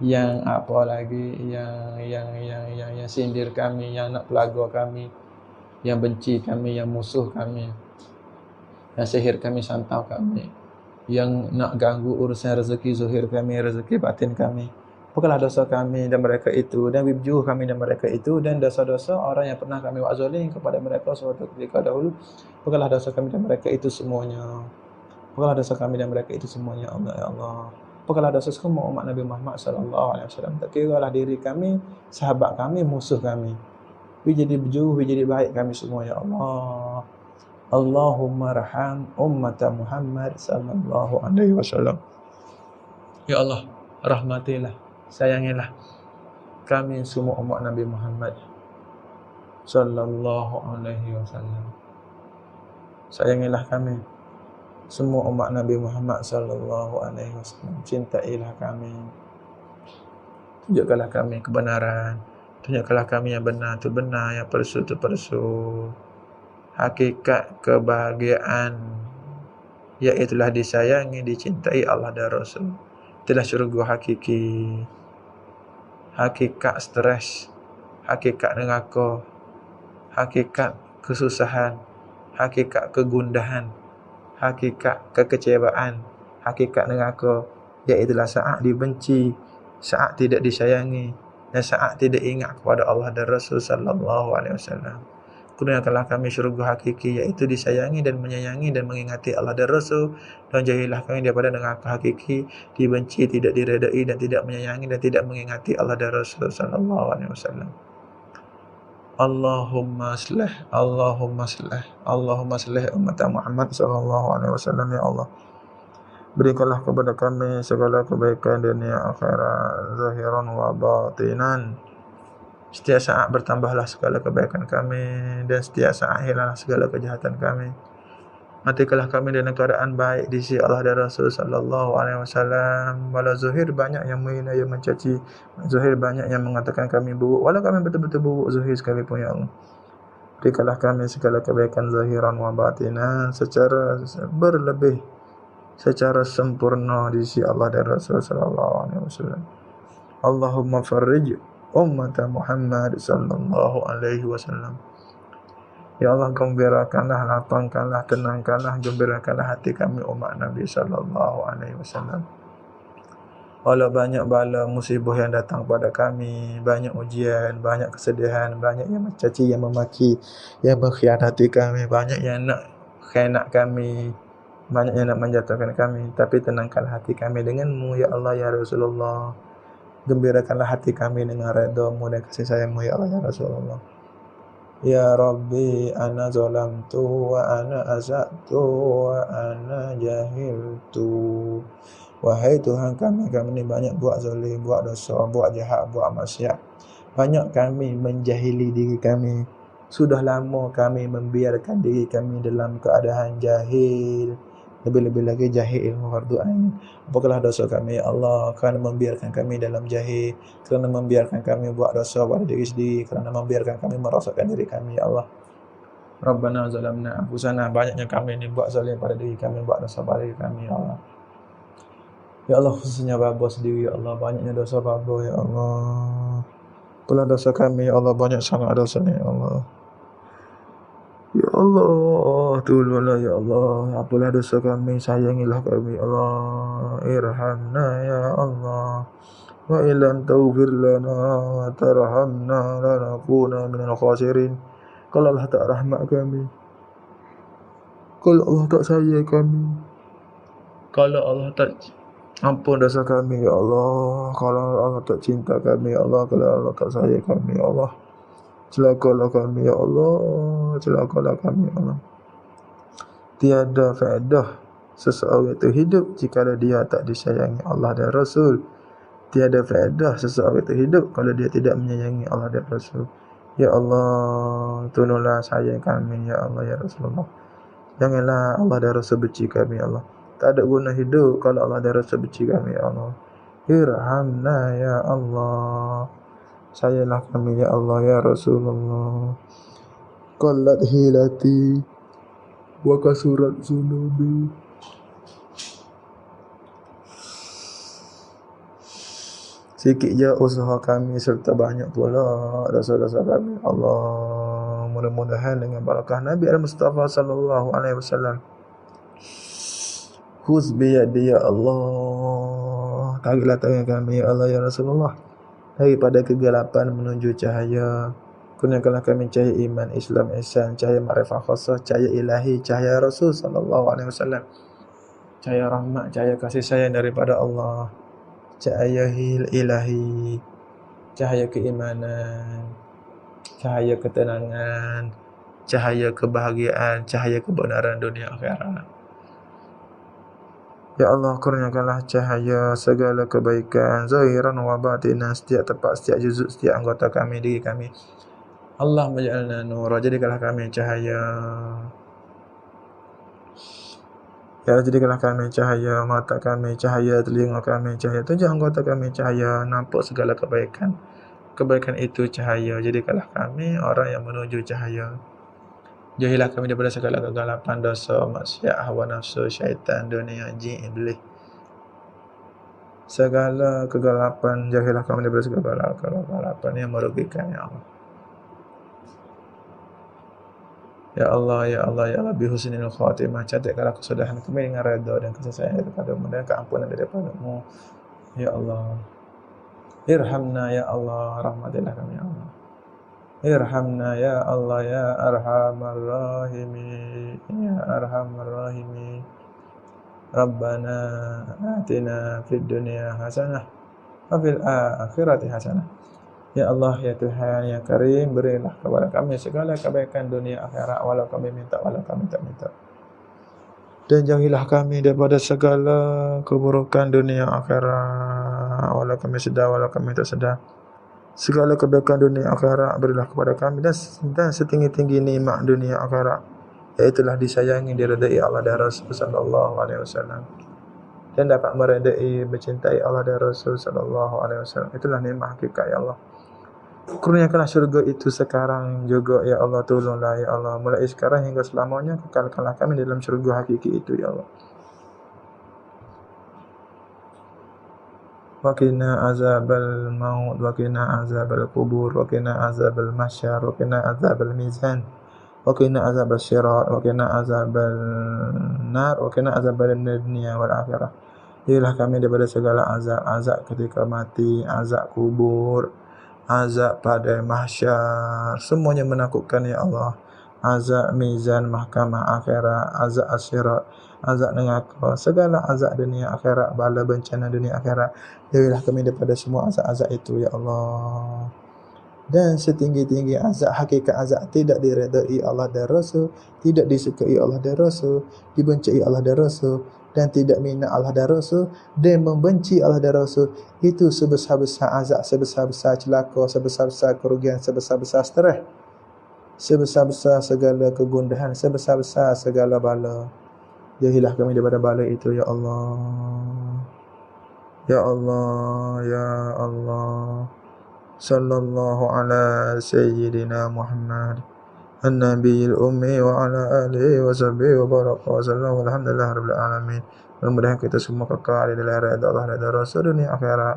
yang apa lagi, yang sindir kami, yang nak pelaga kami, yang benci kami, yang musuh kami, yang sihir kami, santau kami, yang nak ganggu urusan rezeki zahir kami, rezeki batin kami. Apakah dosa kami dan mereka itu, dan wibjuh kami dan mereka itu, dan dosa-dosa orang yang pernah kami buat zalim kepada mereka suatu ketika dahulu. Apakah dosa kami dan mereka itu semuanya. Apakah dosa kami dan mereka itu semuanya, Allah ya Allah. Apakah dosa semua umat Nabi Muhammad sallallahu alaihi wasallam. Tak kiralah diri kami, sahabat kami, musuh kami. We jadi berjuh, we jadi baik kami semua ya Allah. Allahumma raham ummat Muhammad sallallahu alaihi wasallam. Ya Allah, rahmatilah, sayangilah kami semua umat Nabi Muhammad sallallahu alaihi wasallam. Sayangilah kami semua umat Nabi Muhammad sallallahu alaihi wasallam. Cintailah kami. Tunjukkanlah kami kebenaran. Tunjukkanlah kami yang benar itu benar, yang palsu itu palsu. Hakikat kebahagiaan iaitulah disayangi, dicintai Allah dan Rasul. Itulah syurga hakiki. Hakikat stres, hakikat neraka, hakikat kesusahan, hakikat kegundahan, hakikat kekecewaan, hakikat neraka, iaitulah saat dibenci, saat tidak disayangi, dan saat tidak ingat kepada Allah dan Rasul sallallahu alaihi wasallam. Kurniakanlah kami syurga hakiki, iaitu disayangi dan menyayangi dan mengingati Allah dan Rasul, dan jauhilah kami daripada neraka hakiki, dibenci, tidak diredai dan tidak menyayangi dan tidak mengingati Allah dan Rasul sallallahu alaihi wasallam. Allahumma aslih, Allahumma aslih, Allahumma aslih umat Muhammad sallallahu alaihi wasallam ya Allah. Berikanlah kepada kami segala kebaikan dunia akhirat, zahiran wa batinan. Setiap saat bertambahlah segala kebaikan kami, dan setiap saat hilanglah segala kejahatan kami. Matikanlah kami dalam keadaan baik di sisi Allah dan Rasul sallallahu alaihi wasallam. Walau zahir banyak yang menghina, yang mencaci, zahir banyak yang mengatakan kami buruk, walau kami betul-betul buruk zahir sekalipun ya Allah. Berikanlah kami segala kebaikan zahiran wa batinan secara berlebih, secara sempurna di sisi Allah dan Rasul sallallahu alaihi wasallam. Allahumma farrij ummat Muhammad sallallahu alaihi wasallam. Ya Allah, gembirakanlah, lapangkanlah, tenangkanlah, gembirakanlah hati kami umat Nabi sallallahu alaihi wasallam. Walau banyak bala musibah yang datang pada kami, banyak ujian, banyak kesedihan, banyak yang mencaci, yang memaki, yang mengkhianati kami, banyak yang nak khianat kami, banyak yang nak menjatuhkan kami, tapi tenangkanlah hati kami dengan-Mu ya Allah ya Rasulullah. Gembirakanlah hati kami dengan redha-Mu dan kasih sayang-Mu ya Allah ya Rasulullah. Ya Rabbi, ana zalamtu wa ana azatu wa ana jahiltu. Wahai Tuhan kami ni banyak buat zalim, buat dosa, buat jahat, buat maksiat. Banyak kami menjahili diri kami. Sudah lama kami membiarkan diri kami dalam keadaan jahil. Lebih-lebih lagi jahil ilmu fardu ain. Apakah dosa kami ya Allah kerana membiarkan kami dalam jahil, kerana membiarkan kami buat dosa pada diri sendiri, kerana membiarkan kami merosakkan diri kami ya Allah. Rabbana zalamna anfusana, banyaknya kami ni buat zalim pada diri kami, buat dosa pada diri kami ya Allah. Ya Allah, khususnya baba sendiri ya Allah, banyaknya dosa baba ya Allah. Pula dosa kami ya Allah, banyak sangat dosa ni ya Allah. Ya Allah, tolonglah ya Allah. Apalah dosa kami, sayangilah kami ya Allah. Irhamna ya Allah. Wa illam taghfir lana wa tarhamna lanakuna minal khasirin. Kalau Allah tak rahmat kami, kalau Allah tak sayang kami, kalau Allah tak ampun dosa kami ya Allah, kalau Allah tak cinta kami ya Allah, kalau Allah tak sayang kami ya Allah, celakalah kami ya Allah, celakalah kami ya Allah. Tiada faedah seseorang itu hidup jika dia tak disayangi Allah dan Rasul. Tiada faedah seseorang itu hidup kalau dia tidak menyayangi Allah dan Rasul. Ya Allah, tolonglah sayang kami ya Allah ya Rasulullah. Janganlah Allah dan Rasul benci kami ya Allah. Tak ada guna hidup kalau Allah dan Rasul benci kami ya Allah. Irhamna ya Allah. Sayanglah kami ya Allah ya Rasulullah. Qallat hilati wa kasurat zunubi. Sikit je usaha kami serta banyak pula dosa-dosa kami. Allah, mudah-mudahan dengan barakah Nabi Al-Mustafa sallallahu alaihi wasallam. Khuz biyadi ya Allah. Tariklah tangan kami ya Allah ya Rasulullah daripada kegelapan menuju cahaya. Kurniakanlah kami cahaya iman, Islam, ihsan, cahaya makrifat khassah, cahaya ilahi, cahaya Rasul sallallahu alaihi wasallam. Cahaya rahmat, cahaya kasih sayang daripada Allah. Cahaya ilahi, cahaya keimanan, cahaya ketenangan, cahaya kebahagiaan, cahaya kebenaran dunia akhirat. Ya Allah, kurniakanlah cahaya segala kebaikan zahiran wa batinan, setiap tempat, setiap juzuk, setiap anggota kami, diri kami. Allah maj'alna nura, jadikanlah kami cahaya. Ya Allah, jadikanlah kami cahaya, mata kami cahaya, telinga kami cahaya, tujuh anggota kami cahaya, nampak segala kebaikan. Kebaikan itu cahaya. Jadikanlah kami orang yang menuju cahaya. Jauhilah kami daripada segala kegelapan, dosa, maksiat, hawa nafsu, syaitan, dunia, jin, iblis. Segala kegelapan, jauhilah kami daripada segala kegelapan yang merugikan ya Allah. Ya Allah, ya Allah, ya Allah, bihusnil khatimah, cantikkanlah kesudahan kami dengan redha dan kasih sayang daripada-Mu dan keampunan daripada-Mu. Ya Allah. Irhamna ya Allah, rahmatilah kami ya Allah. Irhamna ya Allah ya arhamar rahimin, ya arhamar rahimin. Rabbana atina fid dunya hasanah wa fil akhirati hasanah. Ya Allah, ya Tuhan yang Karim, berilah kepada kami segala kebaikan dunia akhirat, walau kami minta, walau kami tak minta. Dan jauhilah kami daripada segala keburukan dunia akhirat, walau kami sedar, walau kami tak sedar. Segala kebaikan dunia akhirat berilah kepada kami, dan setinggi-tinggi nikmat dunia akhirat, iaitulah disayangi, diredai Allah dan Rasul sallallahu alaihi wasallam, dan dapat meredai, mencintai Allah dan Rasul sallallahu alaihi wasallam. Itulah nikmat hakikat ya Allah. Kurniakanlah syurga itu sekarang juga ya Allah, tolonglah ya Allah, mulai sekarang hingga selamanya kekalkanlah kami dalam syurga hakiki itu ya Allah. Wa qina azabal maut wa qina azabal kubur wa qina azabal mahsyar wa qina azabal mizan wa qina azabal sirat wa qina azabal nar wa qina azabal dunya wal akhirah. Jadilah kami daripada segala azab, azab ketika mati, azab kubur, azab pada mahsyar, semuanya menakutkan ya Allah. Azab mizan mahkamah akhirat, azab asyirat, azab neraka, segala azab dunia akhirat, bala bencana dunia akhirat. Jadilah kami daripada semua azab-azab itu ya Allah. Dan setinggi-tinggi azab, hakikat azab tidak diredai Allah dan Rasul, tidak disukai Allah dan Rasul, dibenci Allah dan Rasul, dan tidak minat Allah dan Rasul, dan membenci Allah dan Rasul. Itu sebesar-besar azab, sebesar-besar celaka, sebesar-besar kerugian, sebesar-besar stres, sebesar-besar segala kegundahan, sebesar-besar segala bala. Jauhilah kami daripada bala itu ya Allah. Ya Allah, ya Allah. Sallallahu ala sayyidina Muhammad an-nabiyil ummi wa ala alihi wa sahbihi wa baraka wa sallam. Alhamdulillah rabbil alamin. Mudah-mudahan kita semua kekal di dalam redha Allah dan Rasul dunia akhirat.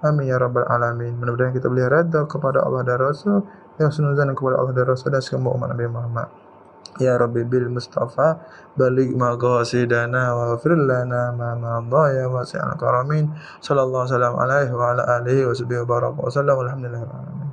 Amin ya rabbal alamin. Mudah-mudahan kita boleh redha kepada Allah dan Rasul, yang sunuzan kepada Allah dan Rasul dan semua umat Nabi Muhammad. Ya Rabbi bil Mustafa baligh maqasidana wa ghfir lana ma madha ya wasi'al karamin. Sallallahu alaihi wa ala alihi wa sahbihi wa baraka wa sallam. Alhamdulillah.